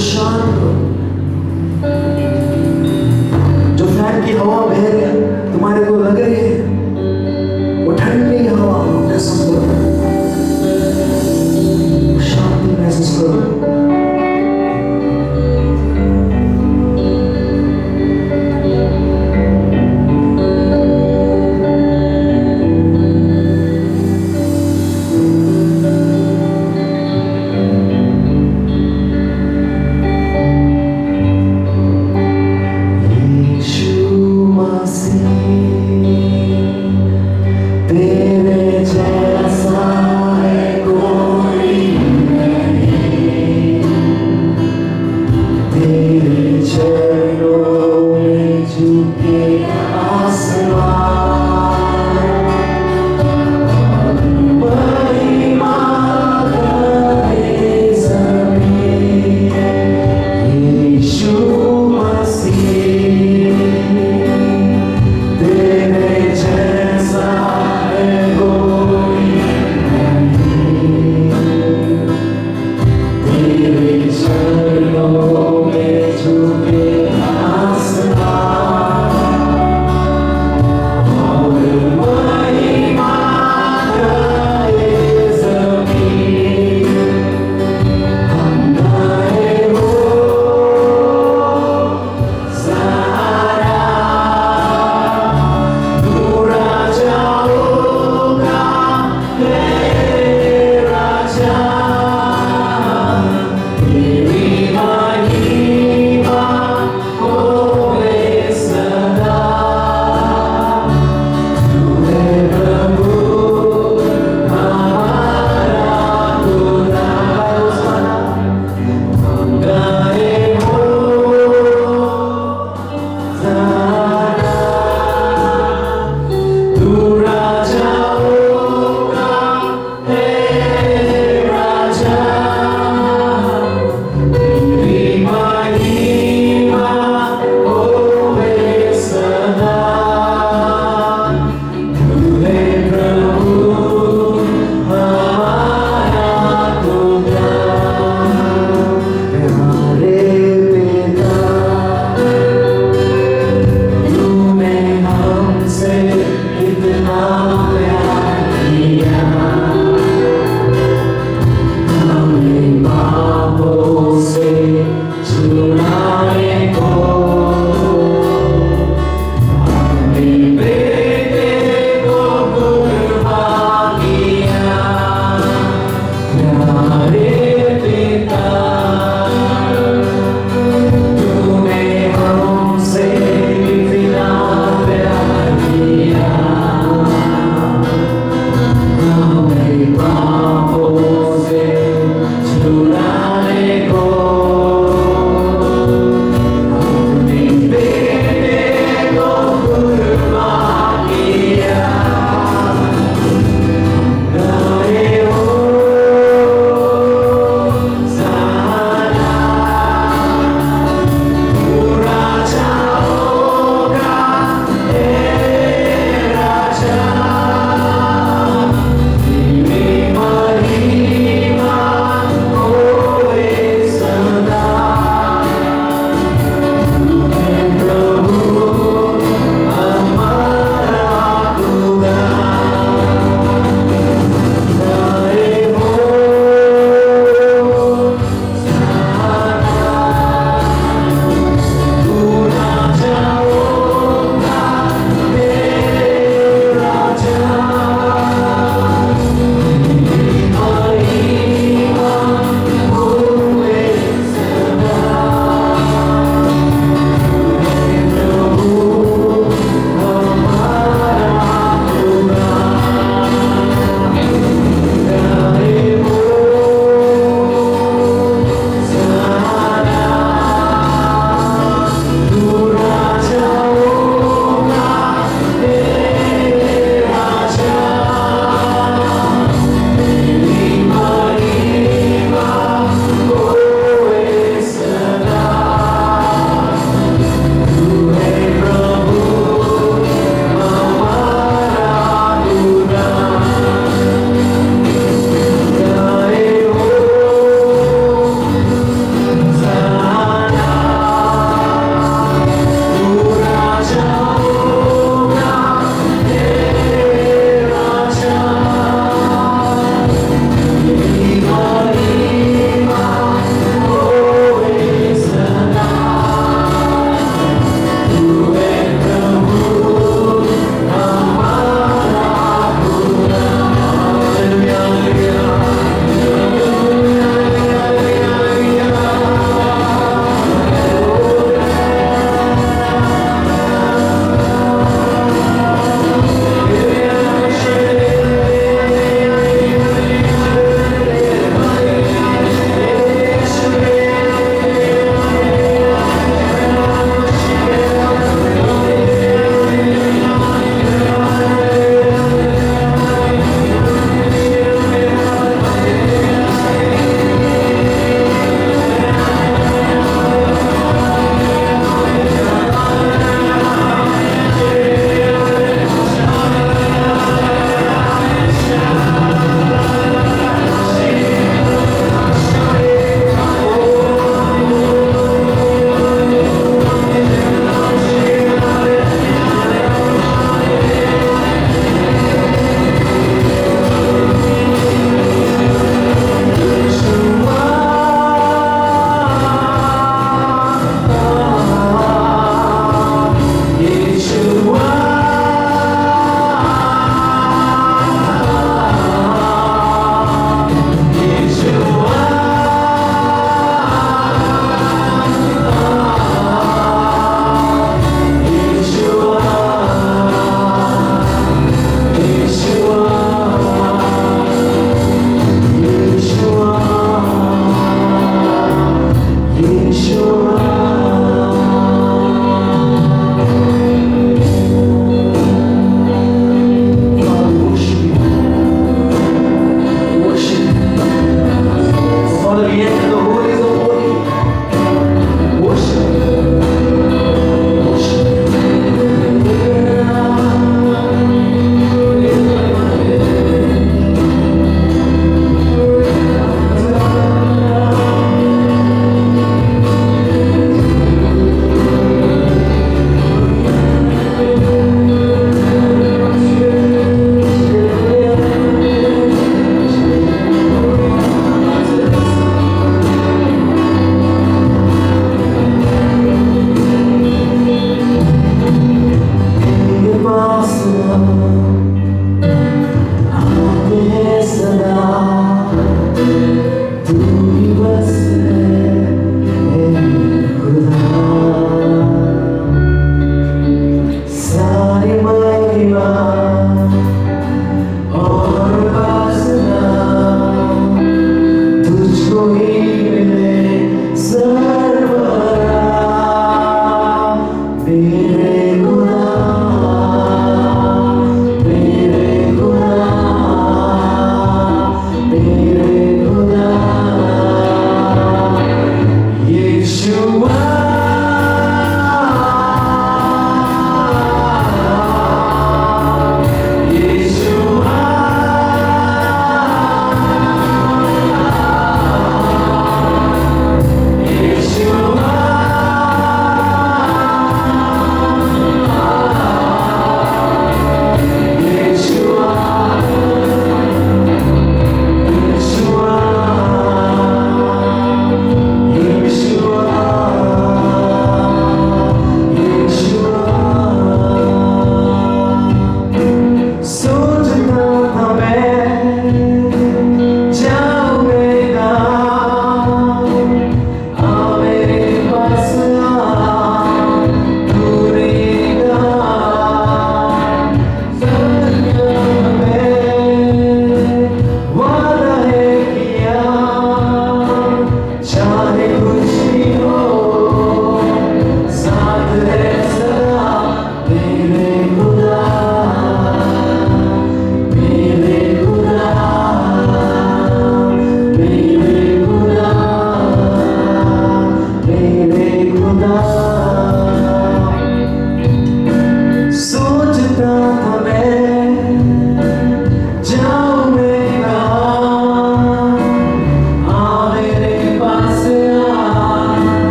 शांत करो। जो फैन की हवा बह रही है तुम्हारे को लग रही है, वो ठंडी हवा महसूस करो, शांति महसूस करो। Be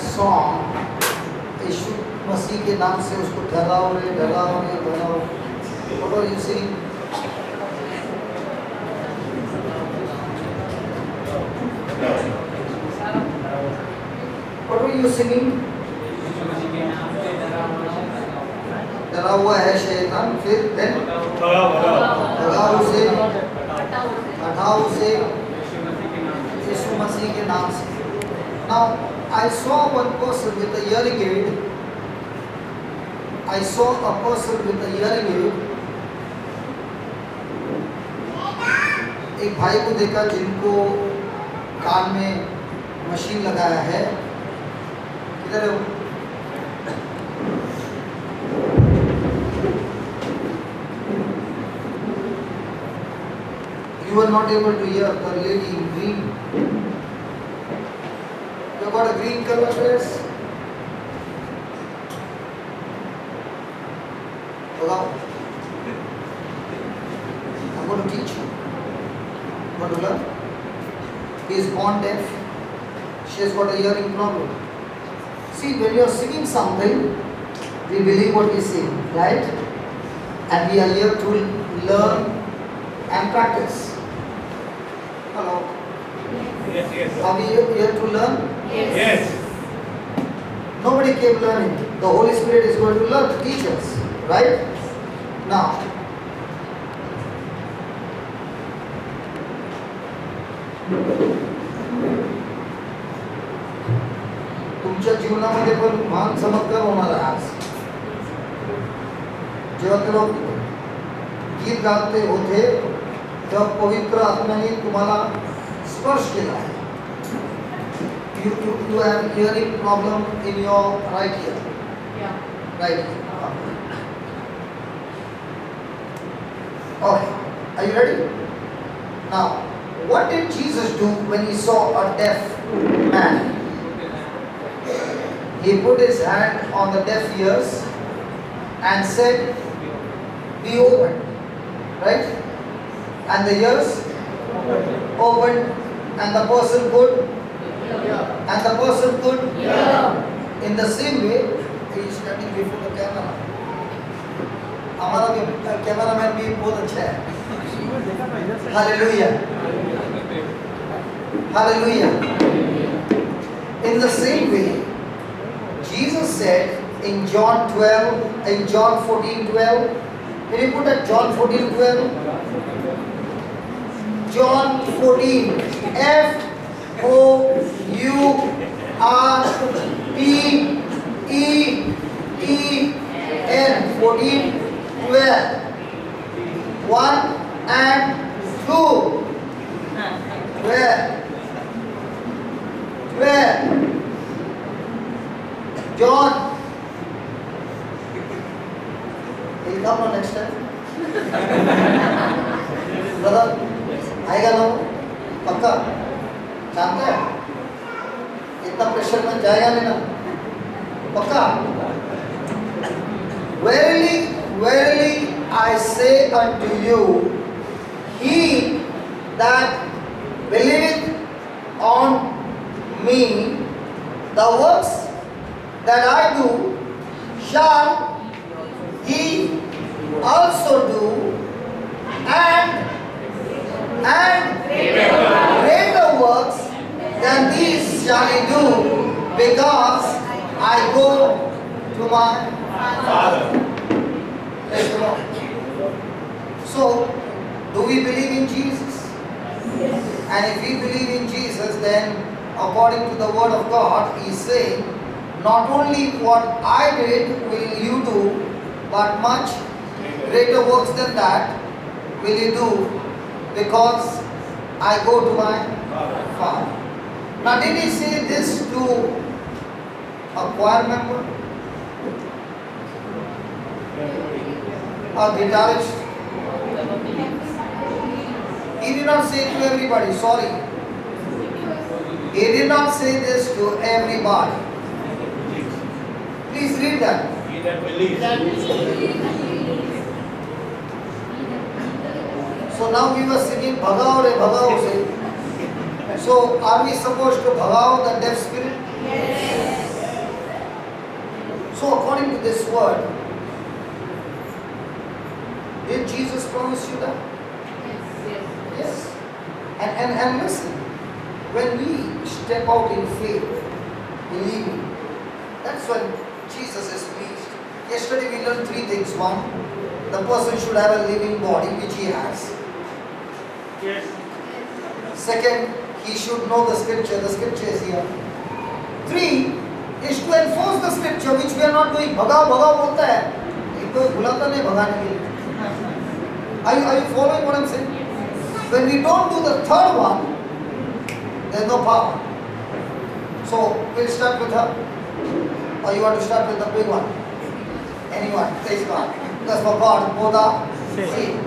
song, यीशु मसीह के नाम से उसको डराओ रे डराओ रे डराओ. What are you singing? What were you singing? डरा हुआ है शैतान. फिर then भगाओ उसे, हटाओ उसे यीशु मसीह के नाम से. Now I saw one person with a hearing aid. I saw a person with a hearing aid. एक भाई को देखा जिनको कान में मशीन लगाया है. किधर है वो? You were not able to hear the lady in green. You got a green color dress? Hello? I'm going to teach you. What to learn? He is born deaf. She has got a hearing problem. See, when you are singing something, we believe what we sing, right? And we are here to learn and practice. Hello? Yes. Are we here to learn? Yes. Nobody came learning. The Holy Spirit is going to learn, to teach us, right? Now, तुमच्या जीवनामध्ये पण महान चमत्कार होणार आहे आज. जेव्हा ते लोक गीत गाते होते तेव्हा पवित्र आत्म्याने तुम्हाला स्पर्श केला आहे. You have hearing problem in your right ear. Yeah. Right ear. Okay. Are you ready? Now, what did Jesus do when he saw a deaf man? He put his hand on the deaf ears and said, "Be open." Right? And the ears opened, and the person could. And the person could. In the same way, he is standing before the camera. हमारा भी cameraman भी बहुत अच्छा है. Hallelujah. Hallelujah. In the same way, Jesus said in John 14:12. Can you put that John 14:12? John 14. FOURPEEN 14:12. 1 and 2. Where? John. He'll come on next time. Brother, आएगा ना वो? पक्का? जानते हैं? इतना प्रेशर में जाएगा नहीं ना? पक्का? Verily, verily, I say unto you, he that believeth on me, the works that I do, shall he also do, and greater works than these shall he do, because I go to my Father. Praise the Lord. So, do we believe in Jesus? Yes. And if we believe in Jesus, then according to the word of God, he is saying, not only what I did will you do, but much greater works than that will you do, because I go to my Father. Now, did he say this to a choir member? A guitarist? He did not say to everybody, sorry. He did not say this to everybody. Please read that. He that believes. So now we were singing Bhagao Re Bhagao Se. So are we supposed to bhagao the deaf spirit? Yes. this word. Did Jesus promise you that? Yes. And listen, when we step out in faith, believing, that's when Jesus is pleased. Yesterday we learned three things. One, the person should have a living body, which he has. Yes. Second, he should know the scripture. The scripture is here. Three, is to enforce the scripture, which we are not doing. Bhagao bhagao बोलता है, एक कोई बुलाता नहीं भगाने के लिए. Are you following what I'm saying? When we don't do the third one, there's no power. So we'll start with her. Or you want to start with the big one? Anyone? Praise God. Because for God, both are same.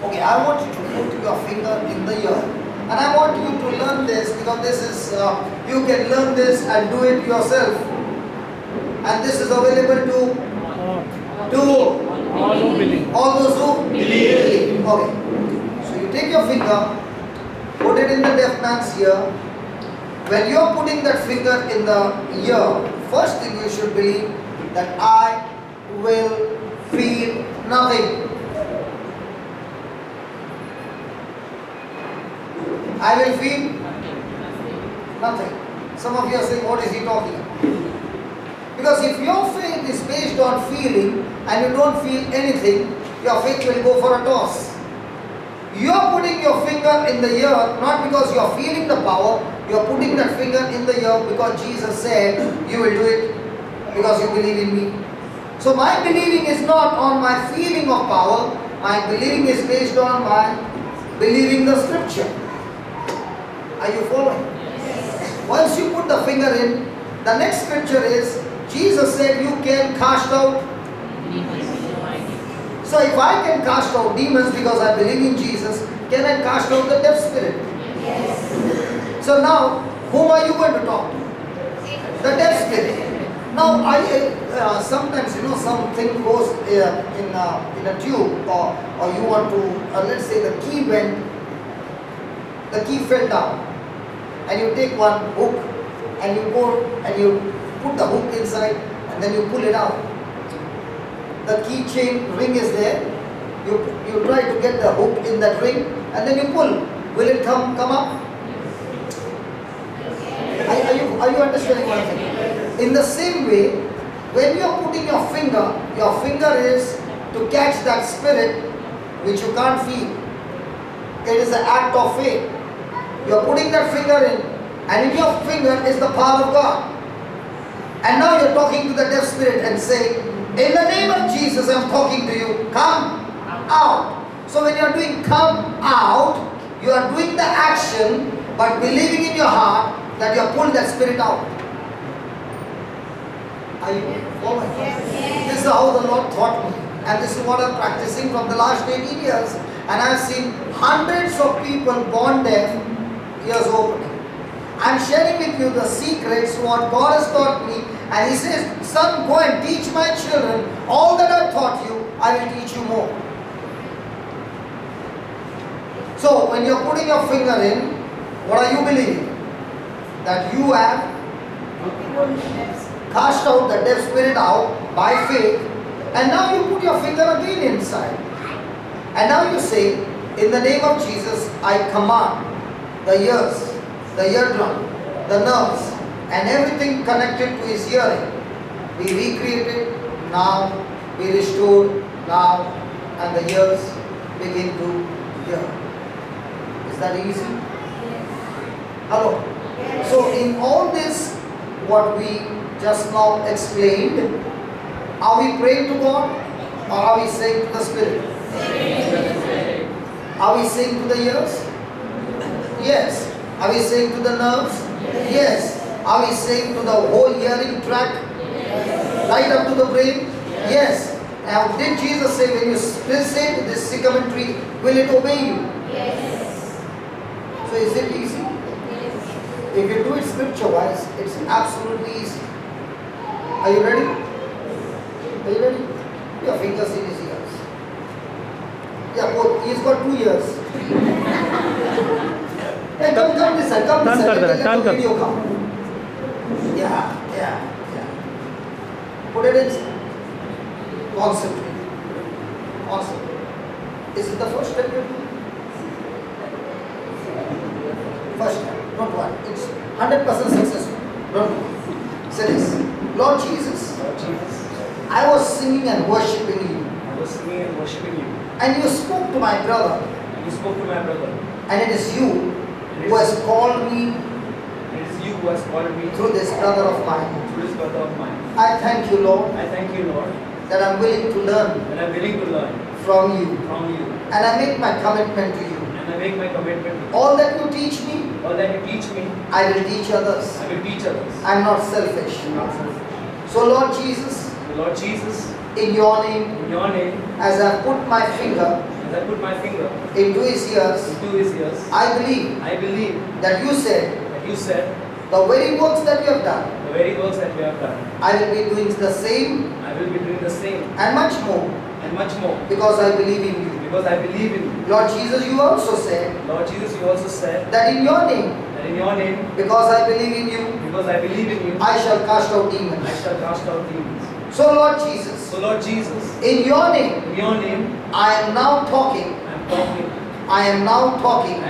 Okay, I want you to put your finger in the ear. And I want you to learn this, because this is, you can learn this and do it yourself. And this is available to all those who believe. Okay. So you take your finger, put it in the deaf man's ear. When you are putting that finger in the ear, first thing you should believe that I will feel nothing. I will feel nothing. Some of you are saying, what is he talking about? Because if your faith is based on feeling and you don't feel anything, your faith will go for a toss. You are putting your finger in the ear not because you are feeling the power, you are putting that finger in the ear because Jesus said you will do it because you believe in me. So my believing is not on my feeling of power, my believing is based on my believing the scripture. Are you following? Yes. Once you put the finger in, the next scripture is, Jesus said you can cast out demons. So if I can cast out demons because I believe in Jesus, can I cast out the deaf spirit? Yes. So now, whom are you going to talk to? The deaf spirit. Now, sometimes, something goes in a tube, or you want to, let's say the key went, the key fell down, and you take one hook, and you go, and you put the hook inside, and then you pull it out. The key chain ring is there, you try to get the hook in that ring, and then you pull. Will it come up? Are you understanding what I'm saying? In the same way, when you are putting your finger is to catch that spirit which you can't feel. It is an act of faith. You are putting that finger in, and in your finger is the power of God. And now you are talking to the deaf spirit and saying, in the name of Jesus, I am talking to you, come out. So when you are doing come out, you are doing the action, but believing in your heart that you have pulled that spirit out. Are you following? Yes. This is how the Lord taught me. And this is what I am practicing from the last 18 years. And I have seen hundreds of people born deaf, ears opening. I am sharing with you the secrets, what God has taught me. And He says, son, go and teach my children. All that I have taught you, I will teach you more. So, when you are putting your finger in, what are you believing? That you have cast out the deaf spirit out by faith. And now you put your finger again inside. And now you say, in the name of Jesus, I command the ears, the eardrum, the nerves, and everything connected to his hearing be recreated now, be restored now, and the ears begin to hear. Is that easy? Hello? So in all this, what we just now explained, are we praying to God, or are we saying to the Spirit? Are we saying to the ears? Yes. Are we saying to the nerves? Yes. Are we saying to the whole hearing tract? Right up to the brain? Yes. Now did Jesus say, when you say to this sycamore tree, will it obey you? Yes. So is it easy? Yes. If you do it scripture-wise, it's absolutely easy. Are you ready? Are you ready? Your fingers in his ears. Yeah, both. He's got 2 ears. Hey, come this side. Come this side. Let the video come. Yeah. Put it inside. Concentrate. Concentrate. Is it the first step you're doing? First step. Don't worry. It's 100% successful. Don't worry. Say this. Lord Jesus, Lord Jesus, I was singing and worshipping you. I was singing and worshiping you. And you spoke to my brother. And you spoke to my brother. And it is you who has called me It is you who has called me through this brother of mine. through this brother of mine. I thank you, Lord, I thank you, Lord, that I'm willing to learn that I'm willing to learn from you. from you. And I make my commitment to you. And I make my commitment to you. All that you teach me, All that you teach me, I will teach others. I will teach others. I'm not selfish. I'm not selfish. So, Lord Jesus, So Lord Jesus, in your name, in your name, as I put my finger as I put my finger into his ears, into his ears, I believe I believe that you said that you said the very works that you have done, the very works that we have done, I will be doing the same I will be doing the same and much more and much more because I believe in you. because I believe in you. Lord Jesus, you also said Lord Jesus, you also said that in your name, that in your name, because I believe in you, because I believe in you, I shall cast out demons. I shall cast out demons. So, Lord Jesus, So Lord Jesus, in your name, in your name, I am now talking, I am now talking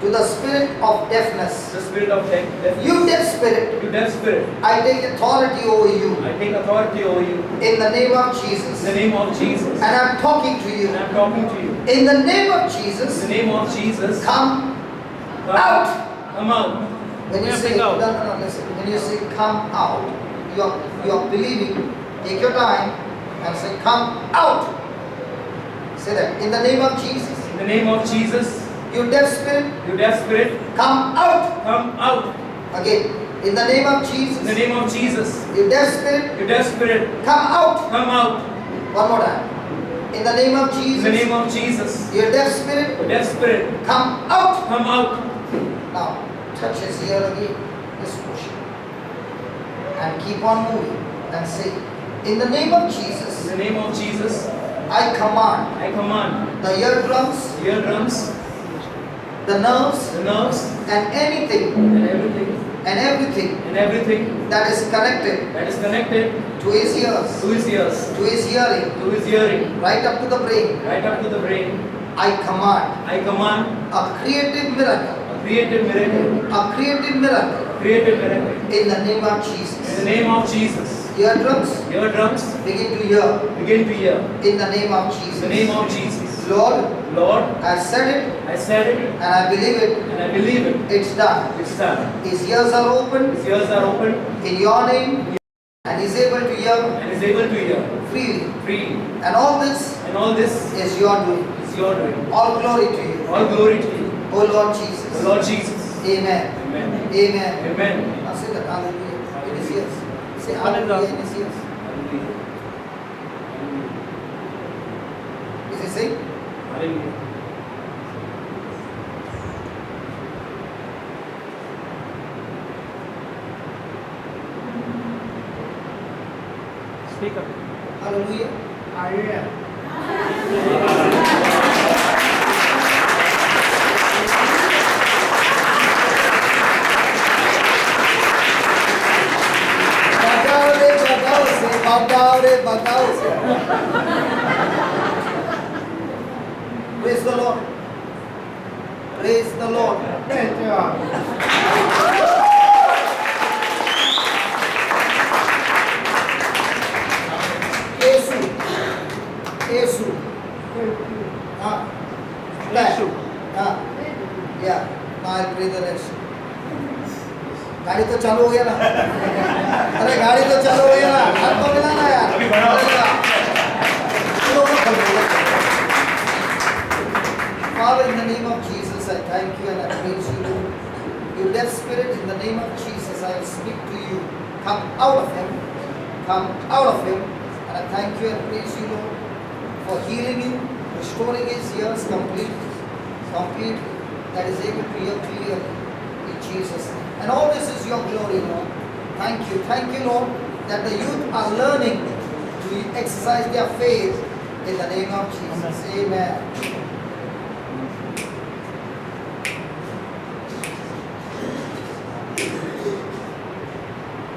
to the spirit of deafness. the spirit of death. You deaf spirit, You deaf spirit, I take authority over you I take authority over you in the name of in Jesus. the name of Jesus. And I'm talking to you And I'm talking to you in the name of in Jesus. the name of Jesus. Come Come out. Come out. When you say, no, listen. When you say come out, you are believing. Take your time and say, come out. Say that in the name of Jesus. In the name of Jesus. You deaf spirit, You deaf spirit, come out. come out. Again, in the name of Jesus. In the name of Jesus. You deaf spirit, You deaf spirit, come out. come out. One more time. In the name of In Jesus. the name of Jesus. You deaf spirit, You deaf spirit, come out. come out. Now, touch his ear again. This portion. And keep on moving. And say, in the name of In Jesus, the name of Jesus, I command I command the eardrums, eardrums, the nerves, the nerves, and anything and everything that is connected that is connected to his ears, to his ears, to his hearing, to his hearing, right up to the brain. right up to the brain. I command I command a creative miracle, a creative miracle, a creative miracle creative miracle. in the name of In Jesus. the name of Jesus, Eardrums eardrums begin to hear begin to hear. in the name of In the name Jesus. of Jesus, Lord, Lord, I said it I said it and I believe it. and I believe it. It's done. It's done. His ears are open His ears are open in your name and he's able to hear and is able to hear freely. freely. And all this And all this is your doing. is your doing. All glory to you. All glory to you, O Lord O Jesus. Lord Jesus. Amen. Amen. Amen. Amen. Now say that hallelujah in his ears. Say hallelujah in his ears. Hallelujah. Is he saying? Hallelujah. Speak up. Hallelujah. Bhagao se. Praise the Lord. Praise the Lord. Yesu. Yesu. Yeah. Now I pray the rest. गाड़ी तो चालू हो गया ना अरे गाड़ी तो चालू हो गया ना हाथ तो मिला ना यार अभी बढ़ाओ। Father, in the name of Jesus, I thank you and I praise you, Lord. You deaf spirit, in the name of Jesus, I speak to you. Come out of him. Come out of him. And I thank you and praise you, Lord, for healing him, restoring his ears complete, that is able to hear clearly in Jesus' name. And all this is your glory, Lord. Thank you, Lord, that the youth are learning to exercise their faith in the name of Jesus. Amen.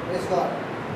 Praise God.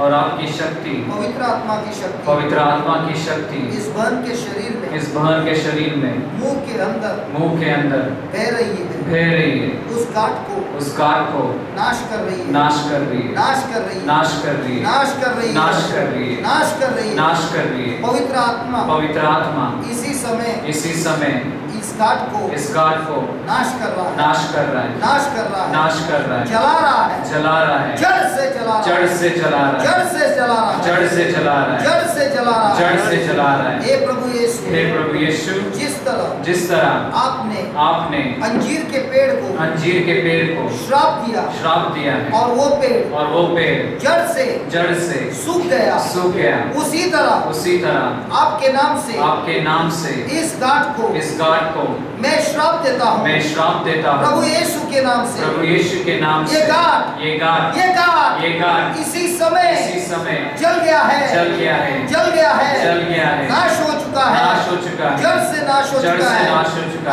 और आपकी शक्ति, पवित्र आत्मा की शक्ति पवित्र आत्मा की शक्ति इस बहन के शरीर में, इस बहन के शरीर में, मुंह के अंदर बह रही है, उस गांठ को नाश कर रही है, नाश कर रही है, नाश कर रही है, नाश कर रही है, नाश कर रही है, नाश कर रही है, नाश कर रही है, नाश कर रही है। पवित्र आत्मा पवित्र आत्मा इसी समय इसी समय इस गांठ को नाश कर रहा है, नाश कर रहा है, नाश कर रहा है, नाश कर रहा है, जला रहा है, जला रहा है, जड़ से जला रहा है, जड़ से जला रहा है, जड़ से जला रहा है, जड़ से जला रहा है, जड़ से जला रहा है, जड़ से जला रहा है। हे प्रभु यीशु, हे प्रभु यीशु, जिस तरह आपने अंजीर के पेड़ को श्राप दिया है और वो पेड़ जड़ से सूख गया, उसी तरह आपके नाम से इस गांठ को मैं श्राप देता हूँ, प्रभु यीशु के नाम से ये गांठ इसी समय जल गया है, नाश हो चुका है, जड़ से नाश हो चुका है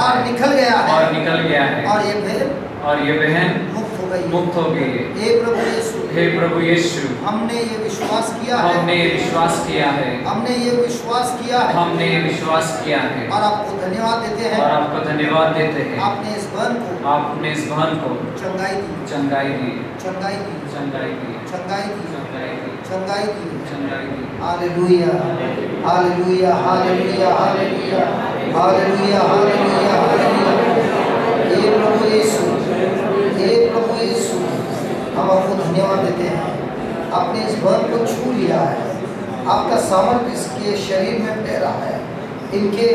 और निकल गया है और ये बहन मुक्त हो गई है। हे प्रभु यीशु, हमने ये विश्वास किया है, हमने ये विश्वास किया है और आपको धन्यवाद देते हैं, आपने इस बहन को चंगाई दी। Hallelujah, hallelujah, hallelujah, hallelujah, hallelujah, hallelujah, hallelujah. हे प्रभु यीशु, हम आपको धन्यवाद देते हैं, आपने इस बहन को छू लिया है, आपका सामर्थ्य इसके शरीर में बह रहा है, इनके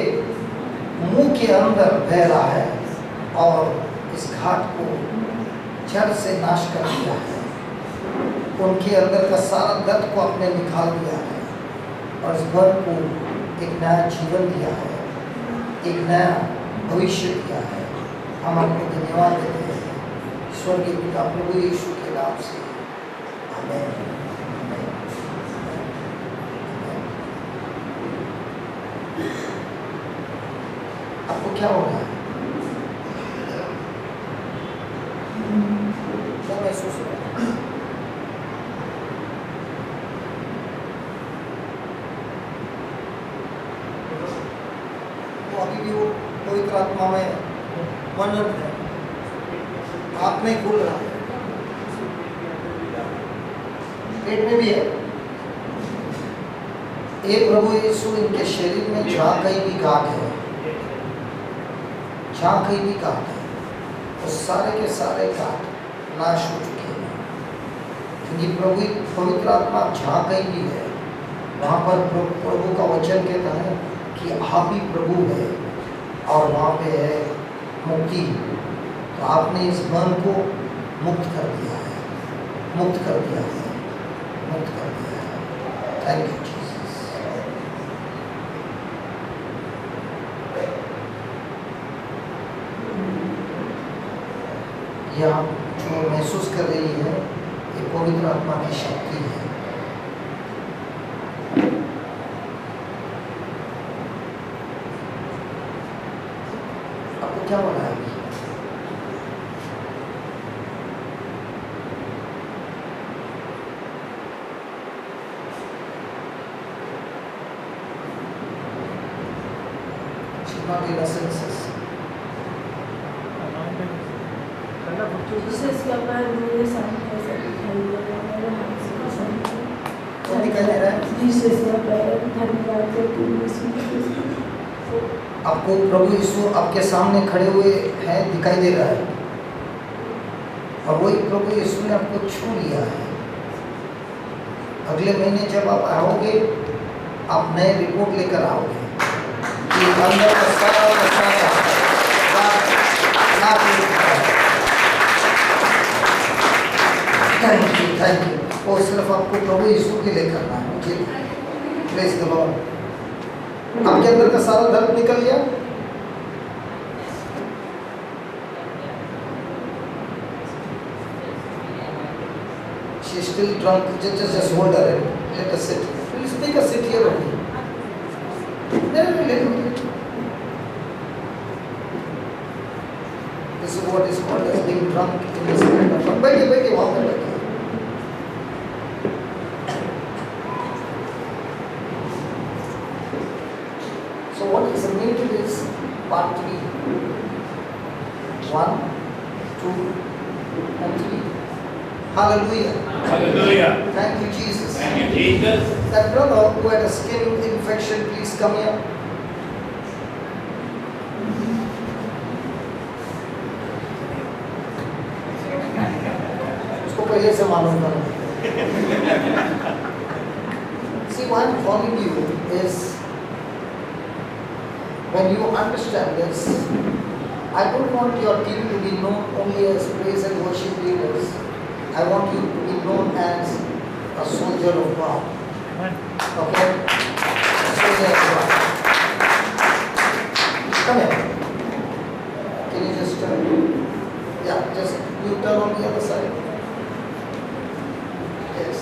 मुंह के अंदर बह रहा है और इस घाट को जड़ से नाश कर दिया है, उनके अंदर का सारा दर्द को आपने निकाल दिया है और इस बहन को एक नया जीवन दिया है, एक नया भविष्य दिया है। हम आपको धन्यवाद देते हैं स्वर्गीय पिता प्रभु यीशु के नाम से, आमीन। आपको क्या हो रहा है? क्या महसूस हो रहा है? वो अभी भी वो पवित्र आत्मा में मनन है, हाथ नहीं खुल रहा है, पेट में भी है। हे प्रभु यीशु, इनके शरीर में जहाँ कहीं भी गांठ है, वो सारे के सारे गांठ नाश हो चुके हैं, क्योंकि प्रभु पवित्र आत्मा जहाँ कहीं भी है वहाँ पर प्रभु का वचन कहता है कि आप ही प्रभु है और वहाँ पे है मुक्ति। तो आपने इस बहन को मुक्त कर दिया है। Thank you Jesus. ये आप जो महसूस कर रही है, ये पवित्र आत्मा की शक्ति है। आपको क्या हो रहा है? Not in a senses. इसका पैर मेरे सामने ऐसा दिखाई दे रहा है, मेरे हाथ से क्या दिखाई दे रहा है? जीसस का पैर धन्यवाद करती हूँ यीशु। आपको प्रभु यीशु आपके सामने खड़े हुए हैं, दिखाई दे रहा है और वही प्रभु यीशु ने आपको छू लिया है। अगले महीने जब आप आओगे, आप नए रिपोर्ट लेकर आओगे कि अंदर का सारा थैंक यू। और सिर्फ आपको प्रभु यीशु के लिए करना है, मुझे प्रेज द लॉर्ड। आपके अंदर का सारा दर्द निकल गया। She is still drunk. Just hold her and let her sit. Please make her sit here only. No. This is what is called as being drunk in the spirit of God. बैठिए वहाँ पर बैठिए। So what is needed is part 3. 1, 2, and 3. Hallelujah. Hallelujah. Thank you, Jesus. Thank you, Jesus. That brother who had a skin infection, please come here. उसको पहले से मालूम करो. See, why I'm calling you is when you understand this, I don't want your team to be known only as praise and worship leaders. I want you to be known as a soldier of God. Okay? A soldier of God. Come here. Can you just turn? Yeah, just you turn on the other side. Yes.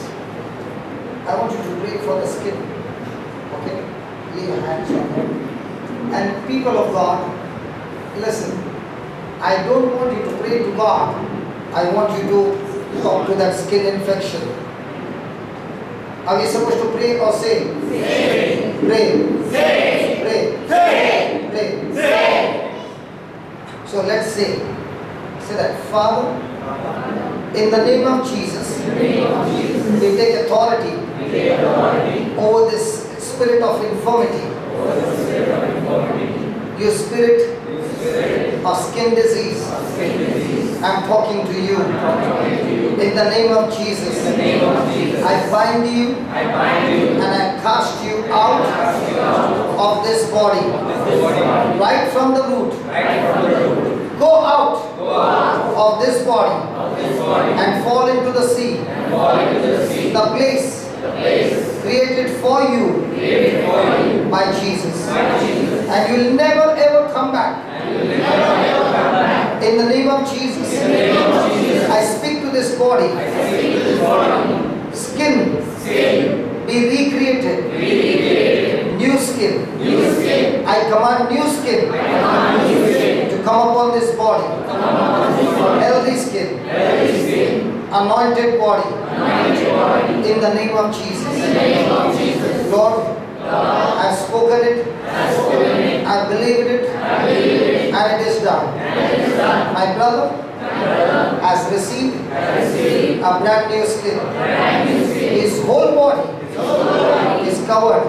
I want you to pray for the skin. Okay? Lay your hands on it. And people of God, listen. I don't want you to pray to God. I want you to talk to that skin infection. Are we supposed to pray or say? Say. Pray. Say. Pray. Say. Pray. Say. So let's say. Say that, Father, in the name of Jesus, we take authority over this spirit of infirmity. Your spirit of skin disease, I'm talking to you. In the name of Jesus, I bind you and I cast you out of this body, right from the root. Go out of this body and fall into the sea, the place created for you by Jesus. And you will never ever come back. In the name of Jesus, I speak to this body. Skin, be recreated. New skin. I command new skin to come upon this body. Healthy skin. Anointed body. In the name of Jesus. Lord, I've spoken it. I believed it. And it is done. My brother has received a brand new skin. His whole body is covered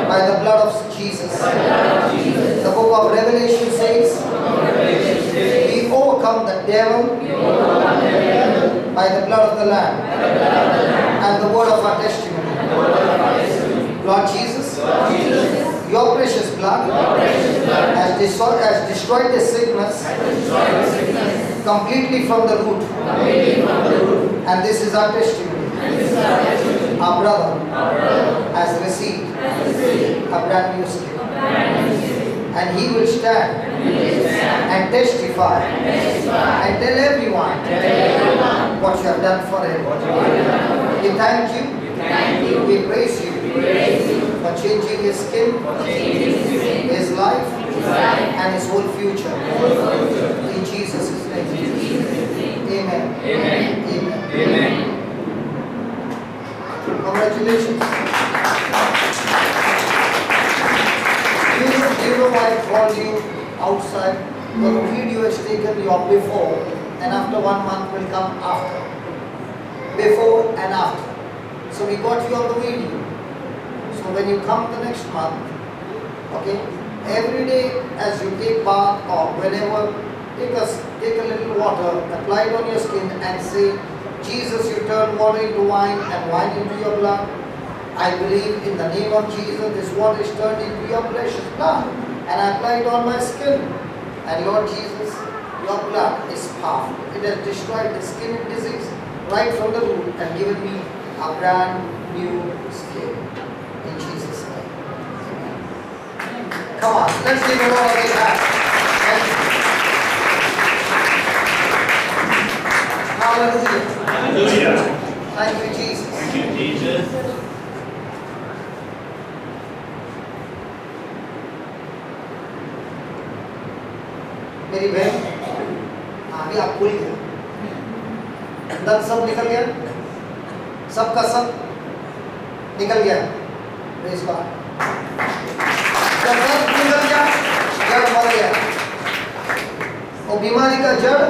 by the blood of Jesus. The book of Revelation says, we overcome the devil by the blood of the Lamb and the word of our testimony. Lord Jesus, your precious blood has destroyed the sickness completely from the root. And this is our testimony. Our brother has received a brand new skin. And he will stand and testify and tell everyone what you have done for him. We thank you. We praise you for changing his skin, his life, and his whole future. In Jesus' name. Amen. Amen. Congratulations. You know why I called you outside? The video is taken you up before, and after 1 month will come after. Before and after. So we got you on the video. So when you come the next month, okay, every day as you take bath or whenever, take a little water, apply it on your skin and say, Jesus, you turn water into wine and wine into your blood. I believe in the name of Jesus, this water is turned into your precious blood. And I apply it on my skin. And Lord Jesus, your blood is powerful. It has destroyed the skin disease right from the root and given me a brand new skin. In Jesus' name. Amen. Come on, let's give it all a big hand. Hallelujah. Hallelujah. Thank you, Jesus. Thank you, Jesus. मेरी बहन आगे आप भूल गया, दर्द सब निकल गया, सबका सब निकल गया। Praise God. जब दर्द निकल गया, जड़ मर गया। वो बीमारी का जड़,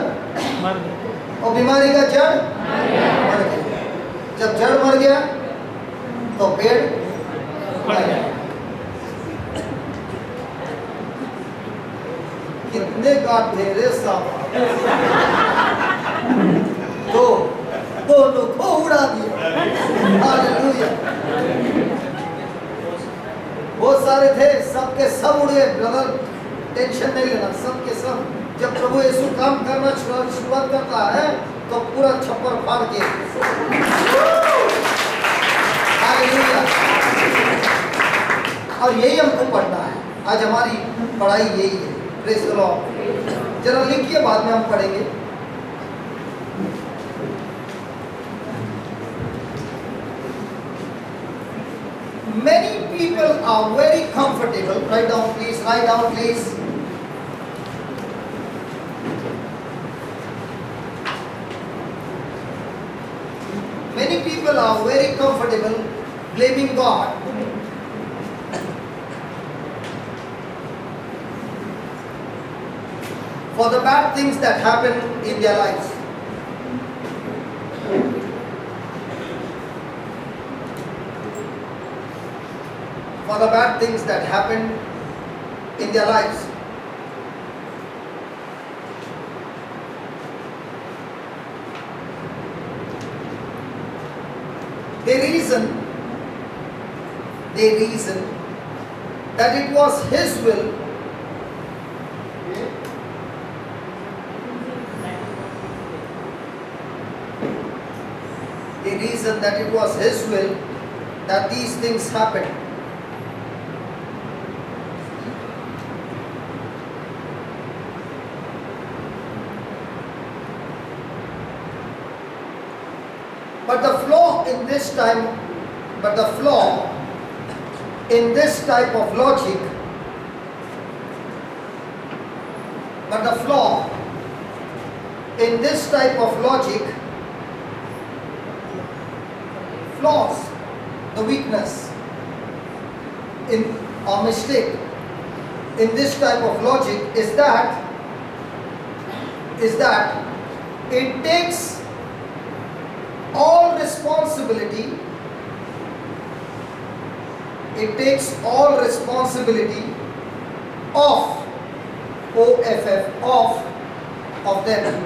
वो बीमारी का जड़ मर गया। जब जड़ मर गया तो पेड़ मर गया। कितने गांठ थे रे साहब, दोनों को उड़ा दिया। हालेलुया। बहुत सारे थे, सबके सब उड़ गए। ब्रदर टेंशन नहीं लेना, सबके सब। जब प्रभु यीशु काम करना शुरुआत करता है तो पूरा छप्पर फाड़ के। हालेलुया। और यही हमको पढ़ना है, आज हमारी पढ़ाई यही है। Praise the Lord. जरा लिखिए, बाद में हम पढ़ेंगे। Many people are very comfortable. Write down please, write down please. Many people are very comfortable blaming God for the bad things that happen in their lives. For the bad things that happen in their lives. They reason that it was His will that these things happened. But the flaw in this type of logic, flaws, the weakness in or mistake in this type of logic is that it takes all responsibility of them.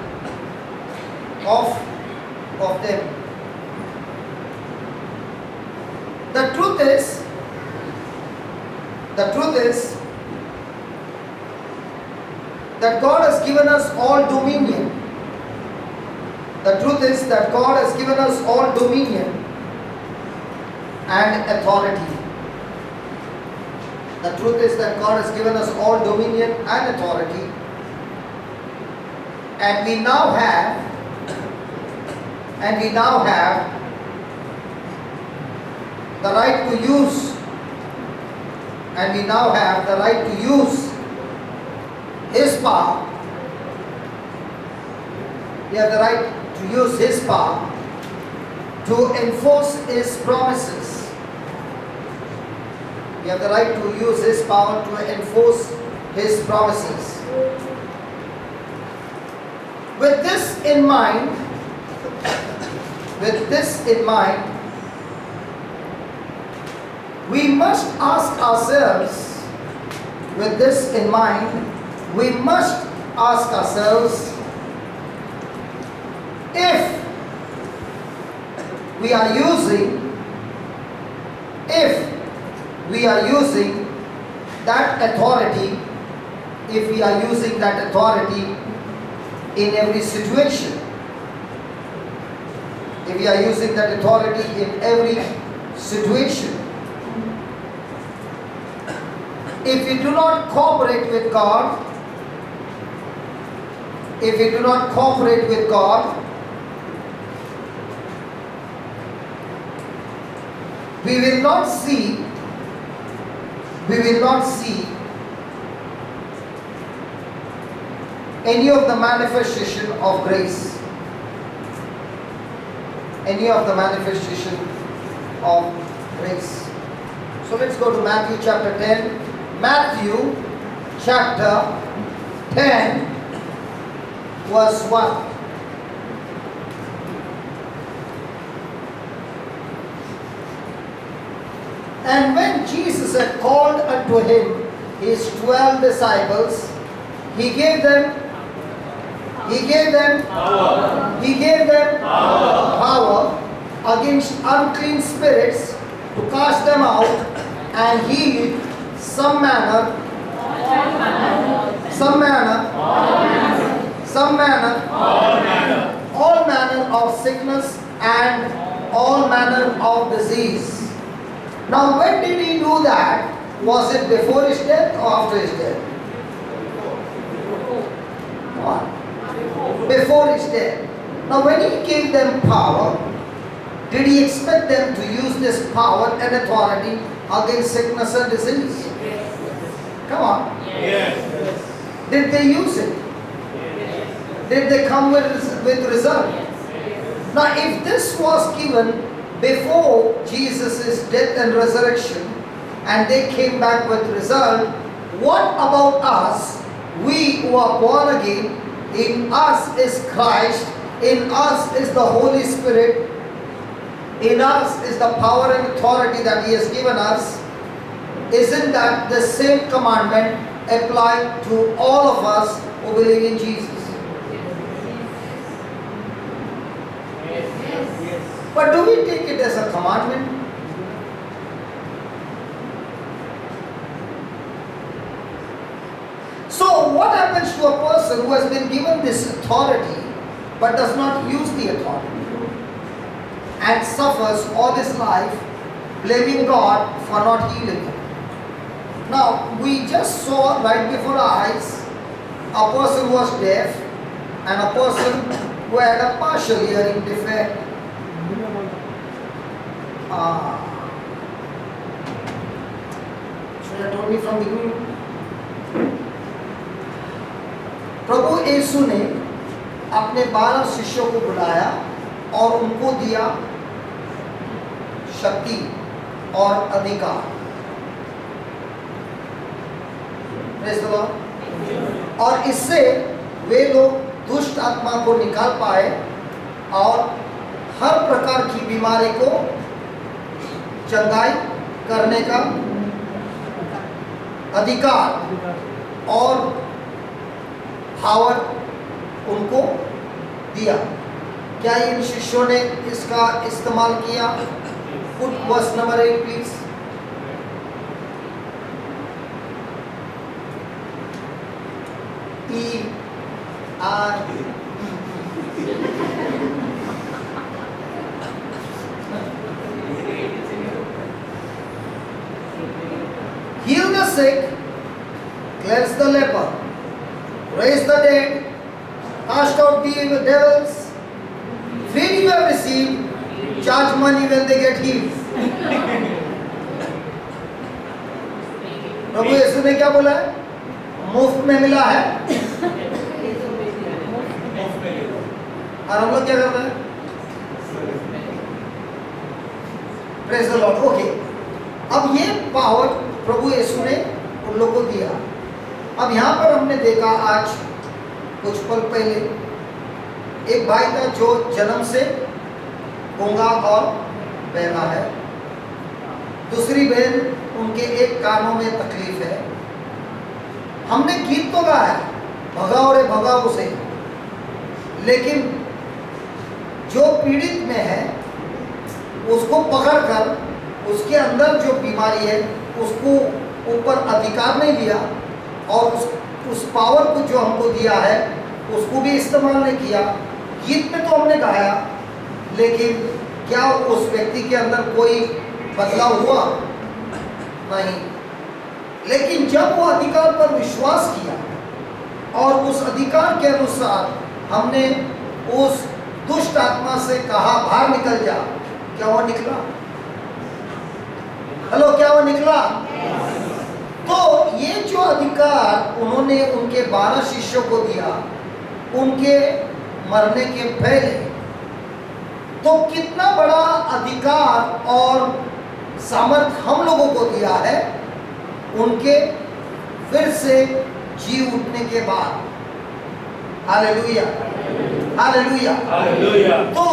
The truth is that God has given us all dominion. The truth is that God has given us all dominion and authority. The truth is that God has given us all dominion and authority. And we now have the right to use His power. We have the right to use His power to enforce His promises. We have the right to use His power to enforce His promises. With this in mind, we must ask ourselves, if we are using that authority in every situation. If we are using that authority in every situation. If we do not cooperate with God, we will not see any of the manifestation of grace. So let's go to Matthew chapter 10. Matthew chapter 10 verse 1. And when Jesus had called unto him his 12 disciples, he gave them power against unclean spirits to cast them out and heal all manner of sickness and all manner of disease. Now when did he do that? Was it before his death or after his death? What? Before his death. Now when he gave them power, did he expect them to use this power and authority against sickness and disease? Come on. Yes. Did they use it? Did they come with result? Now if this was given before Jesus' death and resurrection and they came back with result, what about us? We who are born again, in us is Christ, in us is the Holy Spirit, in us is the power and authority that He has given us. Isn't that the same commandment applied to all of us who believe in Jesus? But do we take it as a commandment? So what happens to a person who has been given this authority but does not use the authority and suffers all his life blaming God for not healing him? Now we just saw right before our eyes a person who was deaf and a person who had a partial hearing defect. Should have told me from the beginning. प्रभु यीशु ने अपने 12 शिष्यों को बुलाया और उनको दिया शक्ति और अधिकार। Praise the Lord. और इससे वे लोग दुष्ट आत्मा को निकाल पाए और हर प्रकार की बीमारी को चंगाई करने का अधिकार और पावर उनको दिया। क्या इन शिष्यों ने इसका इस्तेमाल किया? Put verse number 8 please. Heal the sick, cleanse the leper, raise the dead, cast out the evil devils, freely you have received, charge money when they get healed. प्रभु यीशु ने क्या बोला है? मुफ्त में मिला है और हम लोग क्या कर रहे हैं? Praise the Lord. Okay. अब ये पावर प्रभु यीशु ने उन लोगों को दिया। अब यहाँ पर हमने देखा आज कुछ पल पहले एक भाई था जो जन्म से गूंगा और बहरा है। दूसरी बहन उनके एक कानों में तकलीफ है। हमने गीत तो गाया भगाओ रे भगाओ उसे, लेकिन जो पीड़ित में है उसको पकड़कर उसके अंदर जो बीमारी है उसको ऊपर अधिकार नहीं दिया और उस पावर को जो हमको दिया है उसको भी इस्तेमाल नहीं किया। गीत में तो हमने गाया, लेकिन क्या उस व्यक्ति के अंदर कोई बदलाव हुआ? नहीं। लेकिन जब वो अधिकार पर विश्वास किया और उस अधिकार के अनुसार हमने उस दुष्ट आत्मा से कहा बाहर निकल जा, क्या वो निकला? हेलो, क्या वो निकला? तो ये जो अधिकार उन्होंने उनके 12 शिष्यों को दिया उनके मरने के पहले, तो कितना बड़ा अधिकार और सामर्थ हम लोगों को दिया है उनके फिर से जी उठने के बाद, हालेलुया, हालेलुया। Hallelujah. तो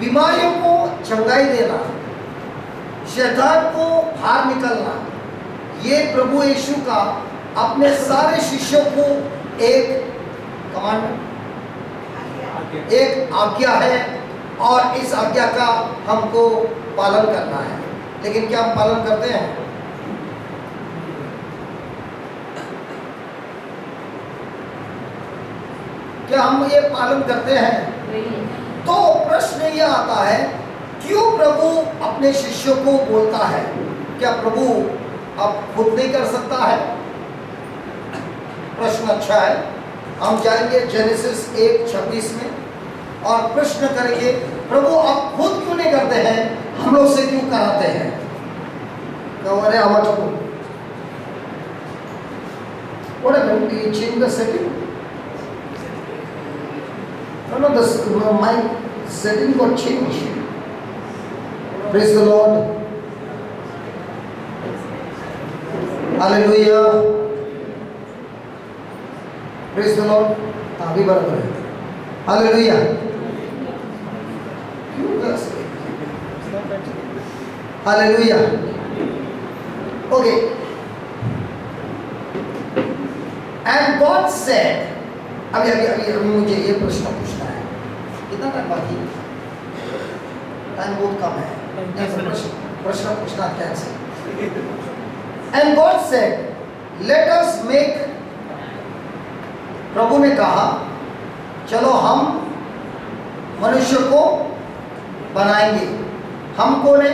बीमारियों को चंगाई देना, शैतान को बाहर निकलना, ये प्रभु यीशु का अपने सारे शिष्यों को एक कमांड, एक आज्ञा है, और इस आज्ञा का हमको पालन करना है। लेकिन क्या हम पालन करते हैं? क्या हम ये पालन करते हैं? तो प्रश्न ये आता है, क्यों प्रभु अपने शिष्यों को बोलता है? क्या प्रभु अब खुद नहीं कर सकता है? प्रश्न अच्छा है। हम जाएंगे जेनेसिस 1:26 में और प्रश्न करेंगे, प्रभु आप खुद क्यों नहीं करते हैं, हम लोग से क्यों कराते हैं? तो अरे आवाज को what happened? Did you change the setting? No, my setting got changed. Praise the Lord. Hallelujah. Praise the Lord. अभी बराबर है। Hallelujah. Hallelujah. Okay. And God said, अभी मुझे ये प्रश्न पूछना है, कितना टाइम बाकी? टाइम बहुत कम है, प्रश्न पूछना cancel. And God said, let us make, प्रभु ने कहा चलो हम मनुष्य को बनाएंगे। हम कौन है?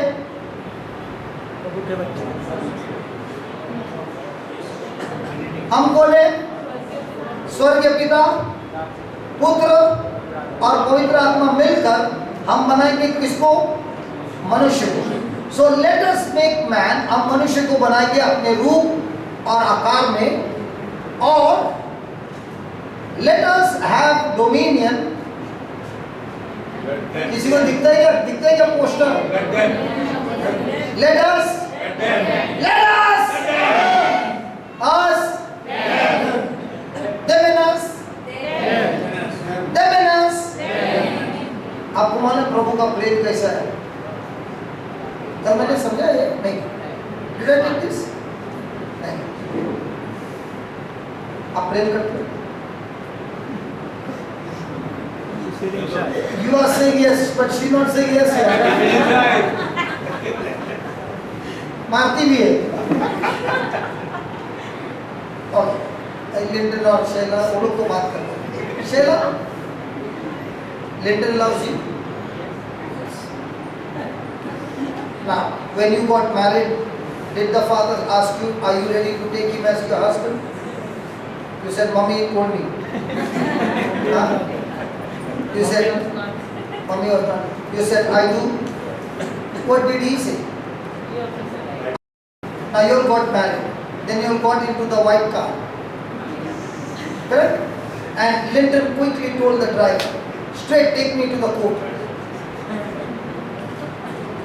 हम कौन है? स्वर्गीय पिता, पुत्र और पवित्र आत्मा मिलकर हम बनाएंगे किसको? मनुष्य को। So let us make man, हम मनुष्य को बनाएंगे अपने रूप और आकार में, और लेट अस हैव डोमिनियन। किसी को दिखता है क्या? दिखता है क्या पोस्टर? Let us us देवेनस। आपको मालूम है प्रभु का प्रेम कैसा है? तब मैंने समझा ये नहीं, Did I take this? नहीं। आप प्रेम करते हो? You are saying yes, but she not saying yes. मारती भी है। और लिंटन और शैला वो लोग को बात करते हैं। Shaila, Linton loves you. Now, when you got married, did the father ask you, are you ready to take him as your husband? You said, Mommy told me. Huh? You said, Mommy or not? You said, I do. What did he say? Now you got married. Then you got into the white car. Correct? And Linton quickly told the driver, straight take me to the court.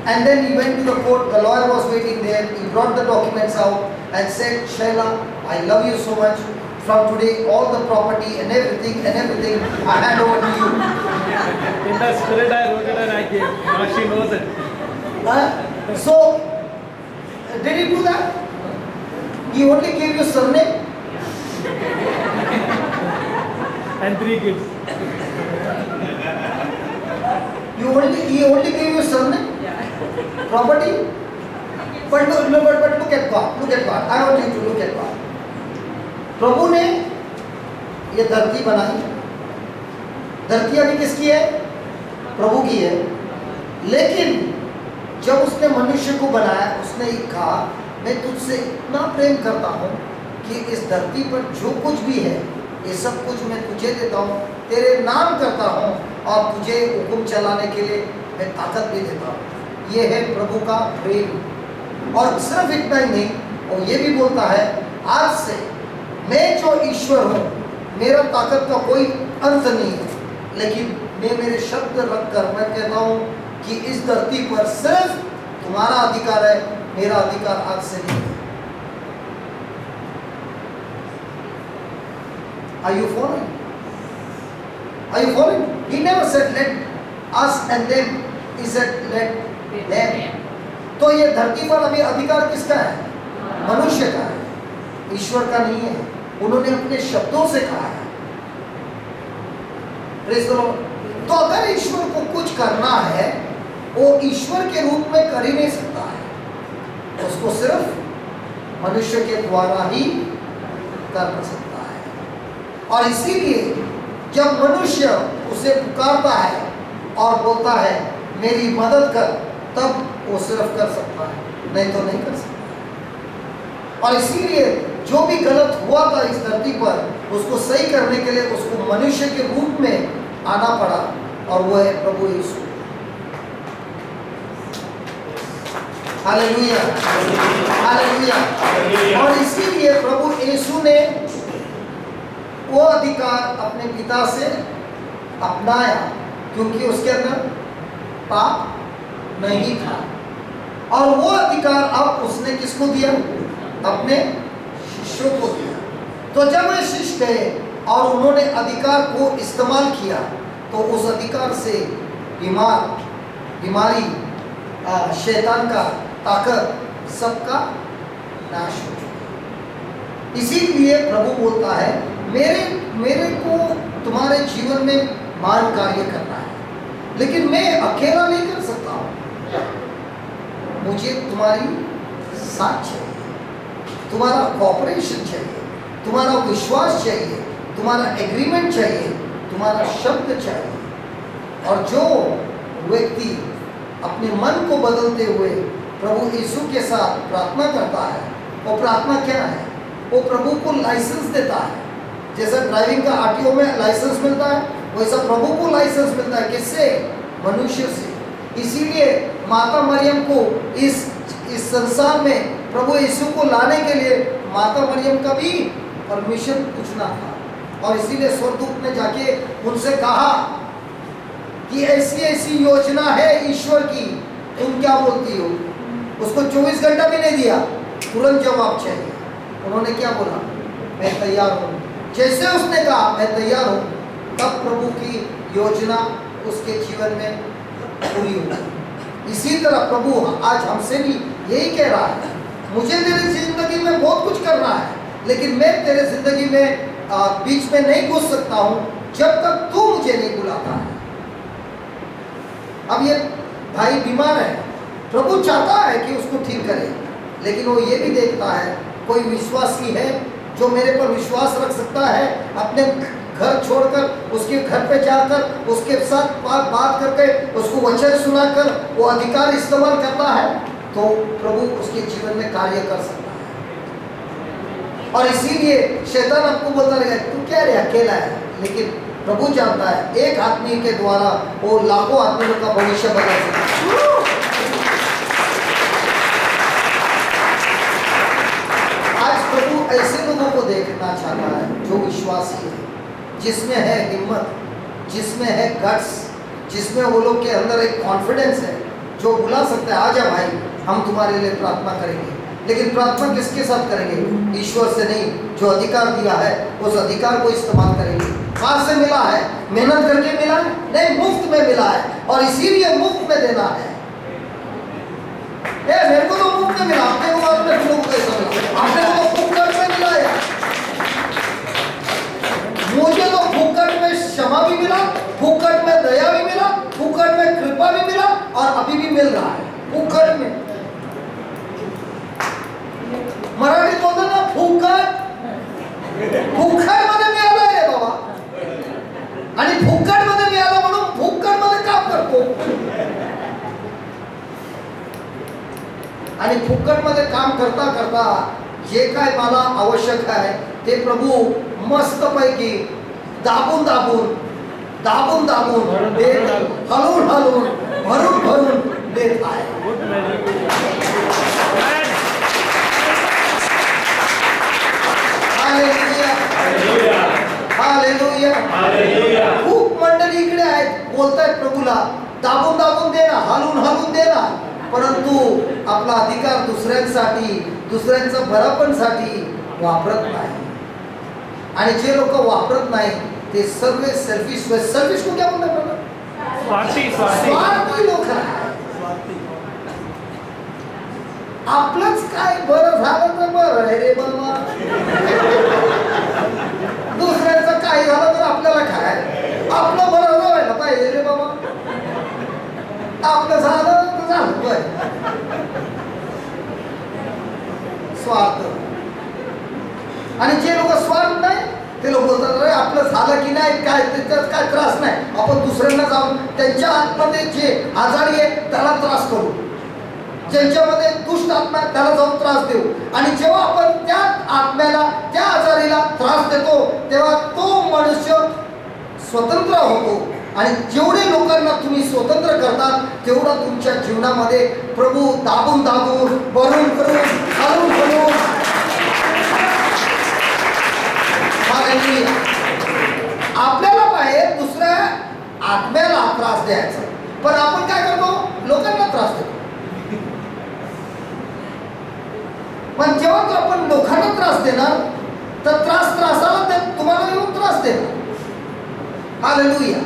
And then he went to the court, the lawyer was waiting there, he brought the documents out and said, Shaila, I love you so much. From today, all the property and everything, I hand over to you. In the spirit I wrote it and I gave. Now she knows it. So, did he do that? He only gave you surname? And 3 kids. He only gave you surname? Property? But look at God. Look at God. I want you to look at God. प्रभु ने ये धरती बनाई। धरती अभी किसकी है? प्रभु की है। लेकिन जब उसने मनुष्य को बनाया, उसने ये कहा, मैं तुझसे इतना प्रेम करता हूँ कि इस धरती पर जो कुछ भी है, ये सब कुछ मैं तुझे देता हूँ, तेरे नाम करता हूँ और तुझे हुक्म चलाने के लिए मैं ताकत भी देता हूँ। ये है प्रभु का प्रेम। और सिर्फ इतना ही नहीं, और ये भी बोलता है, आज से मैं जो ईश्वर हूँ, मेरा ताकत का कोई अंत नहीं है, लेकिन मैं मेरे शब्द रखकर मैं कहता हूँ कि इस धरती पर सिर्फ तुम्हारा अधिकार है, मेरा अधिकार आज से नहीं है। Are you following? Are you following? He never said let us and them. He said let them. तो ये धरती पर अभी अधिकार किसका है? मनुष्य का है, ईश्वर का नहीं है। उन्होंने अपने शब्दों से कहा है। Praise the Lord. तो अगर ईश्वर को कुछ करना है, वो ईश्वर के रूप में कर ही नहीं सकता है, उसको सिर्फ मनुष्य के द्वारा ही कर सकता है। और इसीलिए जब मनुष्य उसे पुकारता है और बोलता है मेरी मदद कर, तब वो सिर्फ कर सकता है, नहीं तो नहीं कर सकता। और इसीलिए जो भी गलत हुआ था इस धरती पर, उसको सही करने के लिए उसको मनुष्य के रूप में आना पड़ा, और वो है प्रभु यीशु। Hallelujah, hallelujah. और इसीलिए प्रभु यीशु ने वो अधिकार अपने पिता से अपनाया, क्योंकि उसके अंदर पाप नहीं था। और वो अधिकार अब उसने किसको दिया? अपने शिष्यों को दिया। तो जब वे शिष्य गए और उन्होंने अधिकार को इस्तेमाल किया, तो उस अधिकार से बीमारी, शैतान का ताकत, सबका नाश हो चुका। इसीलिए प्रभु बोलता है मेरे को तुम्हारे जीवन में महान कार्य करना है, लेकिन मैं अकेला नहीं कर सकता हूँ, मुझे तुम्हारी साथ चाहिए, तुम्हारा कॉपरेशन चाहिए, तुम्हारा विश्वास चाहिए, तुम्हारा एग्रीमेंट चाहिए, तुम्हारा शब्द चाहिए। और जो व्यक्ति अपने मन को बदलते हुए प्रभु यीशु के साथ प्रार्थना करता है, वो प्रार्थना क्या है? वो प्रभु को लाइसेंस देता है। जैसा ड्राइविंग का आरटीओ में लाइसेंस मिलता है, वैसा प्रभु को लाइसेंस मिलता है। किससे? मनुष्य से। इसीलिए माता मरियम को इस संसार में प्रभु यीशु को लाने के लिए माता मरियम का भी परमिशन पूछना था। और इसीलिए स्वर्गदूत ने जाके उनसे कहा कि ऐसी ऐसी योजना है ईश्वर की, तुम क्या बोलती हो? उसको 24 घंटा भी नहीं दिया, तुरंत जवाब चाहिए। उन्होंने क्या बोला? मैं तैयार हूँ। जैसे उसने कहा मैं तैयार हूँ, तब प्रभु की योजना उसके जीवन में पूरी हुई। इसी तरह प्रभु आज हमसे भी यही कह रहा है, मुझे तेरी जिंदगी में बहुत कुछ करना है, लेकिन मैं तेरे जिंदगी में बीच में नहीं घुस सकता हूँ जब तक तू मुझे नहीं बुलाता है। अब ये भाई बीमार है, प्रभु चाहता है कि उसको ठीक करे, लेकिन वो ये भी देखता है कोई विश्वासी है जो मेरे पर विश्वास रख सकता है, अपने घर छोड़कर उसके घर पे जाकर उसके साथ बात करके उसको वचन सुनाकर वो अधिकार इस्तेमाल करता है, तो प्रभु उसके जीवन में कार्य कर सकता है। और इसीलिए शैतान आपको बोलता रहेगा तू क्या रे अकेला है, लेकिन प्रभु जानता है एक आदमी के द्वारा वो लाखों आदमियों का भविष्य बदल सकता है। आज प्रभु ऐसे लोगों को देखना चाहता है जो विश्वासी है, जिसमें है हिम्मत, जिसमें है गट्स, जिसमें वो लोग के अंदर एक कॉन्फिडेंस है, जो बुला सकता है आजा भाई हम तुम्हारे लिए प्रार्थना करेंगे। लेकिन प्रार्थना किसके साथ करेंगे? ईश्वर से नहीं, जो अधिकार दिया है उस अधिकार को इस्तेमाल करेंगे। कहाँ से मिला है? मेहनत करके मिला है? नहीं, मुफ्त में मिला है, और इसीलिए मुफ्त में देना है। मेरे को तो मुफ्त में मिला, आपने को आपने लोगों को कैसा मिला? आपने को तो फुकट में मिला है, मुझे तो फुकट में क्षमा भी मिला, फुकट में दया भी मिला, फुकट में कृपा भी मिला, और अभी भी मिल रहा है फुकट में। मराठी बोलतो ना फुकट, फुकट मध्ये मिळालं रे बाबा, आणि फुकट मध्ये मिळालं म्हणून फुकट मध्ये काम करतो, आणि फुकट मध्ये काम करता करता जे काय मला आवश्यक आहे ते प्रभू मस्तपैकी दाबून दाबून दाबून दाबून देत, हलून हलून भरून भरून देत आहे। हालेलुया। खूप मंडळी इकडे आहेत, बोलतायत प्रभूला दाबून दाबून दे ना, हलून हलून दे ना, परंतु आपला अधिकार दुसऱ्यांसाठी, दुसऱ्यांच्या बरापणसाठी वापरत नाही। आणि जे लोक वापरत नाही ते सर्व सेल्फिश. सेल्फिश को क्या बोलते हैं brother? स्वार्थी स्वार्थी स्वार्थी लोक आहे. आपलंच काय बरं झालं तर बरं आहे रे बाबा, दुसऱ्याचं काय झालं तर आपल्याला काय, आपलं बरं व्हायला पाहिजे रे बाबा, आपलं झालं तर झालं बरं. स्वार्थ. आणि जे लोक स्वार्थ नाही ते लोक बोलतात अरे आपलं झालं की नाही काय त्याच्यात काय त्रास नाही, आपण दुसऱ्यांना जाऊन त्यांच्या आतमध्ये जे आजारी आहे त्याला त्रास करू, ज्यांच्यामध्ये दुष्ट आत्मा आहे त्याला जाऊन त्रास देऊ. आणि जेव्हा आपण त्या आत्म्याला त्या आजारीला त्रास देतो तेव्हा तो मनुष्य स्वतंत्र होतो. आणि जेवढे लोकांना तुम्ही स्वतंत्र करतात तेवढा तुमच्या जीवनामध्ये प्रभू दाबून दाबून भरून भरून हलवून हलवून आपल्याला पाहिजे दुसऱ्या आत्म्याला त्रास द्यायचा, पण आपण काय करतो लोकांना त्रास देतो. पण जेव्हा तो आपण लोकांना त्रास देणार तर त्रासाला तुम्हाला येऊन त्रास देणार. हालेलुया.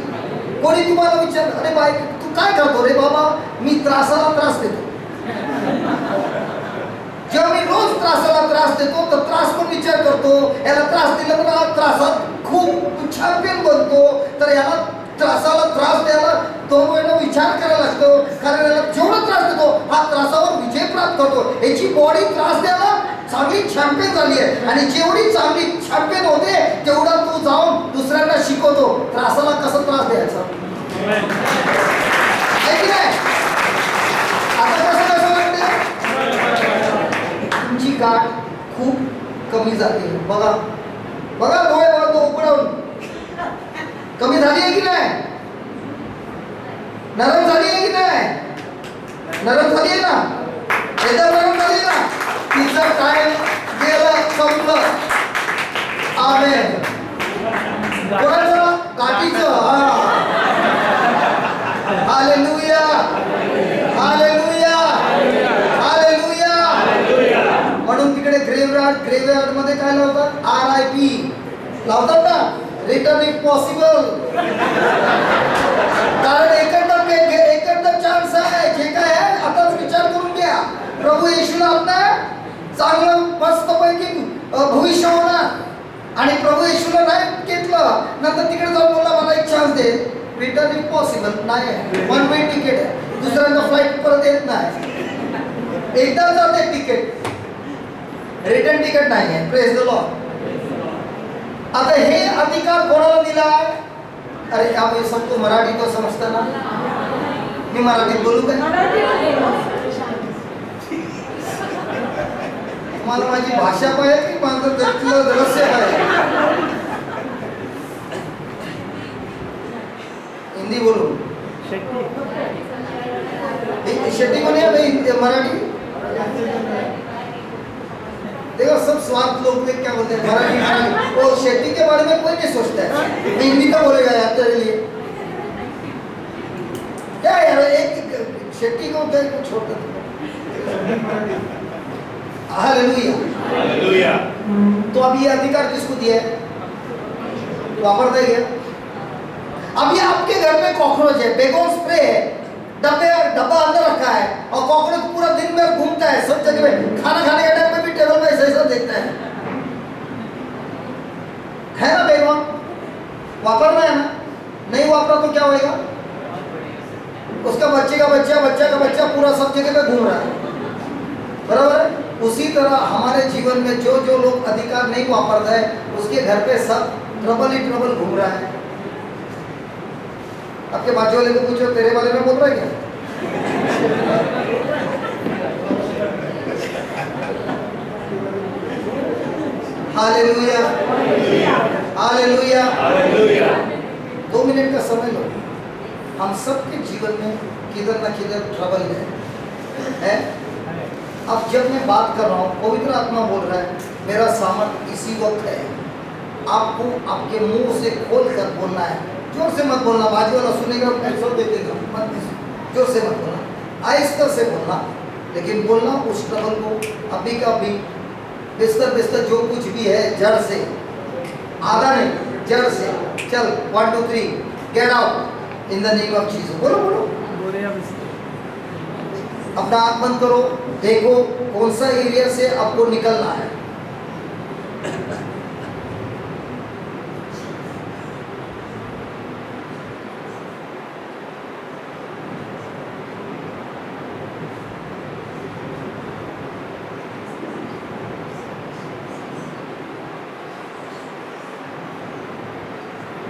कोणी तुम्हाला विचारलं अरे बाई तू काय करतो रे बाबा, मी त्रासाला त्रास देतो. जेव्हा मी रोज त्रासाला त्रास देतो तर त्रास पण विचार करतो याला त्रास दिला तर हा त्रासात खूप चॅम्पियन बनतो, तर याला त्रासाला त्रास द्यायला 2 वेळा विचार करायला लागतो, कारण याला जेवढा त्रास देतो हा त्रासावर विजय प्राप्त करतो. याची बॉडी त्रास द्यायला चांगली चॅम्पियन झाली आहे. आणि जेवढी चांगली चॅम्पियन होते तेवढा तू जाऊन दुसऱ्यांना शिकवतो त्रासाला कसा त्रास द्यायचा. आहे की नाही? आता कसं वाटतं तुमची गाठ खूप कमी झाली. बघा बघा डोळे बघतो उघडून कमी झाली आहे की नाही, नरम झाली आहे की नाही, नरम झाली आहे ना, एकदम नरम झाली ना. तिचा टाइम गेलं संपलं. आमेन. कोणाचं काठीचं. Hallelujah hallelujah hallelujah. म्हणून तिकडे ग्रेव्हयार्ड मध्ये काय लावतात RIP लावतात ना, रिटर्न इफ पॉसिबल. कारण एकंदर चान्स आहे. जे काय आहे आताच विचार करून घ्या. प्रभू येशूला आपलं चांगलं मस्तपैकी भविष्य होणार आणि प्रभू येशूला नाही घेतलं नंतर तिकडे जाऊन बोलला मला एक chance they. Return if possible नाही आहे. 1 वे तिकीट आहे, दुसऱ्यांदा फ्लाईट परत येत नाही. एकदा जाते तिकीट, रिटर्न तिकीट नाही आहे. Praise the Lord. आता हे अधिकार कोणाला दिला? अरे आम्ही सबको मराठी तो समजता ना, मी मराठीत बोलू काय? मला माझी भाषा पाहिजे की माझं त्यातलं रहस्य पाहिजे? हिंदी बोलू. शेट्टी को नहीं मराठी. देखो सब स्वार्थ लोग देख क्या बोलते हैं मराठी. वो शेट्टी के बारे में कोई नहीं सोचता है, हिंदी का बोलेगा यार तेरे लिए क्या यार. एक शेट्टी को छोड़ दो. Hallelujah hallelujah. तो अब ये अधिकार किसको दिया है? वापरता है. अब ये आपके घर में कॉकरोच है, बेगोन स्प्रे है, डब्बा अंदर रखा है और कॉकरोच पूरा दिन में घूमता है सब जगह में. खाना खाने के टाइम में भी टेबल में ऐसा देखता है ना बेगोन. वापरना है ना, नहीं वापरा तो क्या होएगा? उसका बच्चे का बच्चा पूरा सब जगह पे घूम रहा है. बराबर है. उसी तरह हमारे जीवन में जो जो लोग अधिकार नहीं वापरता है उसके घर पे सब ट्रबल ही ट्रबल घूम रहा है. आपके बाजू वाले को पूछो तेरे बारे में बोल रहा है क्या? Hallelujah hallelujah hallelujah. 2 मिनट का समय लो. हम सबके जीवन में किधर ना किधर ट्रबल है. अब जब मैं बात कर रहा हूँ पवित्र आत्मा बोल रहा है मेरा सामर्थ इसी वक्त है. आपको आपके मुंह से खोल कर बोलना है. जोर से मत बोलना, बाजू वाला सुनेगा पैसा दे देगा. मत जोर से मत बोलना, आहिस्ता से बोलना, लेकिन बोलना उस ट्रबल को अभी का अभी बिस्तर जो कुछ भी है जड़ से आधा नहीं, जड़ से। चल 1 2 3 get out in the name of Jesus. बोलो बोलो। बोले हम अपना आँख बंद करो, देखो कौन सा एरिया से आपको निकलना है।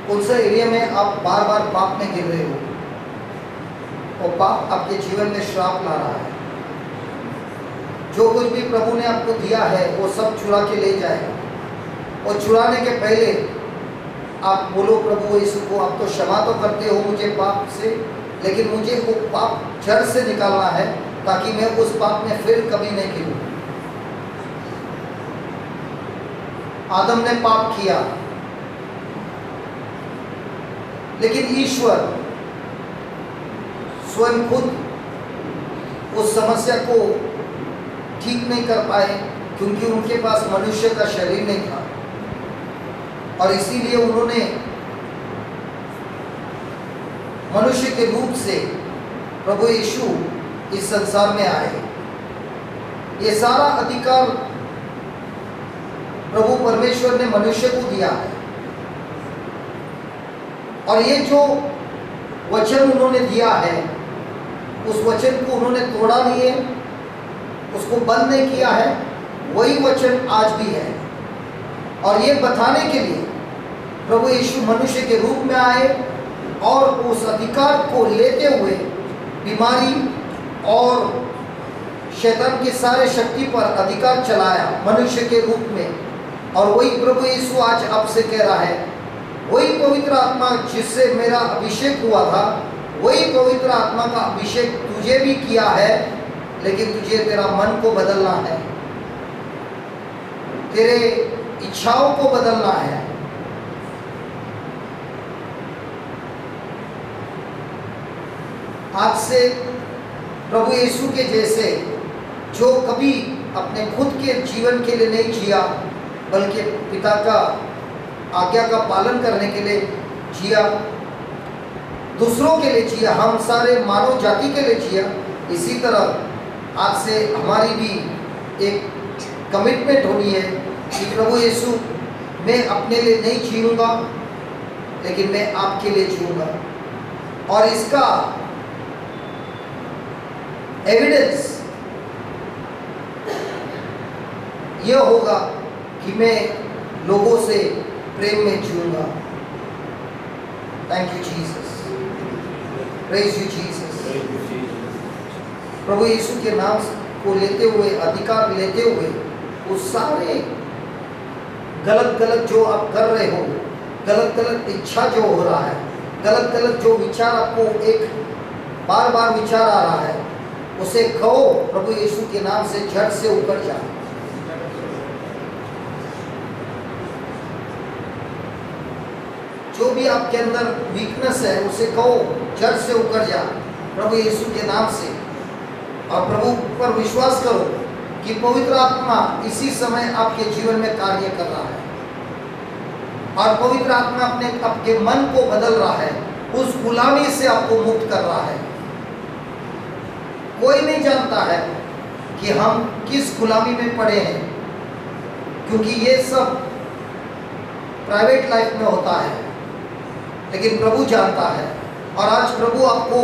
कौन सा एरिया में आप बार बार पाप में गिर रहे हो और पाप आपके जीवन में श्राप ला रहा है। जो कुछ भी प्रभु ने आपको दिया है वो सब चुरा के ले जाएगा। और चुराने के पहले आप बोलो प्रभु यीशु को, आप तो क्षमा तो करते हो मुझे पाप से, लेकिन मुझे वो पाप जड़ से निकालना है ताकि मैं उस पाप में फिर कभी नहीं गिरूं। आदम ने पाप किया, लेकिन ईश्वर स्वयं खुद उस समस्या को ठीक नहीं कर पाए क्योंकि उनके पास मनुष्य का शरीर नहीं था। और इसीलिए उन्होंने मनुष्य के रूप से प्रभु यीशु इस संसार में आए। ये सारा अधिकार प्रभु परमेश्वर ने मनुष्य को दिया है। और ये जो वचन उन्होंने दिया है, उस वचन को उन्होंने तोड़ा नहीं है, उसको बंद नहीं किया है, वही वचन आज भी है। और ये बताने के लिए प्रभु यीशु मनुष्य के रूप में आए और उस अधिकार को लेते हुए बीमारी और शैतान की सारे शक्ति पर अधिकार चलाया मनुष्य के रूप में। और वही प्रभु यीशु आज आपसे कह रहा है, वही पवित्र आत्मा जिससे मेरा अभिषेक हुआ था, वही पवित्र आत्मा का अभिषेक तुझे भी किया है, लेकिन तुझे तेरा मन को बदलना है, तेरे इच्छाओं को बदलना है। आज से प्रभु यीशु के जैसे जो कभी अपने खुद के जीवन के लिए नहीं जिया, बल्कि पिता का आज्ञा का पालन करने के लिए जिया, दूसरों के लिए जिया, हम सारे मानव जाति के लिए जिया, इसी तरह आज से हमारी भी एक कमिटमेंट होनी है कि प्रभु यीशु मैं अपने लिए नहीं जीऊँगा, लेकिन मैं आपके लिए जीऊँगा। और इसका एविडेंस यह होगा कि मैं लोगों से प्रेम में जीऊँगा। Thank you Jesus, praise you Jesus. प्रभु यीशु के नाम को लेते हुए, अधिकार लेते हुए, उस सारे गलत जो आप कर रहे हो, गलत इच्छा जो हो रहा है, गलत जो विचार आपको एक बार बार विचार आ रहा है, उसे कहो प्रभु यीशु के नाम से झट से उतर जा। जो भी आपके अंदर वीकनेस है उसे कहो झट से उतर जा प्रभु यीशु के नाम से। और प्रभु पर विश्वास करो कि पवित्र आत्मा इसी समय आपके जीवन में कार्य कर रहा है और पवित्र आत्मा आपके मन को बदल रहा है, उस गुलामी से आपको मुक्त कर रहा है। कोई नहीं जानता है कि हम किस गुलामी में पड़े हैं, क्योंकि ये सब प्राइवेट लाइफ में होता है, लेकिन प्रभु जानता है। और आज प्रभु आपको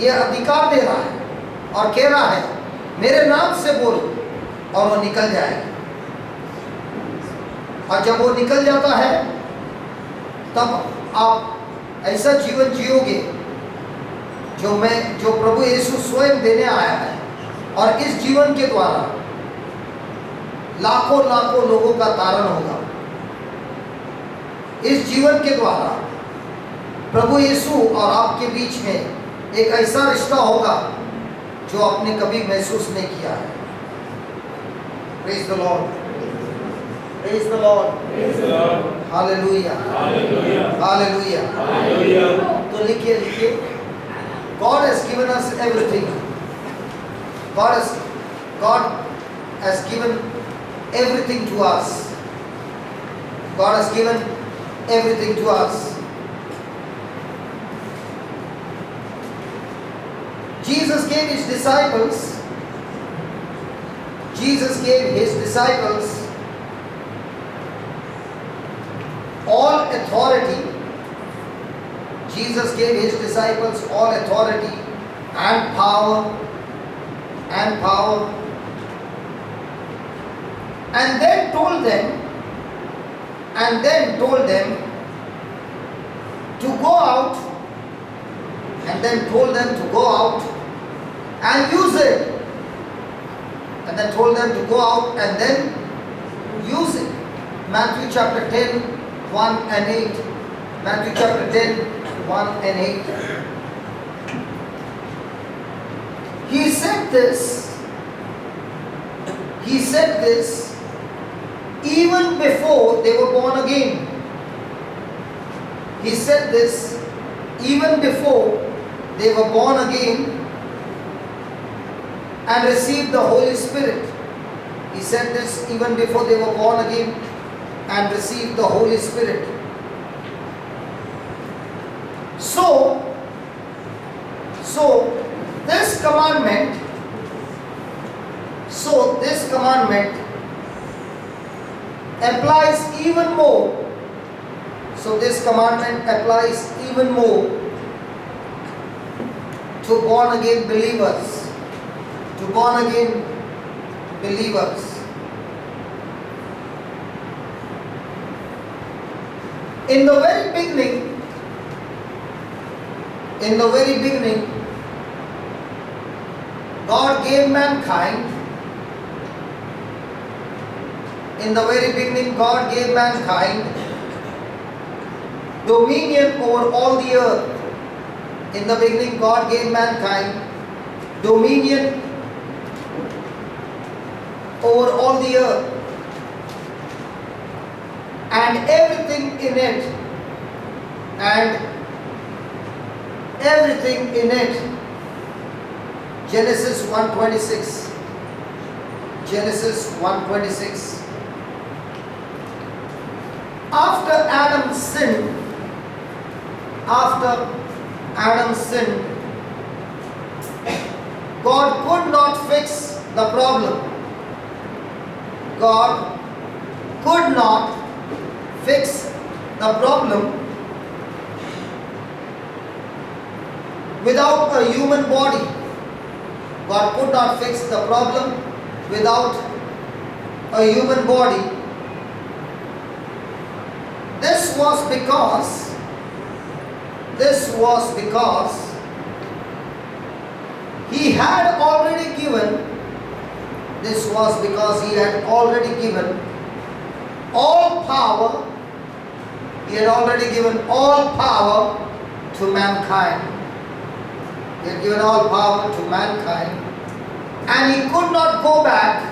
ये अधिकार दे रहा है और कह रहा है मेरे नाम से बोल, और वो निकल जाएगा। और जब वो निकल जाता है तब आप ऐसा जीवन जियोगे जो प्रभु यीशु स्वयं देने आया है। और इस जीवन के द्वारा लाखों लोगों का तारण होगा। इस जीवन के द्वारा प्रभु यीशु और आपके बीच में एक ऐसा रिश्ता होगा जो आपने कभी महसूस नहीं किया है। Praise the Lord, praise the Lord, hallelujah, hallelujah. तो लिखिए, God has given us everything. God has given everything to us. God has given everything to us. Jesus gave his disciples all authority. Jesus gave his disciples all authority and power. And then told them to go out, and use it. And then told them to go out and then use it. Matthew chapter 10, 1 and 8. Matthew chapter 10, 1 and 8. He said this even before they were born again. He said this even before they were born again and received the Holy Spirit. He said this even before they were born again and received the Holy Spirit. So this commandment applies even more. So this commandment applies even more to born again believers. In the very beginning, God gave mankind. Dominion over all the earth. In the beginning, God gave mankind dominion over all the earth and everything in it. Genesis 1:26. After Adam sinned, God could not fix the problem. Without a human body. God could not fix the problem without a human body. This was because he had already given all power. He had already given all power to mankind. And he could not go back.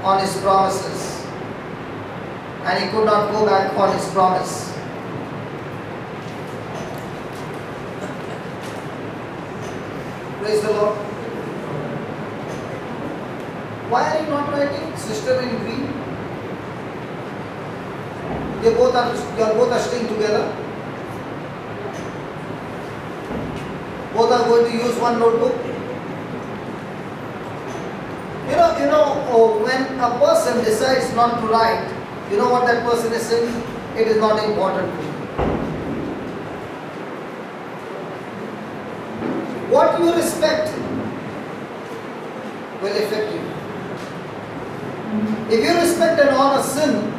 On his promises. Praise the Lord. Why are you not writing, sister in green? You both are staying together. Both are going to use one notebook. When a person decides not to write, you know what that person is saying? It is not important to me. What you respect will affect you. If you respect and honor sin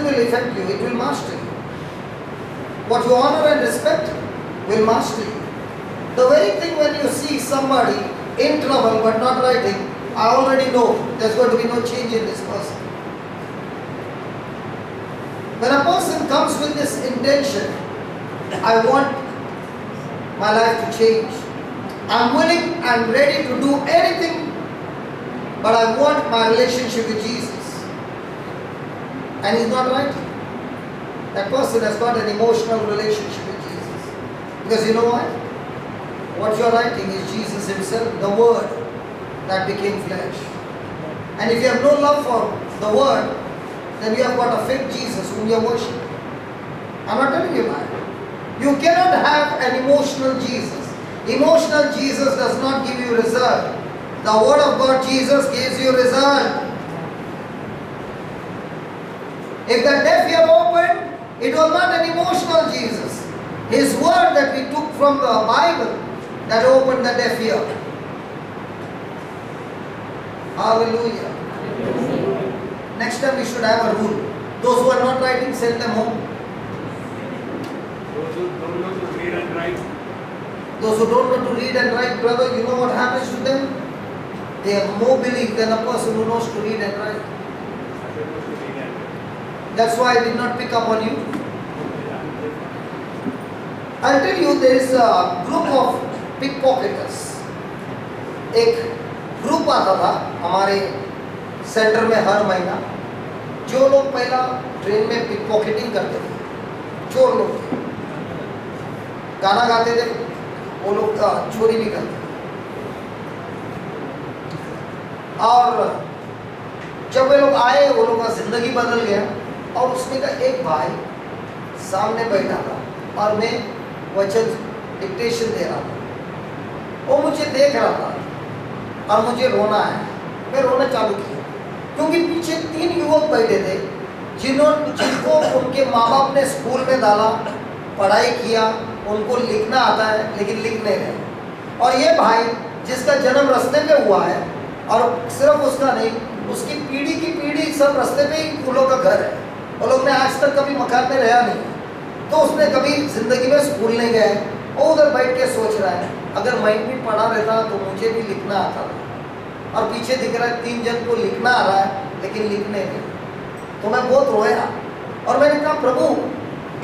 will affect you, it will master you. What you honor and respect will master you. The very thing when you see somebody in trouble but not writing, I already know there's going to be no change in this person. When a person comes with this intention, I want my life to change. I'm willing and ready to do anything, but I want my relationship with Jesus. And he's not writing. That person has got an emotional relationship with Jesus. Because you know what? What you're writing is Jesus himself, the Word that became flesh. And if you have no love for the word, then you have got a fake Jesus whom you are worshiping. I'm not telling you that. You cannot have an emotional Jesus. Emotional Jesus does not give you result. The word of God, Jesus, gives you result. If the deaf ear opened, it was not an emotional Jesus. His word that we took from the Bible that opened the deaf ear. Hallelujah. Next time we should have a rule. Those who are not writing, send them home. Those who don't know to read and write, Those who don't know to read and write, brother, you know what happens to them? They have more belief than a person who knows to read and write. are supposed to read and write. That's why I did not pick up on you. I'll tell you, there is a group of pickpocketers. एक group आता था हमारे centre में हर महीना, जो लोग पहला train में पिकपॉकेटिंग करते थे, चोर लोग थे, गाना गाते थे, वो लोग चोरी भी करते थे। और जब वे लोग आए, वो लोग का जिंदगी बदल गया। और उसमें का एक भाई सामने बैठा था और मैं वचन डिक्टेशन दे रहा था। वो मुझे देख रहा था और मुझे रोना है। मैं रोना चालू किया क्योंकि पीछे 3 युवक बैठे थे जिनको उनके माँ बाप ने स्कूल में डाला, पढ़ाई किया, उनको लिखना आता है लेकिन लिख नहीं रहे। और ये भाई जिसका जन्म रास्ते पे हुआ है, और सिर्फ उसका नहीं, उसकी पीढ़ी की पीढ़ी सब रास्ते पे ही उन लोग का घर है। वो लोग ने आज तक कभी मकान में रहा नहीं, तो उसने कभी जिंदगी में स्कूल नहीं गया। वो उधर बैठ के सोच रहा है, अगर मैं भी पढ़ा रहता तो मुझे भी लिखना आता था। और पीछे दिख रहा है 3 जन को लिखना आ रहा है लेकिन लिखने नहीं। तो मैं बहुत रोया और मैंने कहा, प्रभु,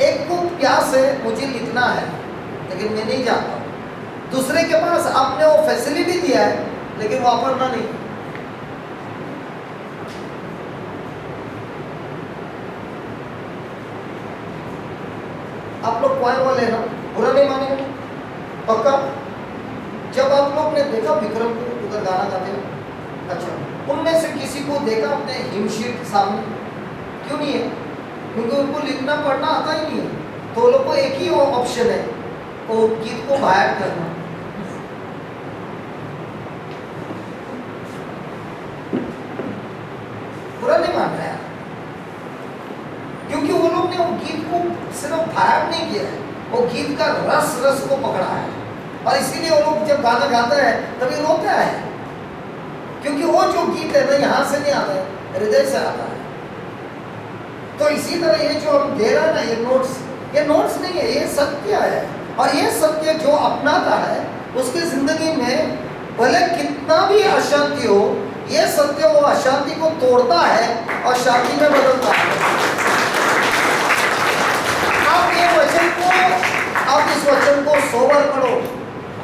एक को प्यास है, मुझे लिखना है लेकिन मैं नहीं जानता। दूसरे के पास आपने वो फैसिलिटी दिया है लेकिन वापरना नहीं। आप लोग क्वायर वाले ना, बुरा नहीं मानेंगे पक्का। जब आप लोग ने देखा विक्रम को उधर गाना गाते हुए, अच्छा, उनमें से किसी को देखा अपने हिमशीट सामने? क्यों नहीं है? क्योंकि उनको लिखना पढ़ना आता ही नहीं है। तो लोग को एक ही ऑप्शन है, वो गीत को बाहर करना। बुरा नहीं मान रहा है, क्योंकि वो लोग ने वो गीत को सिर्फ बाहर नहीं किया है, वो गीत का रस को पकड़ा है। और इसीलिए वो लोग जब गाना गाता है तभी रोता है, क्योंकि वो जो गीत है ना, यहाँ से नहीं आता है, हृदय से आता है। तो इसी तरह ये जो हम दे रहे हैं ना, ये नोट्स नहीं है, ये सत्य है। और ये सत्य जो अपनाता है उसकी जिंदगी में भले कितना भी अशांति हो, ये सत्य वो अशांति को तोड़ता है और शांति में बदलता है। आप ये वचन को, आप इस वचन को 100 बार पढ़ो,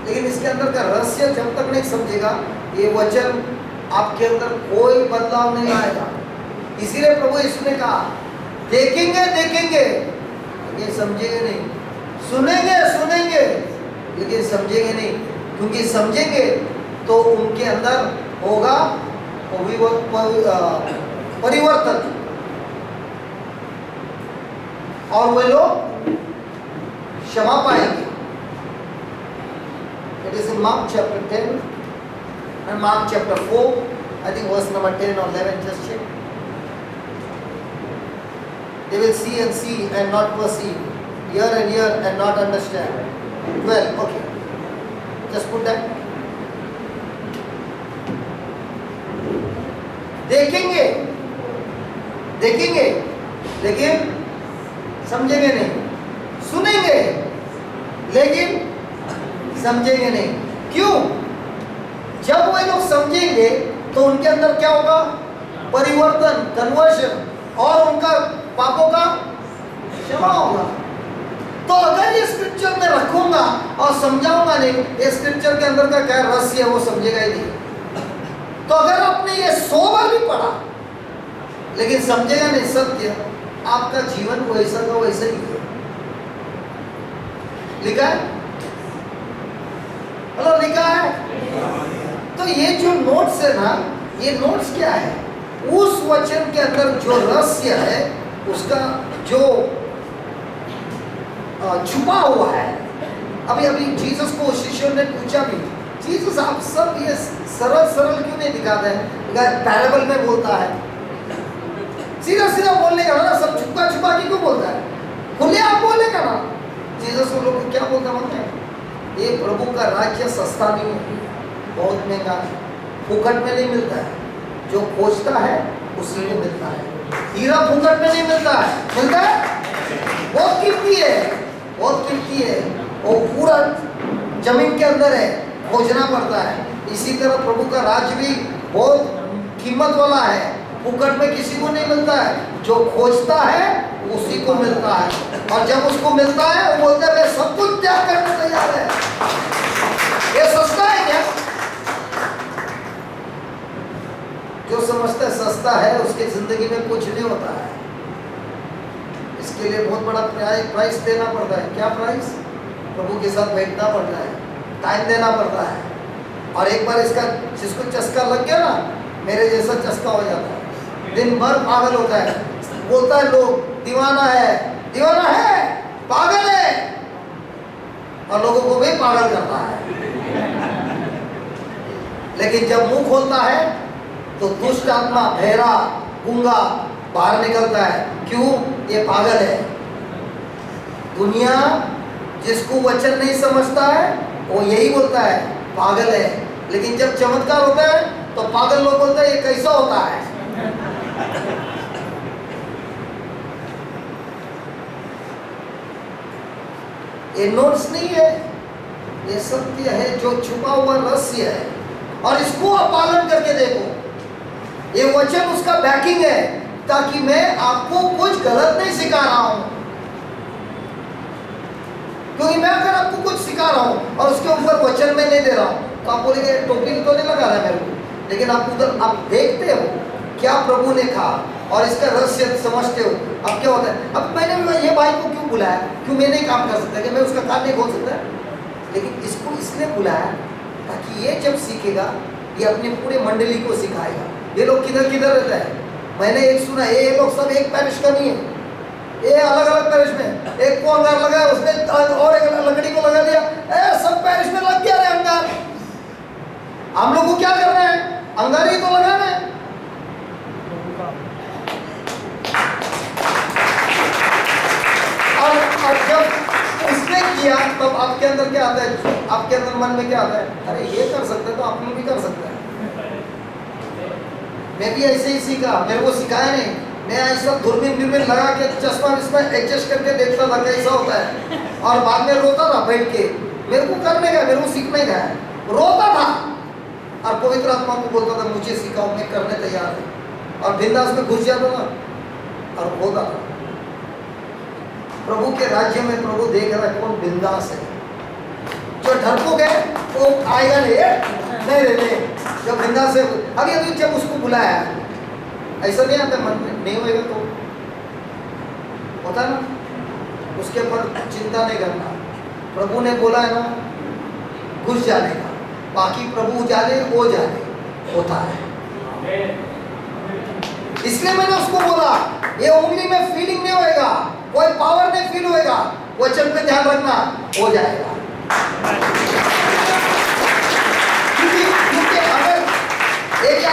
लेकिन इसके अंदर का रहस्य जब तक नहीं समझेगा, ये वचन आपके अंदर कोई बदलाव नहीं आएगा। इसीलिए प्रभु यीशु ने कहा, देखेंगे लेकिन समझेंगे नहीं, सुनेंगे लेकिन समझेंगे नहीं। क्योंकि समझेंगे तो उनके अंदर होगा परिवर्तन, और वे लोग क्षमा पाएंगे। It is in Mark chapter 10 and Mark chapter 4, I think verse number 10 or 11, just check. They will see and see and not perceive, hear and hear and not understand. 12, okay. Just put that. देखेंगे लेकिन समझेंगे नहीं, सुनेंगे लेकिन समझेंगे नहीं। क्यों? जब वे लोग समझेंगे तो उनके अंदर क्या होगा? परिवर्तन, कन्वर्शन, और उनका पापों का क्षमा होगा। तो अगर ये स्क्रिप्चर में रखूंगा और समझाऊंगा नहीं, ये स्क्रिप्चर के अंदर का क्या रहस्य है वो समझेगा ही नहीं। तो अगर आपने ये 100 बार भी पढ़ा लेकिन समझेगा नहीं सत्य, आपका जीवन वैसा का वैसा ही है। लिखा है, लिखा है। तो ये जो नोट्स है ना, ये नोट्स क्या है? उस वचन के अंदर जो रहस्य है, उसका जो छुपा हुआ है। अभी अभी जीसस को शिष्यों ने पूछा भी, जीसस आप सब ये सरल सरल क्यों नहीं दिखाते हैं, पैराबल में बोलता है, सीधा सीधा बोलने का ना, सब छुपा छुपा के क्यों बोलता है, खुले आप बोलने का ना। जीसस वो लोग क्या बोलता है, ये प्रभु का राज्य सस्ता नहीं है, बहुत महंगा है, फुकट में नहीं मिलता है, जो खोजता है उसी को मिलता है। हीरा फुकट में नहीं मिलता है, मिलता है, बहुत कीमती है, बहुत कीमती है, वो पूरा जमीन के अंदर है, खोजना पड़ता है। इसी तरह प्रभु का राज्य भी बहुत कीमत वाला है, फुकट में किसी को नहीं मिलता है, जो खोजता है उसी को मिलता है। और जब उसको मिलता है वो बोलता है मैं सब कुछ त्याग करने तैयार है। ये सस्ता है क्या? जो समझता है सस्ता है उसकी जिंदगी में कुछ नहीं होता है। इसके लिए बहुत बड़ा प्राइस देना पड़ता है। क्या प्राइस? प्रभु के साथ बैठना पड़ता है, टाइम देना पड़ता है। और एक बार इसका जिसको चस्का लग गया ना, मेरे जैसा चस्का हो जाता है, दिन भर पागल होता है, बोलता है लोग दीवाना है, दीवाना है, पागल है, और लोगों को भी पागल करता है। लेकिन जब मुंह खोलता है तो दुष्ट आत्मा, बहरा, गूंगा बाहर निकलता है। क्यों? ये पागल है। दुनिया जिसको वचन नहीं समझता है वो यही बोलता है पागल है। लेकिन जब चमत्कार होता है तो पागल लोग बोलते हैं ये कैसा होता है। ये नोट्स नहीं है, ये सत्य है जो छुपा हुआ रहस्य है। और इसको आप पालन करके देखो, ये वचन उसका बैकिंग है, ताकि मैं आपको कुछ गलत नहीं सिखा रहा हूं। क्योंकि मैं अगर आपको कुछ सिखा रहा हूं और उसके ऊपर वचन में नहीं दे रहा हूं तो आप बोलेंगे टोपी तो नहीं लगा रहा है मेरे को। लेकिन आप उधर आप देखते हो क्या प्रभु ने कहा और इसका रहस्य समझते हो। अब क्या होता है, अब मैंने ये भाई को क्यों बुलाया, क्यों मैं नहीं काम कर सकता, कि मैं उसका काम नहीं खोल सकता। लेकिन इसको इसने बुलाया ताकि ये जब सीखेगा ये अपनी पूरे मंडली को सिखाएगा। ये लोग किधर किधर रहता है, मैंने एक सुना, ये लोग सब एक पैरिश का नहीं है, ये अलग अलग पैरिश में। एक को अंगार लगाया उसने और एक लकड़ी को लगा दिया, सब पैरिश में लग गया रे अंगार। हम लोग को क्या करना है, अंगार ही तो लगाना है। और जब उसने किया तब आपके अंदर क्या आता है, आपके अंदर मन में क्या आता है, अरे ये कर सकते हैं तो आप लोग भी कर सकते हैं। मैं भी ऐसे ही सीखा, मेरे को सिखाया नहीं, मैं ऐसा दूरबीन लगा के चश्मा इसमें एडजस्ट करके देखता था कैसा होता है, और बाद में रोता था बैठ के। मेरे को करने का, मेरे को सीखने का है, रोता था और पवित्र आत्मा को बोलता था मुझे सिखाओ, मैं करने तैयार हूँ। और बिंदास में घुस जाता था और होता था। प्रभु के राज्य में प्रभु देख रहा है कौन बिंदास है। जो डरपोक है वो आएगा नहीं रे। जब बिंदास है, अभी जब उसको बुलाया ऐसा नहीं आता मन में, नहीं होएगा तो होता ना, उसके ऊपर चिंता नहीं करना। प्रभु ने बोला है ना घुस जाने का, बाकी प्रभु जाने वो जाने, होता है। इसलिए मैंने उसको बोला ये उंगली में फीलिंग नहीं होएगा, कोई पावर नहीं फील होएगा, वचन पे ध्यान रखना, हो जाएगा। क्योंकि अगर एक या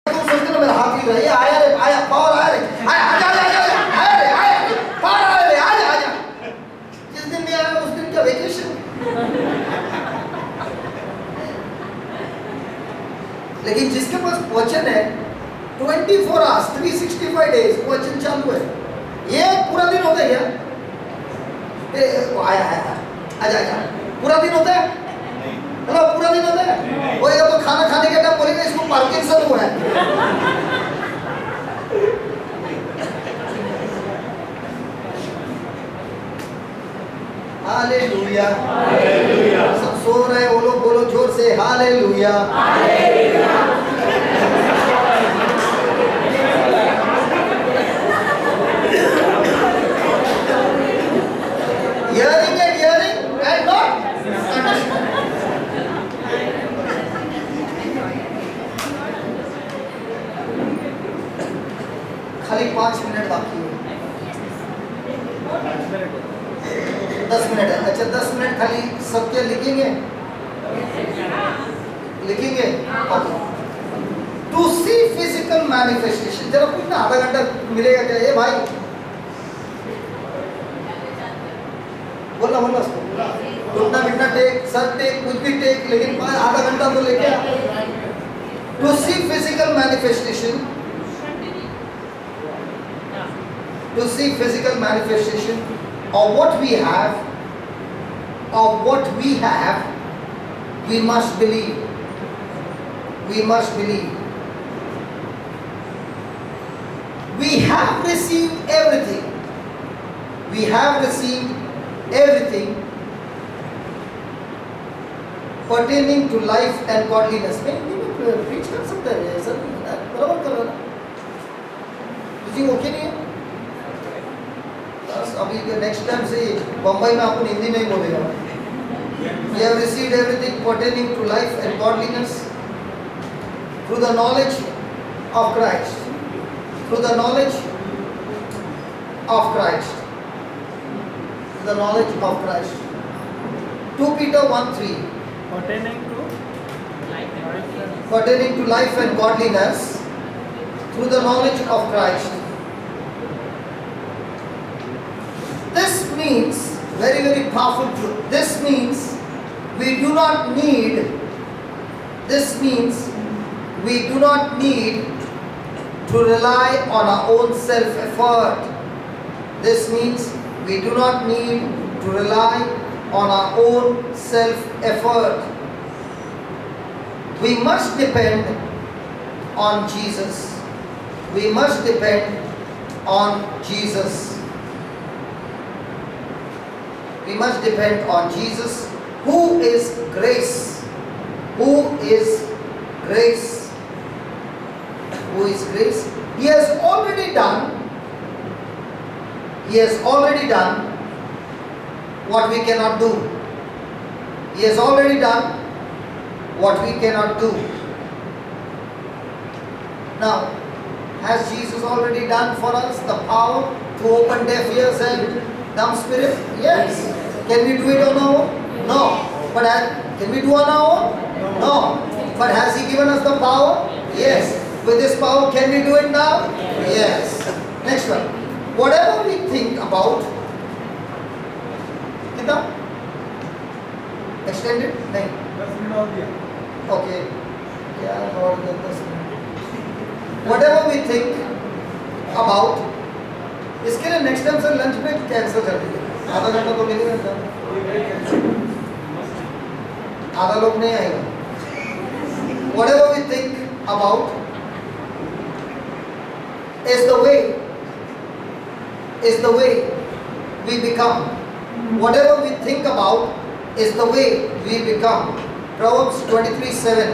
सोचते ना मेरा हाथ ही रहा, आया रे, आया पावर, आया रे, आया आजा आजा आजा, आया रे, आया पावर, आया रे, आजा आजा। जिस दिन नहीं आया उस दिन का वेकेशन। लेकिन जिसके पास वचन है 24 आवर्स 365 डेज वचन चालू है। ये पूरा दिन होता है क्या? आया आया आजा आजा, पूरा दिन होता है? हेलो, पूरा दिन होता है? वो तो खाना खाने के टाइम बोलेगा इसको पार्किंसन हुआ है। हालेलुया। सब सो रहे हैं, वो लोग बोलो जोर से hallelujah. Hearing and not understanding. खाली 5 मिनट बाकी है। 10 मिनट है। अच्छा 10 मिनट खाली सब क्या लिखेंगे? लिखेंगे? टू सी फिजिकल मैनिफेस्टेशन, जरा पूछना आधा घंटा मिलेगा क्या? ये भाई बोलना बोलना उसको, उठना बिठना टेक, सर टेक, कुछ भी टेक, लेकिन आधा घंटा तो लेके आ। To see physical manifestation, to see physical manifestation of what we have, we must believe. We must believe. We have received everything. We have received everything pertaining to life and godliness. मैं preach कर सकते हैं sir, बराबर कर रहा ना? तुझे okay नहीं है? अभी नेक्स्ट टाइम से बम्बई में आपको हिंदी नहीं बोलेगा। We have received everything pertaining to life and godliness through the knowledge of Christ. Through the knowledge of Christ. Through the knowledge of Christ. 2 Peter 1:3. Pertaining to life and godliness through the knowledge of Christ. This means, very very powerful truth, this means we do not need to rely on our own self-effort. This means we do not need to rely on our own self-effort. We must depend on Jesus. We must depend on Jesus. We must depend on Jesus, who is grace. Who is grace? Who is grace? He has already done what we cannot do. He has already done what we cannot do. Now, has Jesus already done for us the power to open deaf ears and dumb spirit? Yes. Can we do it on our own? No. But can we do on our own? No. But has He given us the power? Yes. With this power, can we do it now? Yes. Next one. Whatever we think about, कितना? Extended? नहीं. Okay. Yeah, Lord, 10 minutes. Whatever we think about, इसके लिए next time sir lunch break cancel कर दीजिए। आधा घंटा तो मिलेगा, आधा लोग नहीं आएगा। Whatever we think about is the way we become. Whatever we think about is the way we become. Proverbs 23:7.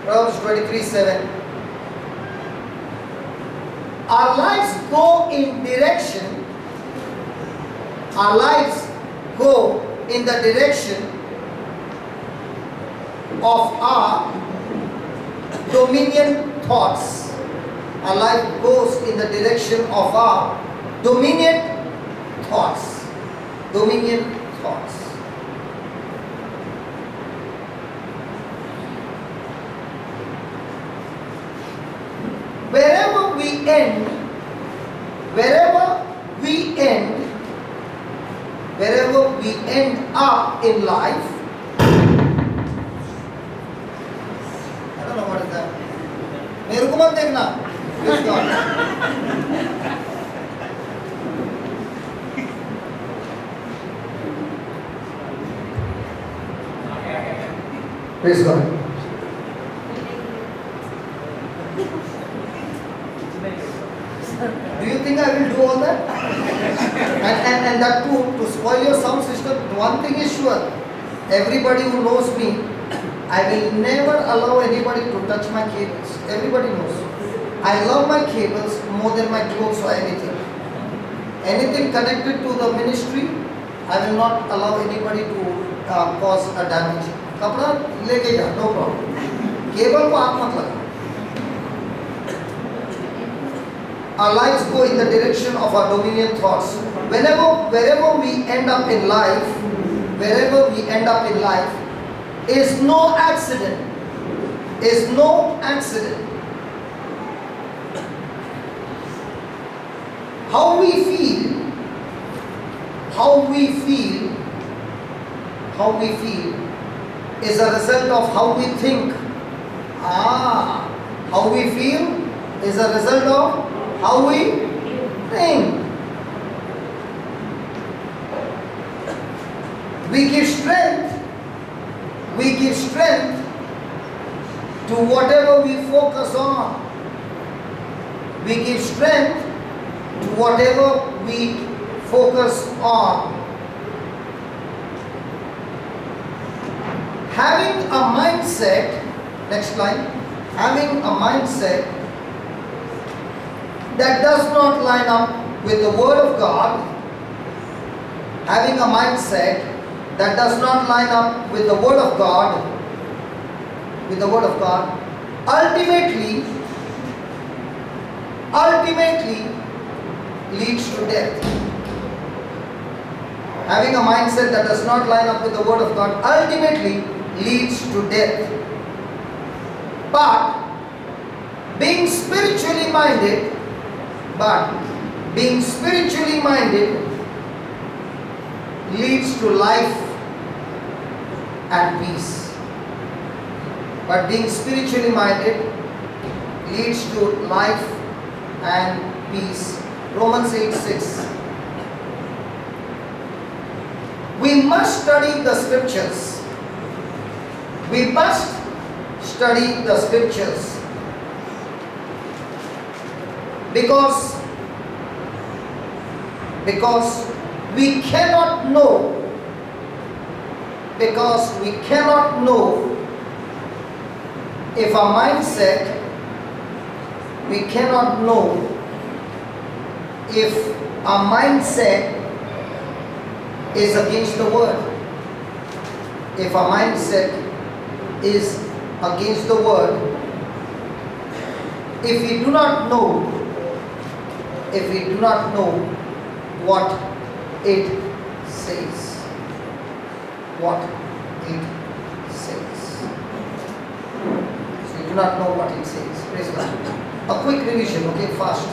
Proverbs 23:7. Our lives go in direction. Our lives go in the direction of our dominion thoughts. Our life goes in the direction of our dominion thoughts. Dominion thoughts. Wherever we end up in life, I don't know what is that. मेरे को मत देखना. Praise God. Praise God. Do you think I will do all that? And that too, to spoil your sound system, one thing is sure, everybody who knows me, I will never allow anybody to touch my cables. Everybody knows. I love my cables more than my clothes or anything. Anything connected to the ministry, I will not allow anybody to cause a damage. कपड़ा लेके जा, no problem. Cable को हाथ मत लगा. our lives go in the direction of our dominion thoughts. Wherever we end up in life, is no accident. Is no accident. How we feel is a result of how we think. How we feel is a result of how we think. We give strength to whatever we focus on. We give strength to whatever we focus on. Having a mindset, next line, having a mindset that does not line up with the Word of God, having a mindset that does not line up with the Word of God, ultimately leads to death. Having a mindset that does not line up with the Word of God ultimately leads to death. But being spiritually minded leads to life and peace. But being spiritually minded leads to life and peace. Romans 8:6. We must study the scriptures. Because we cannot know if our mindset, is against the Word. If our mindset is against the Word, if we do not know what it says. So you do not know what it says. Praise God. A quick revision, okay, fast.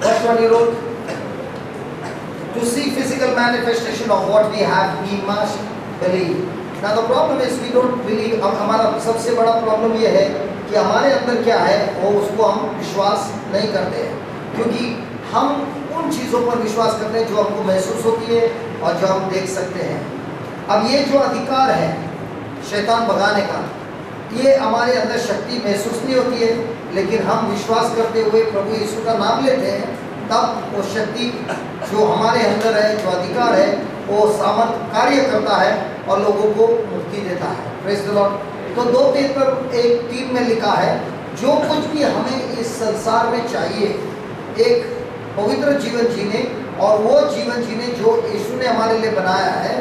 That's what you wrote. To see physical manifestation of what we have, we must believe. Now the problem is we don't believe. हमारा सबसे बड़ा problem ये है कि हमारे अंदर क्या है वो उसको हम विश्वास नहीं करते हैं, क्योंकि हम उन चीज़ों पर विश्वास करते हैं जो हमको महसूस होती है और जो हम देख सकते हैं। अब ये जो अधिकार है शैतान भगाने का, ये हमारे अंदर शक्ति महसूस नहीं होती है, लेकिन हम विश्वास करते हुए प्रभु यीशु का नाम लेते हैं, तब वो शक्ति जो हमारे अंदर है, जो अधिकार है, वो सामर्थ कार्य करता है और लोगों को मुक्ति देता है। Praise the Lord. तो 2 पेपर 1:3 में लिखा है, जो कुछ भी हमें इस संसार में चाहिए, एक पवित्र जीवन जीने और वो जीवन जीने जो यीशु ने हमारे लिए बनाया है,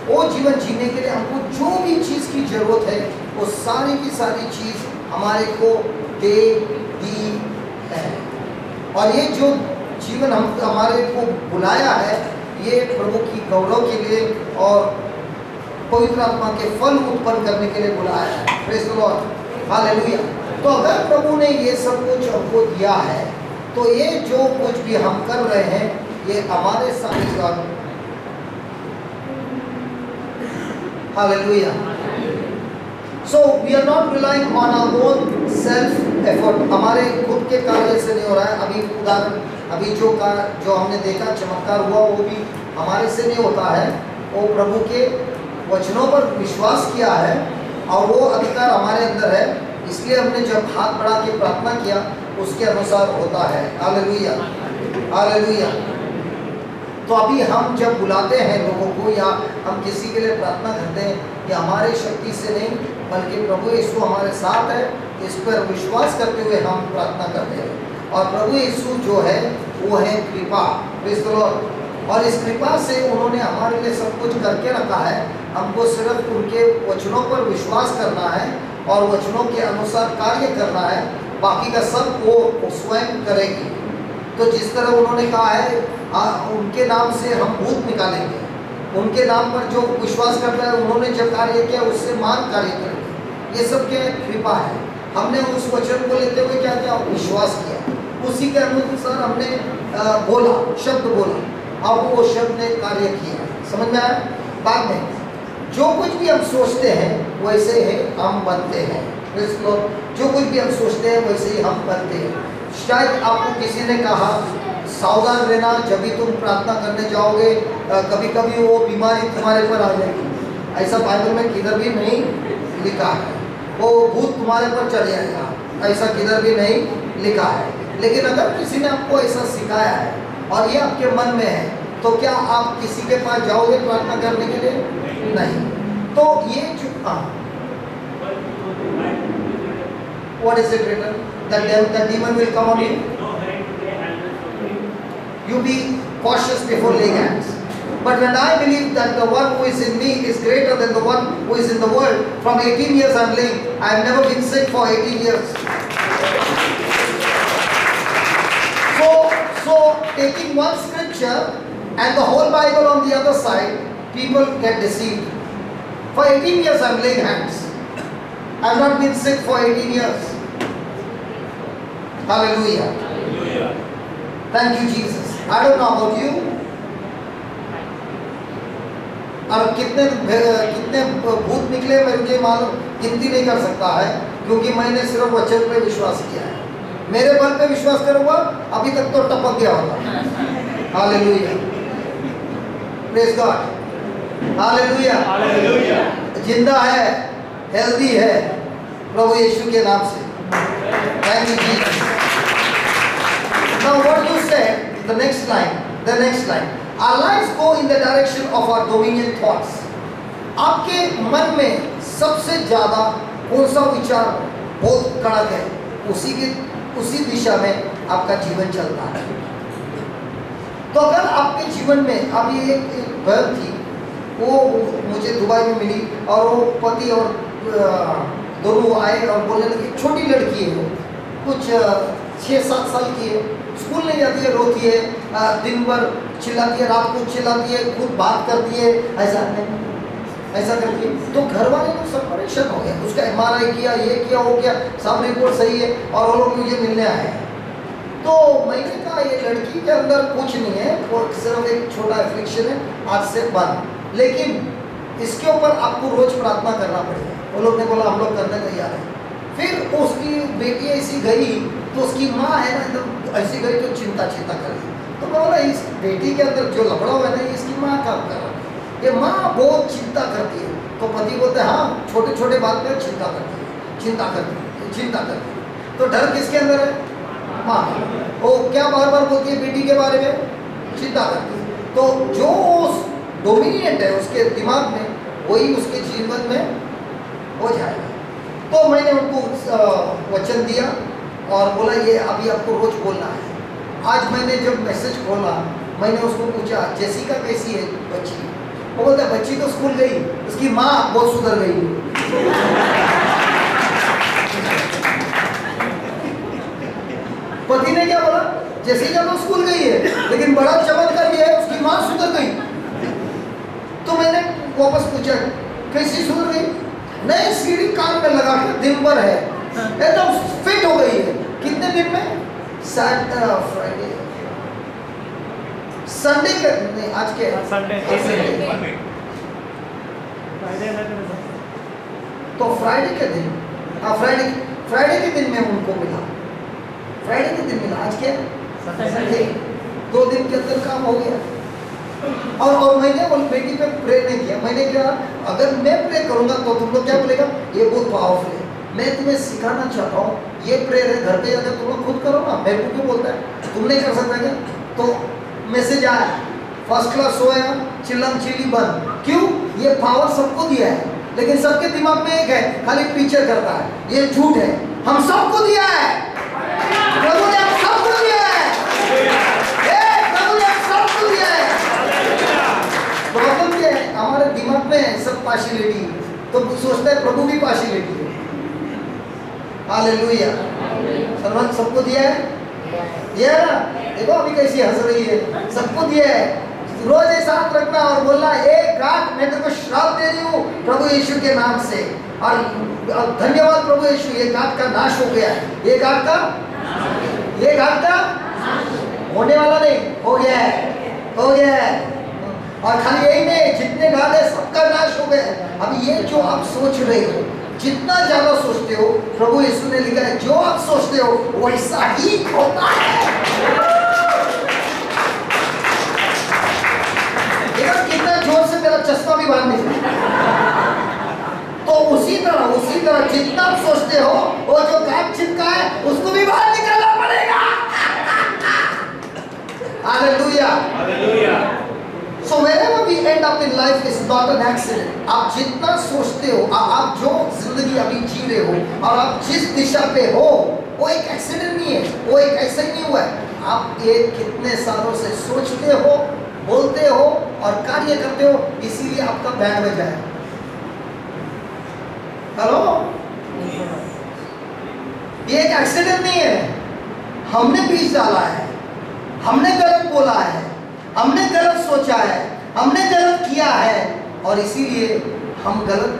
वो जीवन जीने के लिए हमको जो भी चीज़ की ज़रूरत है, वो सारी की सारी चीज़ हमारे को दे दी है। और ये जो जीवन हम हमारे को बुलाया है, ये प्रभु की गौरव के लिए और पवित्र आत्मा के फल उत्पन्न करने के लिए बुलाया है। Praise the Lord, hallelujah. तो अगर प्रभु ने ये सब कुछ हमको दिया है, तो ये जो कुछ भी हम कर रहे हैं, ये हमारे सामने hallelujah. So we are not relying on our own self effort. हमारे खुद के कार्य से नहीं हो रहा है। अभी जो हमने देखा चमत्कार हुआ, वो भी हमारे से नहीं होता है, वो प्रभु के वचनों पर विश्वास किया है और वो अधिकार हमारे अंदर है, इसलिए हमने जब हाथ बढ़ा के प्रार्थना किया उसके अनुसार होता है। Hallelujah, hallelujah. तो अभी हम जब बुलाते हैं लोगों को या हम किसी के लिए प्रार्थना करते हैं, ये हमारे शक्ति से नहीं बल्कि प्रभु यीशु हमारे साथ है, इस पर विश्वास करते हुए हम प्रार्थना करते हैं। और प्रभु यीशु जो है वो है कृपा। Praise the Lord. और इस कृपा से उन्होंने हमारे लिए सब कुछ करके रखा है, हमको सिर्फ उनके वचनों पर विश्वास करना है और वचनों के अनुसार कार्य करना है, बाकी का सब वो स्वयं करेगी। तो जिस तरह उन्होंने कहा है उनके नाम से हम भूत निकालेंगे, उनके नाम पर जो विश्वास करता है उन्होंने जो कार्य किया उससे महान कार्य करेंगे, ये सब क्या कृपा है। हमने उस वचन को लेते हुए क्या किया, विश्वास किया, उसी के अनुसार हमने बोला, शब्द बोला और वो शब्द ने कार्य किया। समझ में आया? बाद में जो कुछ भी हम सोचते हैं वैसे ही हम बनते हैं। जो कुछ भी हम सोचते हैं वैसे ही हम बनते हैं। शायद आपको किसी ने कहा सावधान रहना, जब भी तुम प्रार्थना करने जाओगे कभी कभी वो बीमारी तुम्हारे पर आ जाएगी। ऐसा बाइबल में किधर भी नहीं लिखा है। वो भूत तुम्हारे पर चढ़ जाएगा, ऐसा किधर भी नहीं लिखा है। लेकिन अगर किसी ने आपको ऐसा सिखाया है और ये आपके मन में है, तो क्या आप किसी के पास जाओगे प्रार्थना करने के लिए? नहीं। तो ये जो what is it written? That demon will come on you. You be cautious before laying hands. But when I believe that the one who is in me is greater than the one who is in the world, from 18 years I'm laying. I have never been sick for 18 years. So taking one scripture and the whole Bible on the other side, people get deceived. For 18 years I'm laying hands. I have not been sick for 18 years. Hallelujah. Thank you, Jesus. I don't know about you. और कितने भूत निकले मुझे मालूम गिनती नहीं कर सकता है, क्योंकि मैंने सिर्फ वचन पे विश्वास किया है। मेरे बल पे विश्वास करूंगा अभी तक तो टपक गया होगा। Hallelujah, praise God, hallelujah, hallelujah. जिंदा है, हेल्दी है प्रभु यीशु के नाम से। Thank you Jesus. Now what you said, the next line, our lives go in the direction of our dominion thoughts. आपके मन में सबसे ज्यादा कौन सा विचार बहुत कड़क है, उसी दिशा में आपका जीवन चलता है। तो अगर आपके जीवन में अभी एक बहन थी, वो मुझे दुबई में मिली और वो पति और दोनों आए और बोलने लगे, छोटी लड़की है वो, कुछ 6-7 साल की है, स्कूल नहीं जाती है, रोती है, दिन भर चिल्लाती है, रात को चिल्लाती है, खुद बात करती है, ऐसा करती है। तो घर वाले लोग सब परेशान हो गए, उसका MRI किया, ये किया, वो किया, सब रिपोर्ट सही है और वो लोग मुझे मिलने आए हैं। तो मैंने कहा ये लड़की के अंदर कुछ नहीं है, वो सिर्फ एक छोटा एफ्लिक्शन है, आज से बंद, लेकिन इसके ऊपर आपको रोज प्रार्थना करना पड़ेगा। वो लोग ने बोला हम लोग करने तैयार हैं। फिर उसकी बेटी ऐसी गई तो उसकी माँ है ना एकदम ऐसी गई तो चिंता कर रही। तो मैं बोला इस बेटी के अंदर जो लफड़ा हुआ है ना, इसकी माँ काम कर रहा है, ये माँ बहुत चिंता करती है। तो पति बोलते हैं हाँ, छोटे छोटे बात पर चिंता करती है। तो डर किसके अंदर है? माँ। वो क्या बार बार बोलती है बेटी के बारे में, चिंता करती है। तो जो डोमिनेंट है उसके दिमाग में, वही उसके जीवन में हो जाएगा। तो मैंने उनको वचन दिया और बोला ये अभी आपको रोज बोलना है। आज मैंने जब मैसेज खोला, मैंने उसको पूछा जेसिका कैसी है बच्ची? वो बोलता है बच्ची तो स्कूल गई, उसकी माँ बहुत सुधर गई। पति ने क्या बोला, जेसिका तो स्कूल गई है लेकिन बड़ा चमत्कार ये है उसकी माँ सुधर गई। तो मैंने वापस पूछा कैसी सुधर गई? नई सीढ़ी कान में लगा के दिन भर है, एकदम फिट हो गई है। कितने दिन में? फ्राइडे संडे का नहीं, आज के संडे तो फ्राइडे के दिन, फ्राइडे के दिन में उनको मिला, फ्राइडे के दिन मिला, आज के संडे। 2 दिन के अंदर काम हो गया। और मैंने वो बेटी पे प्रे नहीं किया। मैंने कहा अगर मैं प्रे करूंगा तो तुम लोग क्या बोलेगा, ये बहुत पावरफुल है। मैं तुम्हें सिखाना चाहता हूँ, ये प्रेयर है, घर पे अगर तुम लोग खुद करो ना, मैं क्यों बोलता है तुम नहीं कर सकता क्या? तो मैसेज आया, फर्स्ट क्लास सोया, चिल्लम चिल्ली बंद। क्यों? ये पावर सबको दिया है, लेकिन सबके दिमाग में एक है, खाली पीछे करता है, ये झूठ है। हम सबको दिया है, प्रभु ने हम सबको दिया है, प्रभु ने हम सबको दिया है। प्रॉब्लम क्या है, हमारे दिमाग में सब पार्शियलिटी, तो सोचता है प्रभु भी पार्शियलिटी है। हालेलुया, सर्वंत सबको दिया है, ये है ना, देखो अभी कैसी हंस रही है, सब कुछ ये है। रोज ये साथ रखना और बोलना, एक गांठ मैं तेरे को श्राप दे रही हूँ प्रभु यीशु के नाम से, और धन्यवाद प्रभु यीशु, ये गांठ का नाश हो गया, ये गांठ का होने वाला नहीं, हो गया है। और खाली यही नहीं, जितने गांठ है सबका नाश हो गया। अब ये जो आप सोच रहे हो, जितना ज्यादा सोचते हो, प्रभु यीशु ने लिखा है जो आप सोचते हो वैसा ही होता है। कितना जोर से मेरा चश्मा भी बाहर निकला। तो उसी तरह जितना आप सोचते हो, वो जो गांठ चिपका है उसको भी बाहर निकालना पड़ेगा। Hallelujah. So wherever we end up in life is not an accident. आप जितना सोचते हो, आप जो जिंदगी अभी जी रहे हो और आप जिस दिशा पे हो, वो एक एक्सीडेंट नहीं है, वो एक ऐसे नहीं हुआ है। आप ये कितने सालों से सोचते हो, बोलते हो और कार्य करते हो, इसीलिए आपका बैंड बजा है। हेलो, ये एक एक्सीडेंट नहीं है, हमने बीज डाला है, हमने गलत बोला है, हमने गलत सोचा है, हमने गलत किया है, और इसीलिए हम गलत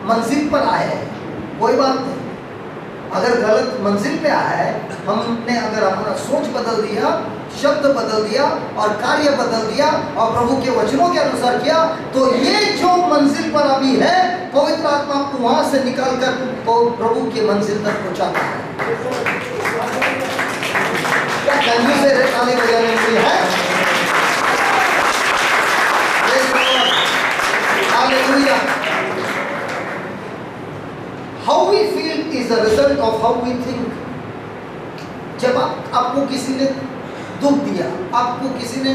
मंजिल पर आए हैं। कोई बात नहीं, अगर गलत मंजिल पे आया है, हमने अगर अपना सोच बदल दिया, शब्द बदल दिया और कार्य बदल दिया और प्रभु के वचनों के अनुसार किया, तो ये जो मंजिल पर अभी है, पवित्र आत्मा को वहां से निकाल कर प्रभु के मंजिल तक पहुंचाता है। क्या गंजू से ताली बजाने के लिए है? Hallelujah. How we feel is a result of how we think. जब आपको किसी ने दुख दिया, आपको किसी ने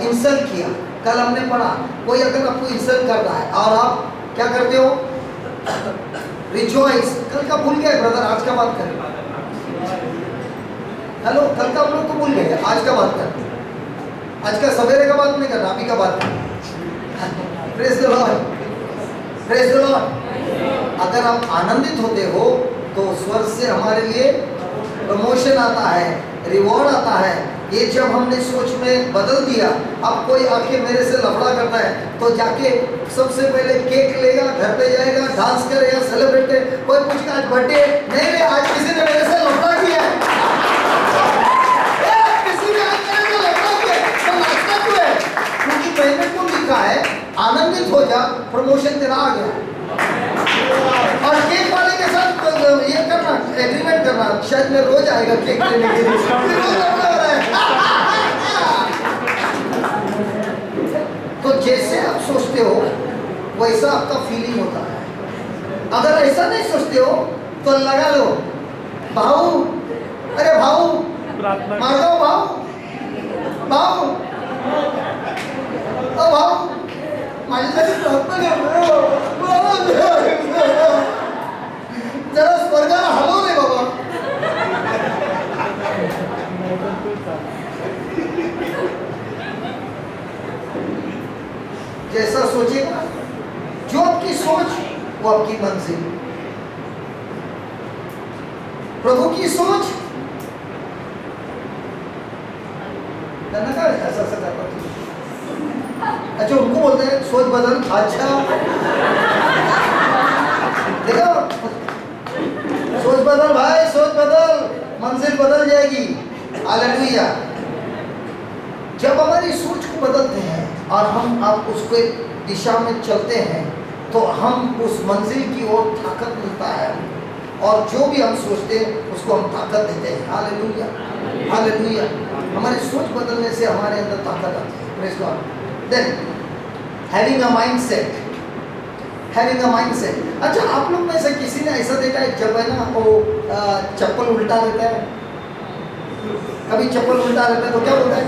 इंसल्ट किया, कल हमने पढ़ा, कोई अगर आपको इंसल्ट कर रहा है और आप क्या करते हो? रिजॉइस। कल का भूल गए ब्रदर, आज का बात करें। हेलो, कल का हम लोग तो भूल गए, आज का बात करें। आज का सवेरे का बात नहीं करना, अभी का बात करें। Praise the Lord, praise the Lord. अगर आप आनंदित होते हो तो स्वर्ग से हमारे लिए प्रमोशन आता है, रिवॉर्ड आता है। ये जब हमने सोच में बदल दिया, अब कोई आके मेरे से लफड़ा करता है तो जाके सबसे पहले केक लेगा, घर पे जाएगा, डांस करेगा, सेलिब्रेट करेगा। कोई पूछेगा आज बर्थडे, नहीं आज किसी ने मेरे से लफड़ा किया है, किसी ने आज मेरे से लफड़ा किया है, तो नाचना क्यों है? क्योंकि मैंने को लिखा है आनंदित हो जा, प्रमोशन तेरा आ गया। और केक वाले के साथ ये करना, एग्रीमेंट करना, शायद मैं रोज आएगा केक लेने के लिए, तो जैसे आप सोचते हो वैसा आपका फीलिंग होता है। अगर ऐसा नहीं सोचते हो तो लगा लो भाऊ, अरे भाऊ मार दो, भाऊ ओ भाऊ माझ्यासाठी प्रार्थना कर, जरा स्वर्गाला हलव रे बाबा। जैसा सोचेगा, जो आपकी सोच वो आपकी मंजिल। प्रभु की सोच ऐसा करता। अच्छा, उनको बोलते हैं सोच बदल। अच्छा देखो, सोच बदल भाई, सोच बदल, मंजिल बदल जाएगी। हालेलुया। जब हमारी सोच को बदलते हैं और हम आप उसको एक दिशा में चलते हैं, तो हम उस मंजिल की ओर ताकत मिलता है, और जो भी हम सोचते हैं उसको हम ताकत देते हैं। Hallelujah, hallelujah. हमारी सोच बदलने से हमारे अंदर ताकत आती है। Praise God. Then having a mindset, having a mindset. अच्छा, आप लोग में से किसी ने ऐसा देखा है जब है ना वो चप्पल उल्टा रहता है, कभी चप्पल उल्टा रहता है तो क्या बोलता है?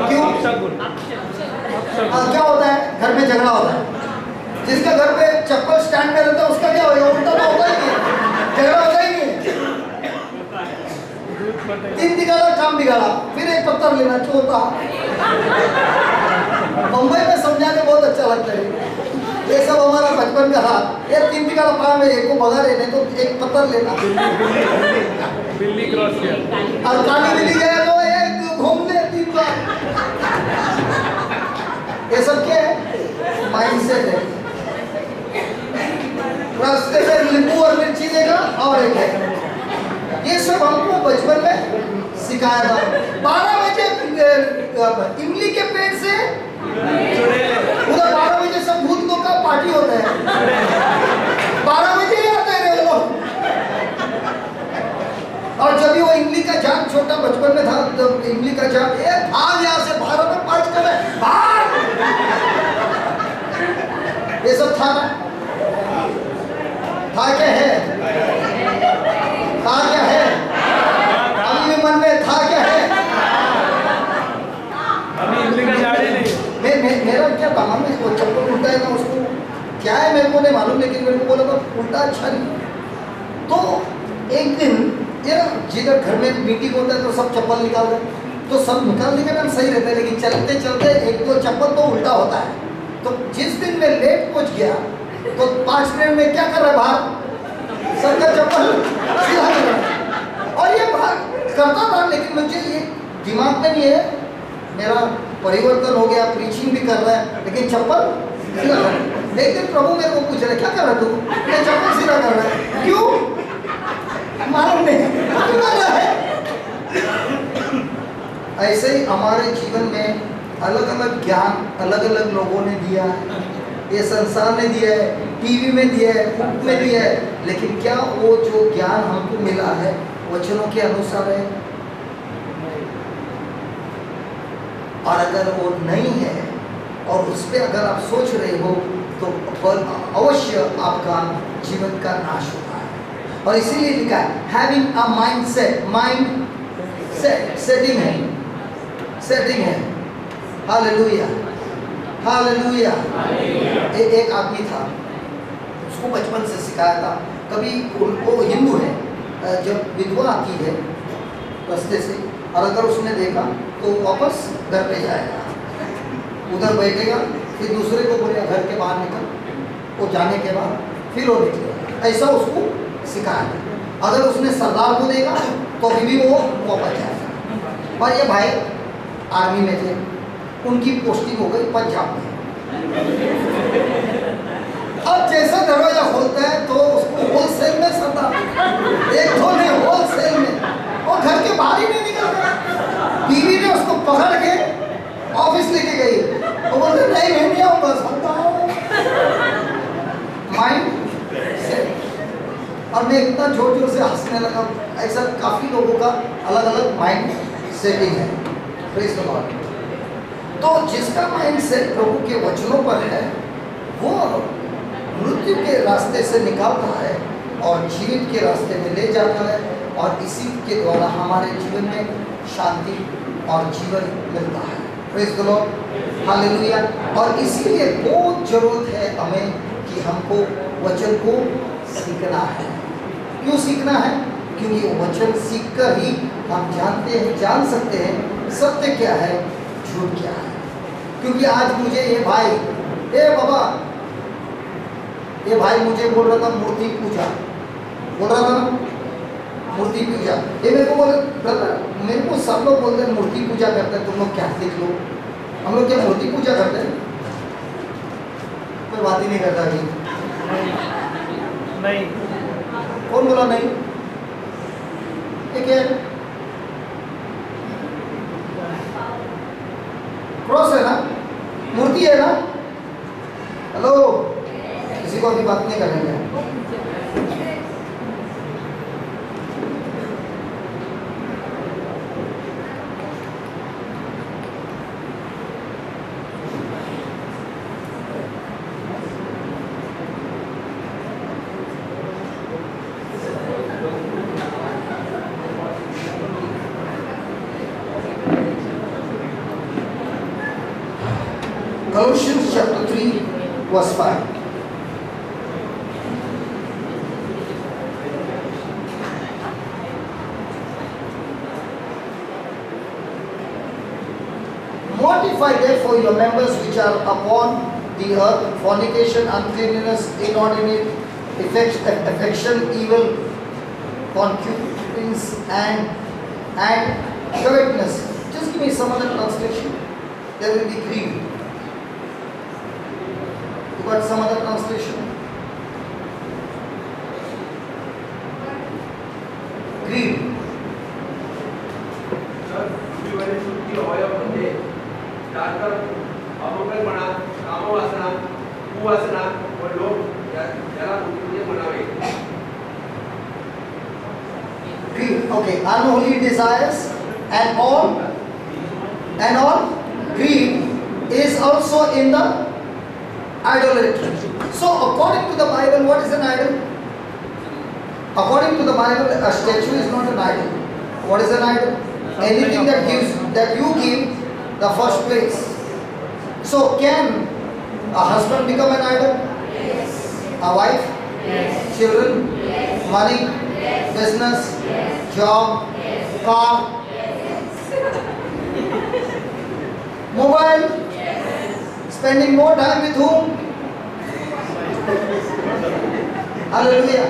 क्यों? क्या होता है? घर में झगड़ा होता है। जिसका घर पे चप्पल स्टैंड में रहता है उसका क्या होगा? उल्टा तो होता ही नहीं, झगड़ा होता ही नहीं। 3 बिगाड़ा काम बिगाड़ा, फिर एक पत्थर लेना चौथा। मुंबई में समझाने बहुत अच्छा लगता है, ये सब हमारा बचपन का था। ये 3 टिका पाया में एक को भगा देने तो एक पत्थर लेना। बिल्ली क्रॉस किया। और काली बिल्ली गया तो एक घूम ले 3 बार। ये सब क्या है? माइंडसेट है। रास्ते से नींबू और मिर्ची देगा और एक है। ये सब हमको बचपन में सिखाया था। 12 बजे इमली के पेड़ से उधर 12 बजे सब भूत लोग का पार्टी होता है। 12 बजे ही आते हैं वो लोग। और जब भी वो इमली का जाम छोटा बचपन में था तो इमली का जाम भाग यहाँ से बाहर में पाँच कर भाग, ये सब था ना? था क्या है? था क्या है? अभी भी मन में था क्या है? अभी इमली का झाड़ ही नहीं। मेरा क्या काम है? वो चप्पल उल्टा है ना, उसको क्या है मेरे को नहीं मालूम, लेकिन मेरे को बोला था उल्टा अच्छा नहीं। तो एक दिन ये जिधर घर में मीटिंग होता है तो सब चप्पल निकाल रहे, तो सब निकालने का नाम सही रहता है, लेकिन चलते चलते 1-2 चप्पल तो उल्टा होता है। तो जिस दिन मैं लेट पहुंच गया तो 5 मिनट में क्या कर रहा है बाहर सबका चप्पल सीधा कर रहा है। और ये बाहर करता था, लेकिन मुझे ये दिमाग में नहीं है, मेरा परिवर्तन हो गया, प्रीचिंग भी कर रहा है, लेकिन चप्पल सीधा कर रहा है। एक दिन प्रभु मेरे को पूछ रहे क्या कर रहा तू? मैं चप्पल सीधा कर रहा है। क्यों? मालूम नहीं क्यों कर रहा है। ऐसे ही हमारे जीवन में अलग अलग ज्ञान अलग अलग लोगों ने दिया है। ये संसार ने दिया है, टीवी में दिया है, बुक में दिया है, लेकिन क्या वो जो ज्ञान हमको मिला है वचनों के अनुसार है? और अगर वो नहीं है और उस पर अगर आप सोच रहे हो तो अवश्य आपका जीवन का नाश होता है। और इसीलिए लिखा है having a mindset, mind setting है। Hallelujah, hallelujah. एक आदमी था, उसको बचपन से सिखाया था, कभी वो हिंदू है, जब विधवा आती है रास्ते से और अगर उसने देखा तो वापस घर पे जाएगा, उधर बैठेगा, फिर दूसरे को बोलेगा घर के बाहर निकल, वो जाने के बाद फिर वो निकलेगा। ऐसा उसको सिखाया। अगर उसने सरदार को देखा तो फिर भी वो वापस जाएगा। और ये भाई आर्मी में थे, उनकी पोस्टिंग हो गई पंजाब में। अब जैसा दरवाजा खोलता है तो उसको होलसेल में सरदार, एक दो ने होलसेल में, और घर के बाहर ही नहीं निकलता। बीवी ने उसको पकड़ के ऑफिस लेके गई, वो बोलते नहीं मैं नहीं आऊंगा, माइंड सेट। और मैं इतना जोर जोर से हंसने लगा। ऐसा काफी लोगों का अलग अलग माइंड सेटिंग है। Praise the Lord. तो जिसका माइंड सेट प्रभु के वचनों पर है वो मृत्यु के रास्ते से निकालता है और जीवन के रास्ते में ले जाता है, और इसी के द्वारा हमारे जीवन में शांति और जीवन मिलता है। Praise the Lord, hallelujah. और इसीलिए बहुत जरूरत है हमें कि हमको वचन को सीखना है। क्यों सीखना है? क्योंकि वचन सीखकर ही हम जान सकते हैं सत्य क्या है, झूठ क्या है। क्योंकि आज मुझे ये भाई मुझे बोल रहा था मूर्ति पूजा, बोल रहा था मूर्ति पूजा। ये मेरे को बोले ब्रदर, मेरे को सब लोग बोलते हैं मूर्ति पूजा करते हैं, तुम लोग क्या देख लो, हम लोग क्या मूर्ति पूजा करते हैं? कोई बात ही नहीं करता अभी। नहीं। कौन बोला नहीं? ये क्या है? क्रॉस है ना, मूर्ति है ना। हेलो, किसी को अभी बात नहीं करनी है। Colossians chapter 3 verse 5. Mortify therefore your members which are upon the earth, fornication, uncleanness, inordinate affection, evil, concupiscence, and covetousness. Just give me some other translation. There will be greed. You got some other translation? Greed. Sir बुद्धिवादी सुखी अवयवामध्ये त्यानंतर अमंगलपणा, कामवासना, कुवासना व लोभ याला बुद्धिवादी म्हणावे. Greed. Okay, unholy desires and all greed is also in the idolatry. So according to the Bible, what is an idol? According to the Bible, a statue is not an idol. What is an idol? Anything that you give the first place. So can a husband become an idol? Yes. A wife? Yes. Children? Yes. Money? Yes. Business? Yes. Job? Yes. Car? Mobile? Spending more time with whom? Hallelujah.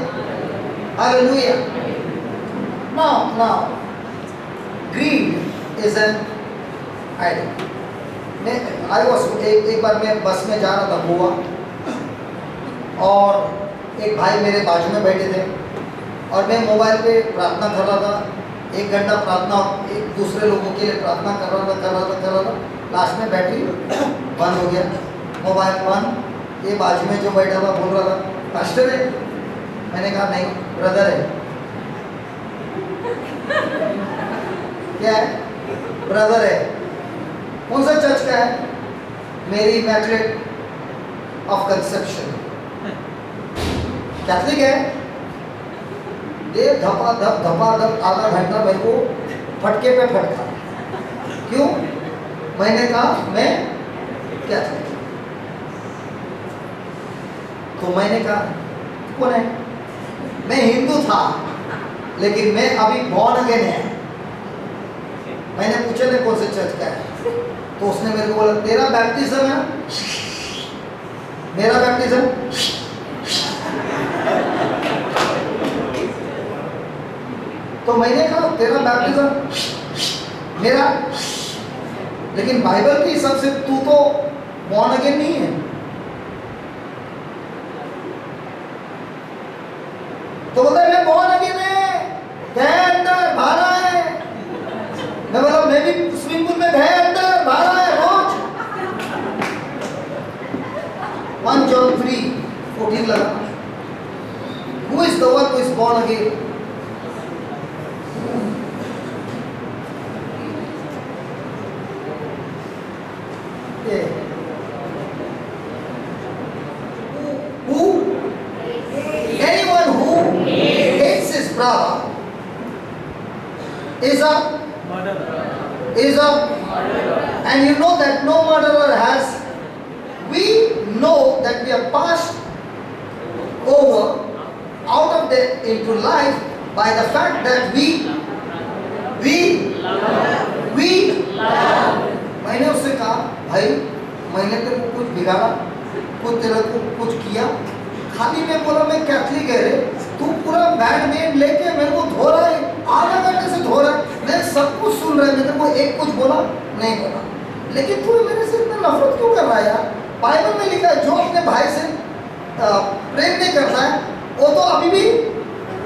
Hallelujah. Now, greed is an idol. एक बार मैं बस में जा रहा था गोवा, और एक भाई मेरे बाजू में बैठे थे, और मैं मोबाइल पे प्रार्थना कर रहा था. 1 घंटा प्रार्थना, एक दूसरे लोगों के लिए प्रार्थना कर रहा था. लास्ट में बैटरी बंद हो गया, मोबाइल बंद. ये बाजू में जो बैठा था बोल रहा था, पास्टर है. मैंने कहा नहीं, ब्रदर है. क्या है? ब्रदर है. कौन सा चर्च का है? मेरी इमैक्युलेट ऑफ कंसेप्शन. कैथलिक है. दे धपाधप आधा घंटा मेरे को फटके पे फटका. क्यों? मैंने कहा मैं कैथलिक. तो मैंने कहा कौन है? मैं हिंदू था, लेकिन मैं अभी बॉर्न अगेन है. मैंने पूछा नहीं कौन से चर्च का है, तो उसने मेरे को बोला तेरा बैप्टिज्म है. मेरा बैप्टिज्म. तो मैंने कहा तेरा बैप्टिज्म, मेरा. लेकिन बाइबल के हिसाब से तू तो बॉर्न अगेन नहीं है. तो बोलता है मैं बॉर्न अगेन है, गए अंदर बाहर आए. मैं बोला मैं भी स्विमिंग पूल में गए अंदर बाहर आए रोज. 1 John 3:14 लगा. Who is the one who is born again? Anyone who hates his brother is a and you know that no murderer has. We know that we are passed over out of death into life by the fact that we मैंने उससे कहा भाई मैंने तेरे को कुछ बिगाड़ा, तेरे को कुछ किया? खाली मैं बोला मैं कैथलिक है रे, तू पूरा बैड नेम लेके मेरे को धो रहा है, आधा घंटे से धो रहा है. मैं सब कुछ सुन रहा है, मैं तेरे को एक कुछ बोला नहीं बोला, लेकिन तू मेरे से इतना नफरत क्यों कर रहा है यार? बाइबल में लिखा है जो अपने भाई से प्रेम नहीं करता है वो तो अभी भी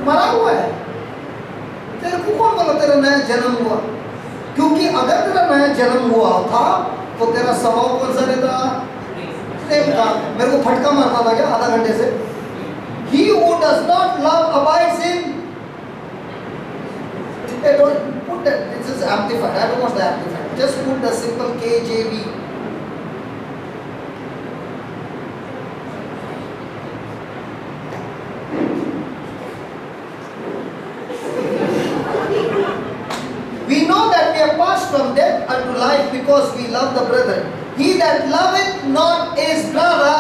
मरा हुआ है. तेरे को कौन बोला तेरा नया जन्म हुआ? क्योंकि अगर तेरा नया जन्म हुआ था तो तेरा स्वभाव कौन सा रहता? सेम था. मेरे को फटका मारता था क्या आधा घंटे से? He who does not love abides in. Hey, don't put that. This is amplified. I don't want the amplified. Just put the simple KJV. We know that we are passed from death unto life because we love the brethren. He that loveth not his brother.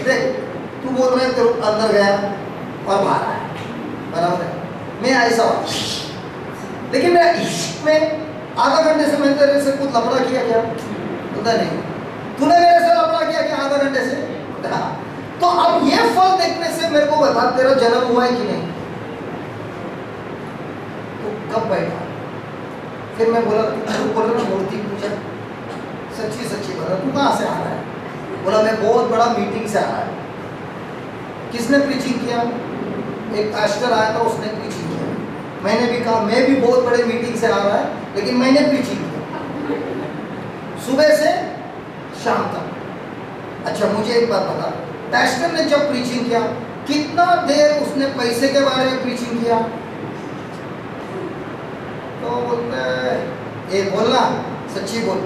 देख तू बोल रहे तेरे अंदर गया और बाहर आया, बराबर है. मैं ऐसा हूँ, लेकिन मैं इश्क में आधा घंटे से मैंने तेरे से कुछ लफड़ा किया क्या? बोलता नहीं. तूने मेरे से लफड़ा किया क्या आधा घंटे से? हाँ। तो अब ये फल देखने से मेरे को बता तेरा जन्म हुआ है कि नहीं? तो कब बैठा? फिर मैं बोला तू बोल रहा मूर्ति पूजा, सच्ची सच्ची बोला तू कहाँ से आ रहा है? बोला मैं बहुत बड़ा मीटिंग से आ रहा है। किसने प्रीचिंग किया? एक पास्टर आया था, उसने प्रीचिंग किया। मैंने भी कहा मैं भी बहुत बड़े मीटिंग से आ रहा है, लेकिन मैंने प्रीचिंग किया सुबह से शाम तक। अच्छा मुझे एक बात बता, पास्टर ने जब प्रीचिंग किया कितना देर उसने पैसे के बारे में प्रीचिंग किया? तो बोलते एक बोलना सच्ची बोल,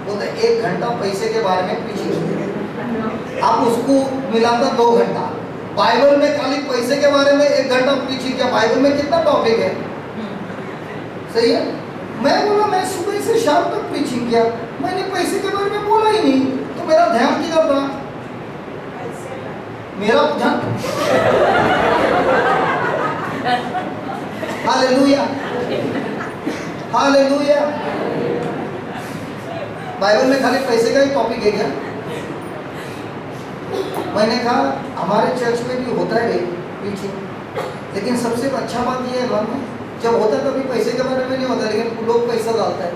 बोलते 1 घंटा पैसे के बारे में प्रीचिंग किया। आप उसको मिलाता 2 घंटा। बाइबल में खाली पैसे के बारे में 1 घंटा प्रीचिंग किया। बाइबल में कितना टॉपिक है? सही है। मैं बोला मैं सुबह से शाम तक प्रीचिंग किया, मैंने पैसे के बारे में बोला ही नहीं, तो मेरा ध्यान किधर था? मेरा ध्यान हालेलुया हालेलुया। बाइबल में खाली पैसे का ही टॉपिक है क्या? मैंने कहा हमारे चर्च में भी होता है प्रीचिंग, लेकिन सबसे अच्छा बात यह है मालूम, जब होता है तभी पैसे के बारे में नहीं होता, लेकिन लोग पैसा डालता है।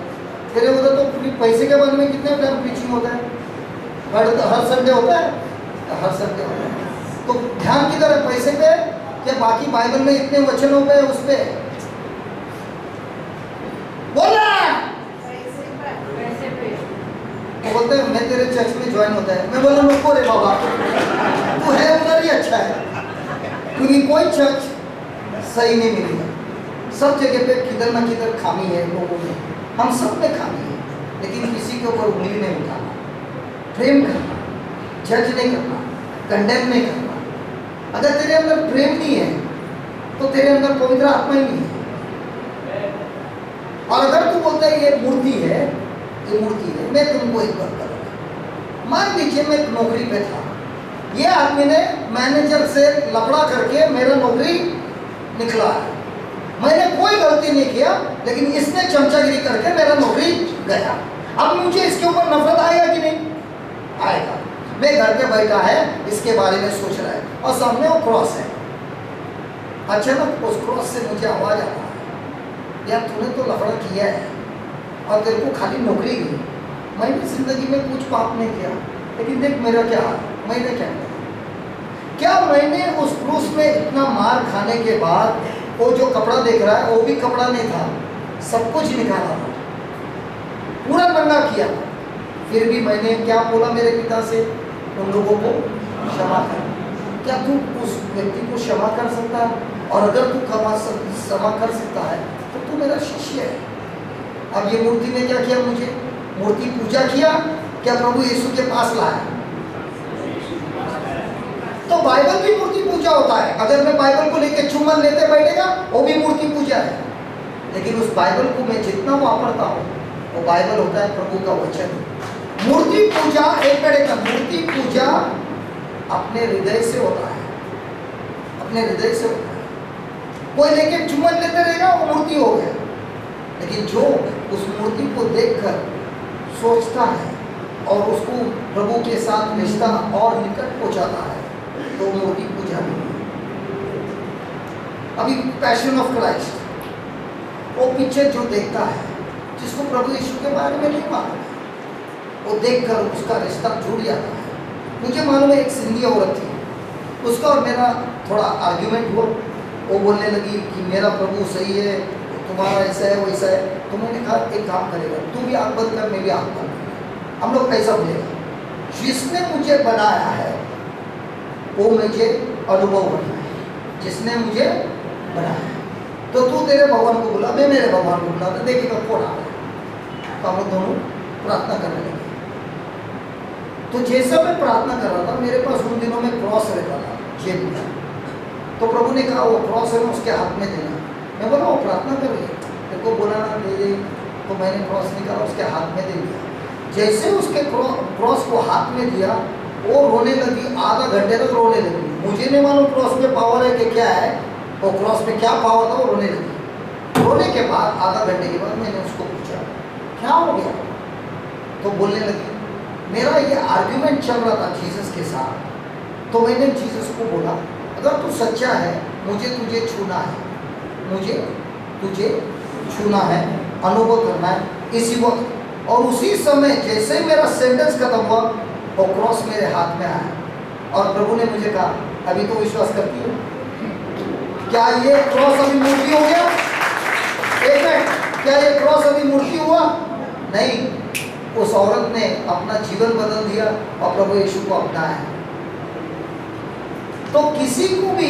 तेरे होता तो पैसे के बारे में कितने टाइम प्रीचिंग होता है? हर संडे होता है, हर संडे होता है। तो ध्यान किधर है? पैसे पे क्या बाकी बाइबल में इतने वचनों पे उस पे बोला? तो बोलते हैं मैं तेरे चर्च में ज्वाइन होता है। मैं बोला नको रे बाबा, तू है उधर ही अच्छा है, क्योंकि कोई चर्च सही नहीं मिलेगा। सब जगह पे किधर ना किधर खामी है लोगों में, हम सब में खामी है, लेकिन किसी के ऊपर उंगली नहीं उठाना, प्रेम करना, जज नहीं करना, कंडेम नहीं करना। अगर तेरे अंदर प्रेम नहीं है तो तेरे अंदर पवित्र आत्मा ही नहीं है। और अगर तू बोलता है ये मूर्ति है, ये मूर्ति है, मैं तुमको एक बात करूँगा। मान लीजिए मैं एक नौकरी पे था, ये आदमी ने मैनेजर से लफड़ा करके मेरा नौकरी निकला है। मैंने कोई गलती नहीं किया, लेकिन इसने चमचागिरी करके मेरा नौकरी गया। अब मुझे इसके ऊपर नफरत आएगा कि नहीं आएगा? मैं घर पे बैठा है, इसके बारे में सोच रहा है, और सामने वो क्रॉस है। अचानक उस क्रॉस से मुझे आवाज आता है, यार तूने तो लफड़ा किया है और तेरे को खाली नौकरी गई। मैंने जिंदगी में कुछ पाप नहीं किया, लेकिन देख मेरा क्या हाल, मैंने क्या किया? क्या मैंने उस क्रूस में इतना मार खाने के बाद वो जो कपड़ा देख रहा है वो भी कपड़ा नहीं था, सब कुछ निकाला था, पूरा नंगा किया। फिर भी मैंने क्या बोला मेरे पिता से? उन लोगों को क्षमा कर। क्या तू उस व्यक्ति को क्षमा कर सकता है? और अगर तू क्षमा कर सकता है तो तू मेरा शिष्य है। अब ये मूर्ति ने क्या किया? मुझे मूर्ति पूजा किया, क्या प्रभु यीशु के पास लाया? तो बाइबल भी मूर्ति पूजा होता है। अगर मैं बाइबल को लेकर चुम्बन लेते बैठेगा, वो भी मूर्ति पूजा है। लेकिन उस बाइबल को मैं जितना वापरता हूँ, वो बाइबल होता है प्रभु का वचन। मूर्ति पूजा एक का मूर्ति पूजा अपने हृदय से होता है, अपने हृदय से होता है। कोई लेके चुम्बन लेते रहेगा, वो मूर्ति हो गया। लेकिन जो उस मूर्ति को देखकर सोचता है और उसको प्रभु के साथ रिश्ता और निकट पहुंचाता है, तो मूर्ति पूजा नहीं है। अभी पैशन ऑफ क्राइस्ट, वो पिक्चर जो देखता है, जिसको प्रभु यीशु के बारे में नहीं मालूम, वो देखकर उसका रिश्ता जुड़ जाता है। मुझे मालूम है एक सिंधी औरत थी, उसका और मेरा थोड़ा आर्ग्यूमेंट हुआ। वो बोलने लगी कि मेरा प्रभु सही है, तुम्हारा ऐसा है वैसा है। तो मैंने कहा एक काम करेगा, तू भी आँख बंद कर, मैं भी आँख बंद कर, हम लोग कैसा बोलेगा? जिसने मुझे बनाया है वो मुझे अनुभव करना है, जिसने मुझे बनाया है। तो तू तेरे भगवान को बुला, मैं मेरे भगवान को बुला, तो देखिएगा कौन आ रहा है। तो हम लोग दोनों प्रार्थना करने लगे। तो जैसा मैं प्रार्थना कर रहा था, मेरे पास उन दिनों में क्रॉस रहता था जेब में। तो प्रभु ने कहा वो क्रॉस है ना उसके हाथ में देना। मैं बोला वो प्रार्थना कर रही है, तेरे को बोला ना दे दे। तो मैंने क्रॉस निकाला, उसके हाथ में दे दिया। जैसे उसके क्रॉस को हाथ में दिया, वो रोने लगी, आधा घंटे तक रोने लगी। मुझे नहीं मालूम क्रॉस में पावर है कि क्या है, वो क्रॉस में क्या पावर था, वो रोने लगी। रोने के बाद आधा घंटे के बाद मैंने उसको पूछा क्या हो गया? तो बोलने लगी मेरा ये आर्ग्यूमेंट चल रहा था जीसस के साथ, तो मैंने जीसस को बोला अगर तू सच्चा है मुझे तुझे छूना है, मुझे तुझे छूना है, अनुभव करना है इसी वक्त। और उसी समय जैसे मेरा सेंटेंस खत्म हुआ वो क्रॉस मेरे हाथ में आया और प्रभु ने मुझे कहा अभी तो विश्वास करती है? क्या ये क्रॉस अभी मूर्ति हो गया? एक मिनट, क्या ये क्रॉस अभी मूर्ति हुआ? नहीं, उस औरत ने अपना जीवन बदल दिया और प्रभु यीशु को अपनाया। तो किसी को भी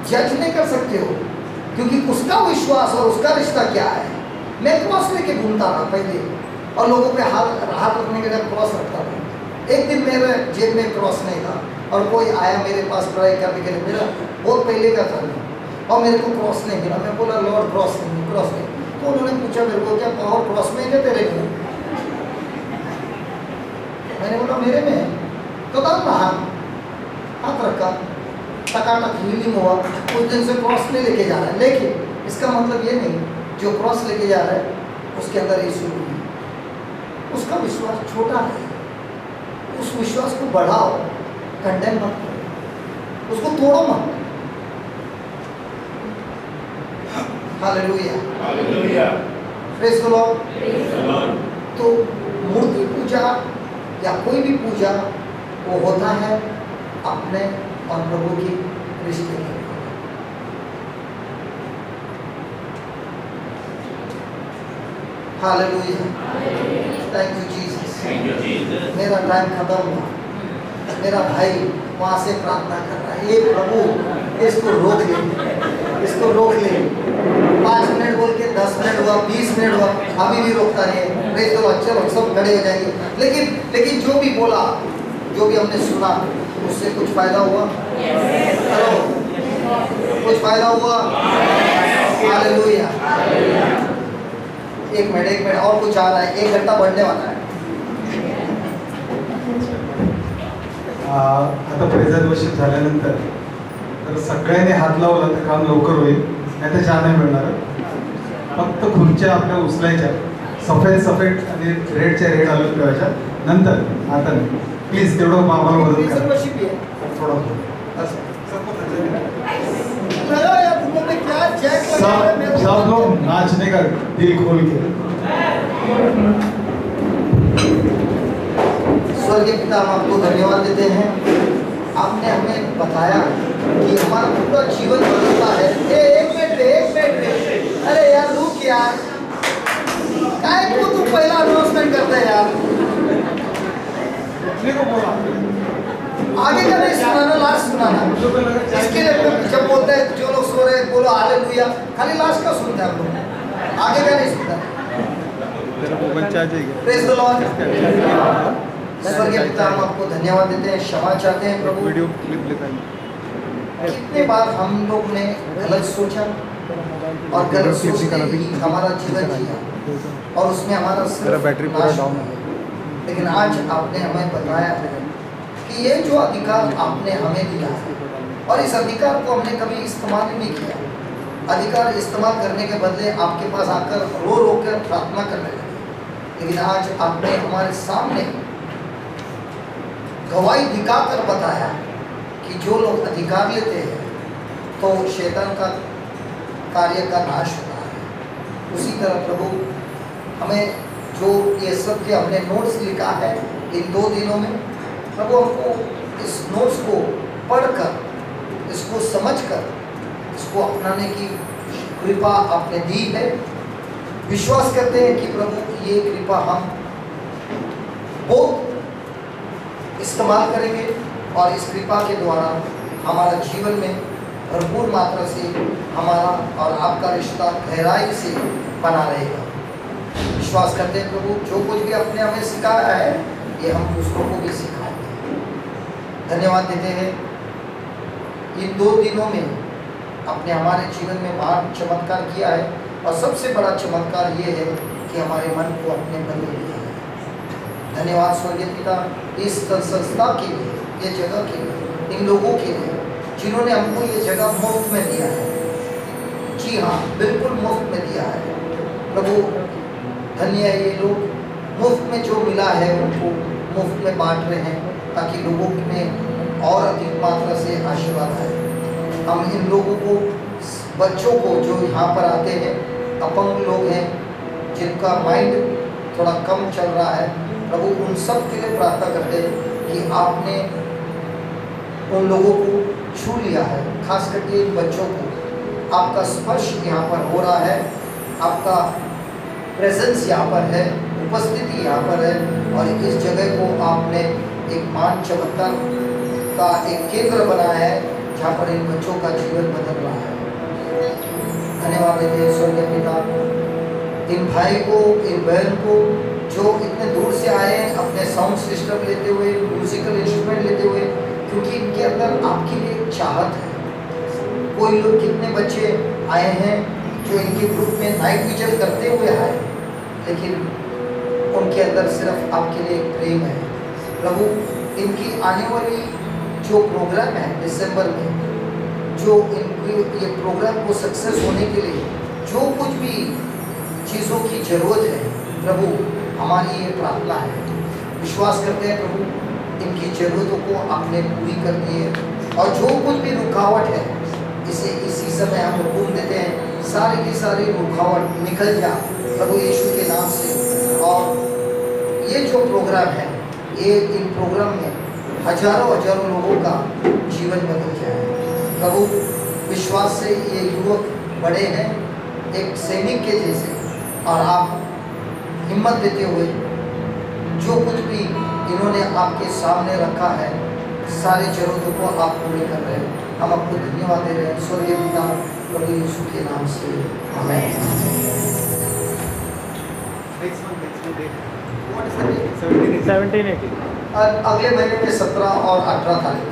जज नहीं कर सकते हो, क्योंकि उसका विश्वास और उसका रिश्ता क्या है। मैं क्रॉस लेके घूमता था पहले और लोगों पे हाथ रखने के लिए क्रॉस रखता था। एक दिन मेरे जेब में क्रॉस नहीं था और कोई आया मेरे पास ट्राई करने के लिए, मेरा बहुत पहले का था और मेरे को क्रॉस नहीं मिला। मैं बोला लॉर्ड क्रॉस नहीं, क्रॉस नहीं। तो उन्होंने पूछा मेरे को क्या पावर क्रॉस में क्या तेरे को? मैंने बोला मेरे में है। तो तब ना हाथ रखा, टकाटक हीलिंग हुआ। कुछ दिन से क्रॉस नहीं लेके जा रहा है, लेकिन इसका मतलब ये नहीं जो क्रॉस लेके जा रहा है उसके अंदर यीशु नहीं है। उसका विश्वास छोटा है, उस विश्वास को बढ़ाओ, कंडेम मत करो, उसको तोड़ो मत। Hallelujah, hallelujah, praise the Lord. तो मूर्ति पूजा या कोई भी पूजा वो होता है अपने और प्रभु की रिश्ते के। Hallelujah, thank you Jesus. Thank you Jesus. मेरा टाइम खत्म हुआ। मेरा भाई वहाँ से प्रार्थना कर रहा है, ये प्रभु इसको रोक ले, इसको रोक ले। 5 मिनट बोल के 10 मिनट हुआ, 20 मिनट हुआ, अभी भी रोकता नहीं है। प्रेज़ द लॉर्ड, चलो सब खड़े हो जाएंगे। लेकिन जो भी बोला, जो भी हमने सुना, उससे कुछ फायदा हुआ? चलो, कुछ फायदा हुआ? हालेलुया। एक मिनट और कुछ आ रहा है, 1 घंटा बढ़ने वाला है। आता प्रेझेंट वर्षिप झाल्यानंतर तर सगळ्यांनी हात लावला तर काम लवकर होईल, नाही तर चहा नाही मिळणार. फक्त खुर्च्या आपल्या उचलायच्या, सफेद आणि रेडच्या रेड आलं ठेवायच्या. नंतर आता नाही, प्लीज तेवढं आम्हाला मदत करा वर्शिप है थोडं. लगा यार तुम लोग ने क्या जैक लगाया है मेरे को। सब लोग नाचने का दिल खोल के. स्वर्गीय पिता, हम आपको धन्यवाद देते हैं। आपने हमें बताया कि हमारा पूरा जीवन बदलता है। एक मिनट, अरे यार रुक यार, काय को तू पहला अनाउंसमेंट करता है यार? आगे का नहीं सुनाना, लास्ट सुनाना। इसके लिए जब बोलते हैं जो लोग सो रहे हैं बोलो हालेलुया, खाली लास्ट का सुनते हैं हम लोग, आगे का नहीं सुनता। Praise the Lord. स्वर्गीय पिता, हम आपको धन्यवाद देते हैं, क्षमा चाहते हैं प्रभु। कितने बार हम लोग ने गलत सोचा और गलत सोच के ही हमारा जीवन जिया और उसमें हमारा बैटरी पूरा डाउन है। लेकिन आज आपने हमें बताया है कि ये जो अधिकार आपने हमें दिया है और इस अधिकार को हमने कभी इस्तेमाल नहीं किया। अधिकार इस्तेमाल करने के बदले आपके पास आकर रो रो कर प्रार्थना करने लगे। लेकिन आज आपने हमारे सामने गवाही दिखाकर बताया कि जो लोग अधिकार लेते हैं तो शैतान का कार्य का नाश होता है। उसी तरह प्रभु हमें जो ये सब के हमने नोट्स लिखा है इन 2 दिनों में, प्रभु हमको इस नोट्स को पढ़कर, इसको समझकर, इसको अपनाने की कृपा आपने दी है। विश्वास करते हैं कि प्रभु ये कृपा हम बहुत इस्तेमाल करेंगे और इस कृपा के द्वारा हमारा जीवन में भरपूर मात्रा से हमारा और आपका रिश्ता गहराई से बना रहेगा। विश्वास करते हैं प्रभु जो कुछ भी आपने हमें सिखाया है ये हम दूसरों को भी सिखाएंगे। धन्यवाद देते हैं। इन 2 दिनों में आपने हमारे जीवन में महान चमत्कार किया है और सबसे बड़ा चमत्कार ये है कि हमारे मन को आपने बदल दिया है। धन्यवाद स्वर्गीय पिता, इस संस्था के लिए, ये जगह के लिए, इन लोगों के लिए जिन्होंने हमको ये जगह मुफ्त में दिया है। जी हाँ, बिल्कुल मुफ्त में दिया है प्रभु। धन्य है ये लोग, मुफ्त में जो मिला है उनको मुफ्त में बांट रहे हैं ताकि लोगों में और अधिक मात्रा से आशीर्वाद आए। हम इन लोगों को, बच्चों को जो यहाँ पर आते हैं, अपंग लोग हैं जिनका माइंड थोड़ा कम चल रहा है, प्रभु उन सब के लिए प्रार्थना करते हैं कि आपने उन लोगों को छू लिया है, खास करके इन बच्चों को आपका स्पर्श यहाँ पर हो रहा है, आपका प्रेजेंस यहाँ पर है, उपस्थिति यहाँ पर है, और इस जगह को आपने एक मान चमत्कार का एक केंद्र बनाया है जहाँ पर इन बच्चों का जीवन बदल रहा है। धन्यवाद देते हैं स्वर्गीय पिता इन भाई को, इन बहन को जो इतने दूर से आए हैं अपने साउंड सिस्टम लेते हुए, म्यूजिकल इंस्ट्रूमेंट लेते हुए, क्योंकि इनके अंदर आपकी भी एक चाहत है। कोई लोग, कितने बच्चे आए हैं जो इनके ग्रुप में नाइट विजन करते हुए आए, लेकिन उनके अंदर सिर्फ आपके लिए एक प्रेम है। प्रभु इनकी आने वाली जो प्रोग्राम है दिसंबर में, जो इनकी ये प्रोग्राम को सक्सेस होने के लिए जो कुछ भी चीज़ों की ज़रूरत है, प्रभु हमारी ये प्रार्थना है। विश्वास करते हैं प्रभु इनकी ज़रूरतों को आपने पूरी कर दी है, और जो कुछ भी रुकावट है इसे इसी समय हम हुक्म देते हैं, सारी की सारी रुकावट निकल जा प्रभु यीशु के नाम से। और ये जो प्रोग्राम है, ये इन प्रोग्राम में हजारों हजारों लोगों का जीवन बदल जाए प्रभु। विश्वास से ये युवक बड़े हैं एक सैनिक के जैसे, और आप हिम्मत देते हुए जो कुछ भी इन्होंने आपके सामने रखा है, सारी जरूरतों को आप पूरी कर रहे हैं। हम आपको धन्यवाद दे रहे हैं स्वर्गीय पिता प्रभु यीशु के नाम से, आमीन। 17-18 अगले महीने में 17 और 18 तारीख,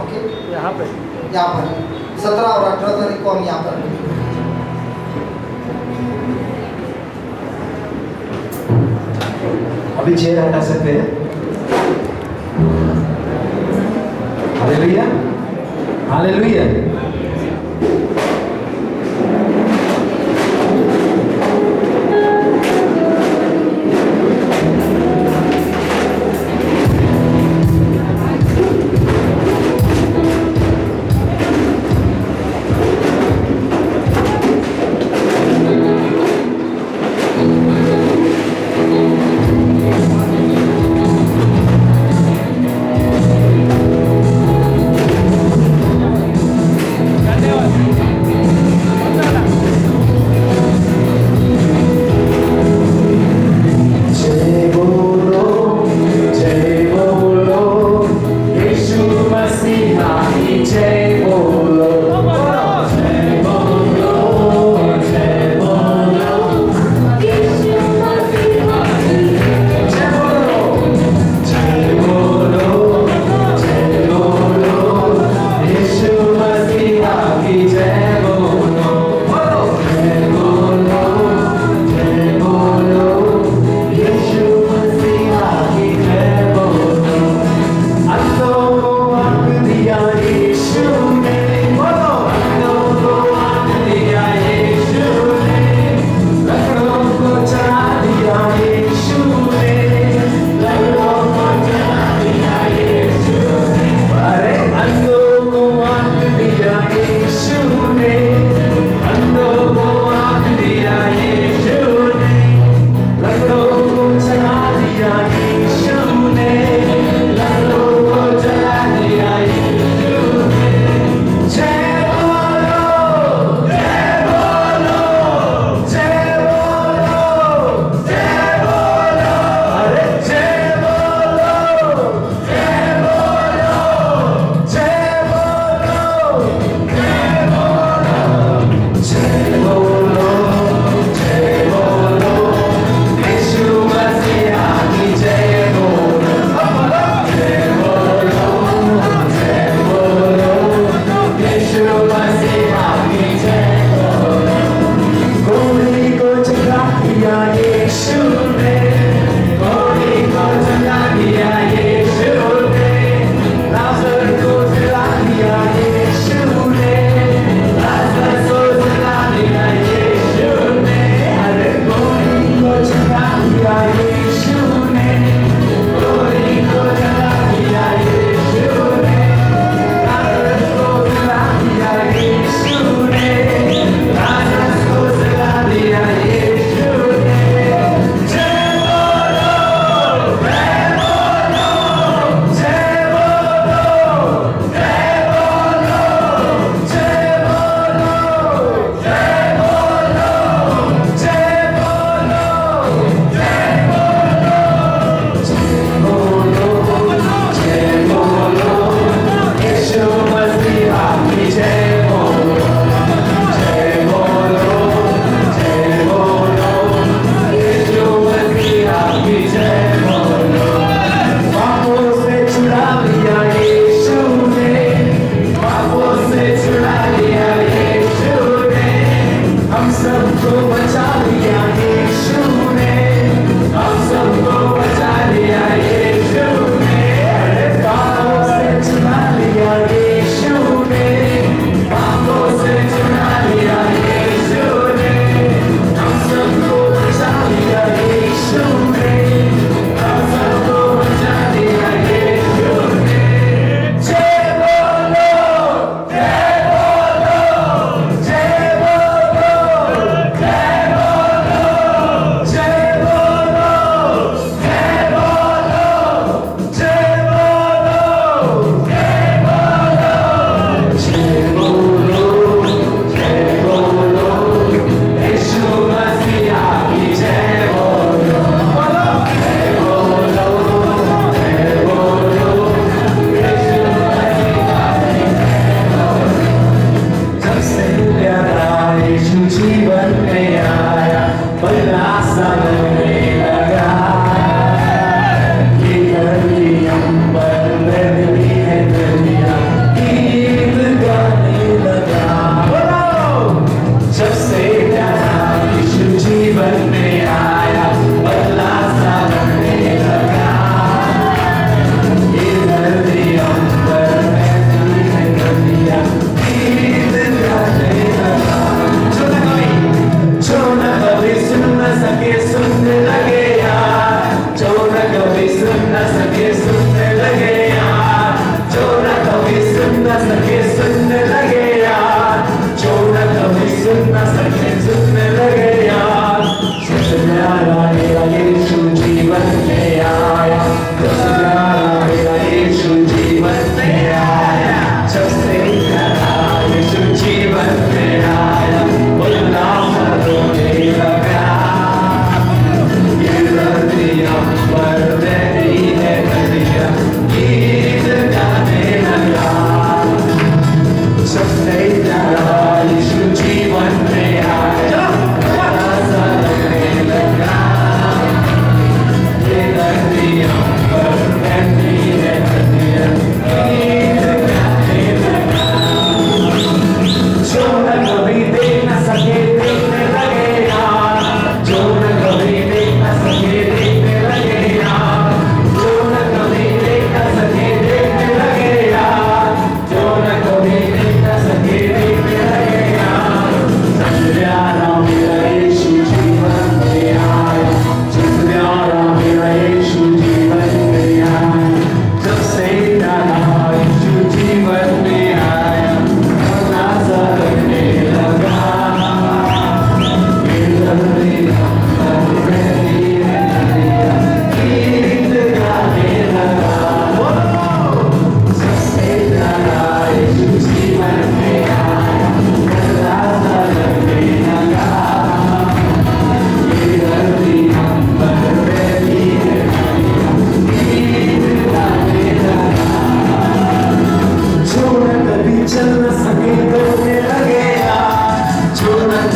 ओके, यहाँ पे यहाँ पर 17 और 18 तारीख को हम यहाँ पर मिलेंगे। अभी चेयर हटा सकते हैं। Hallelujah, hallelujah.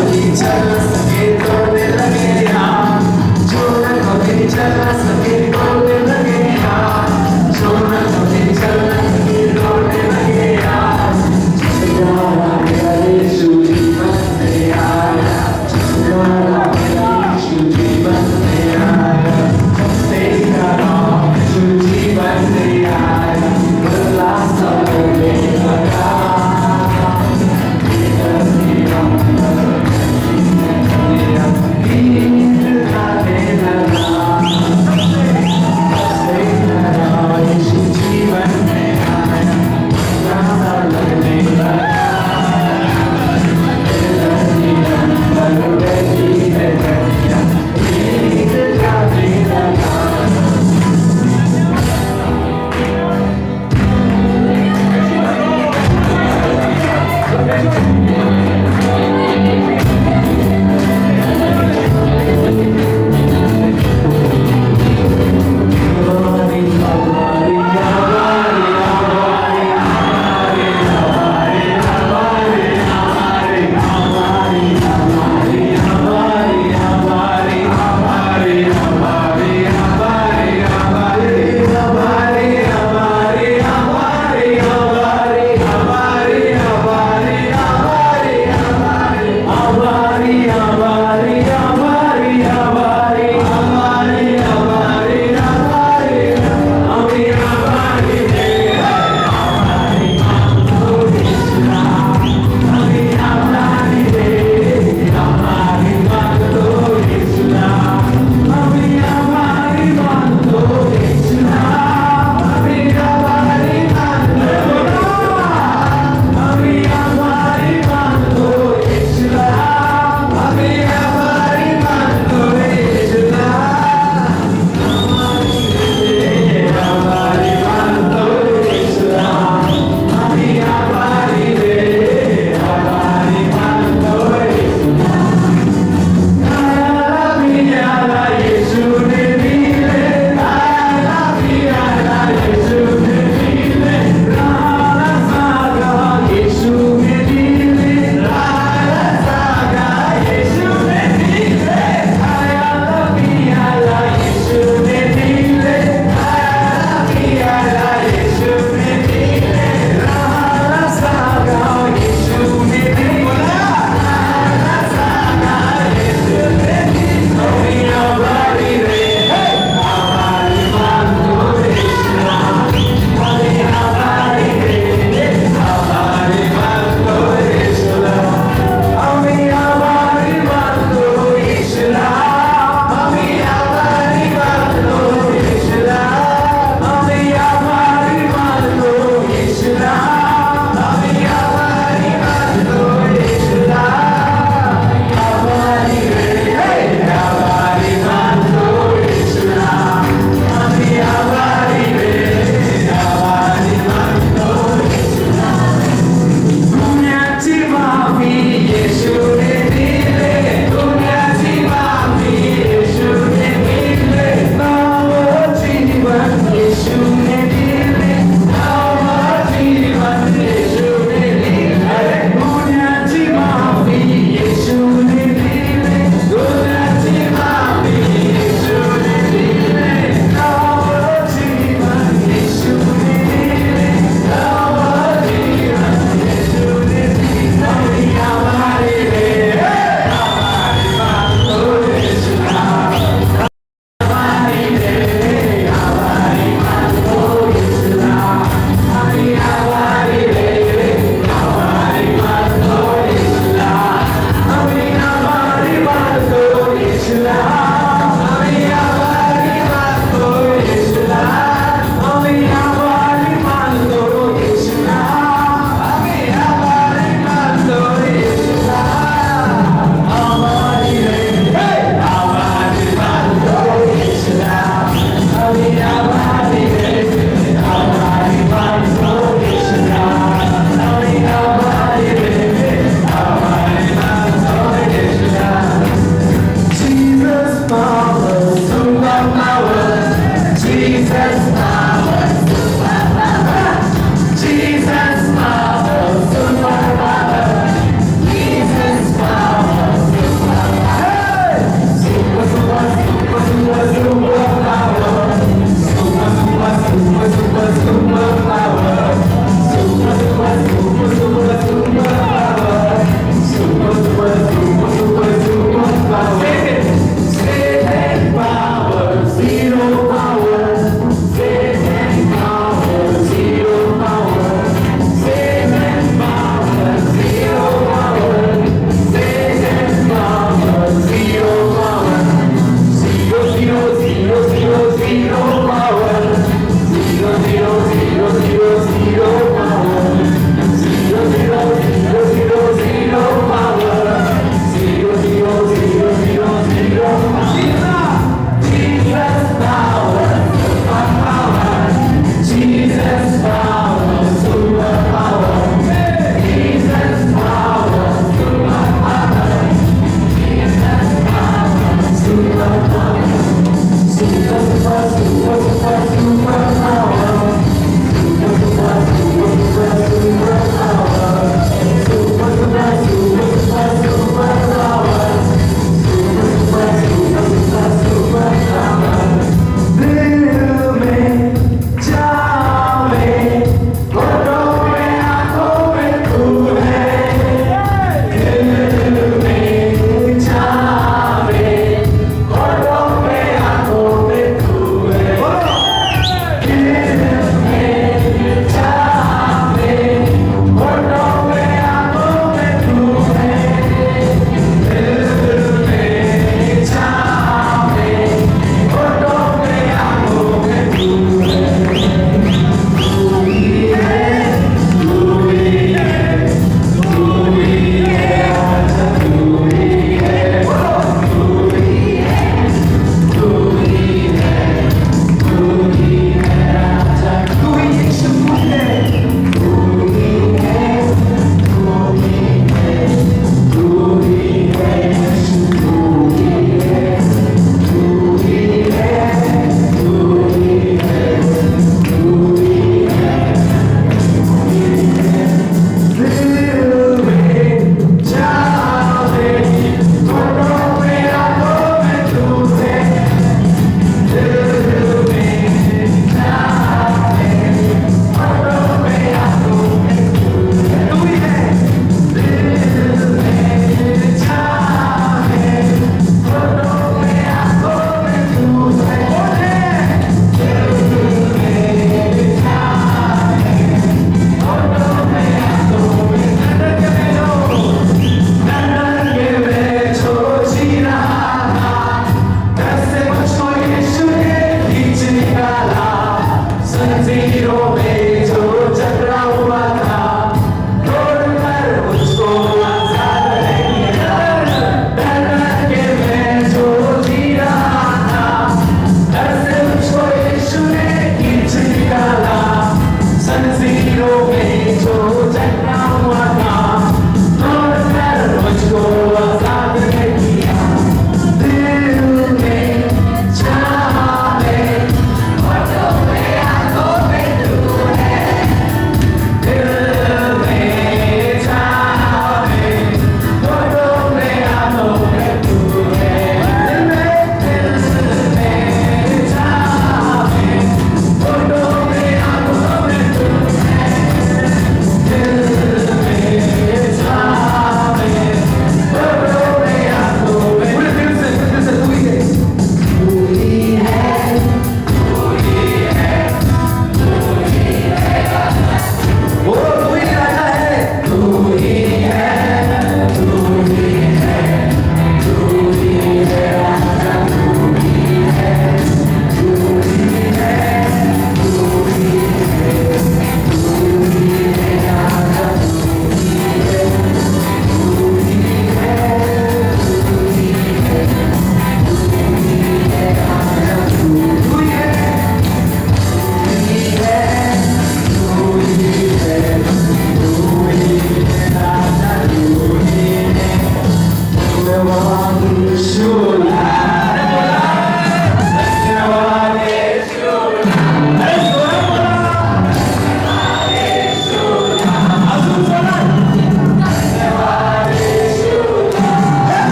यीशु की चल सके तोड़ने लगे यार, जो न कभी चल सके तोड़ने लगे यार, जो न कभी चल सके तोड़ने लगे यार, जिसका मेरा यीशु जीवन में आया, जिसका मेरा यीशु जीवन में आया, तेरा नाम यीशु जीवन में आया, बदला सब में लगा। Thank you.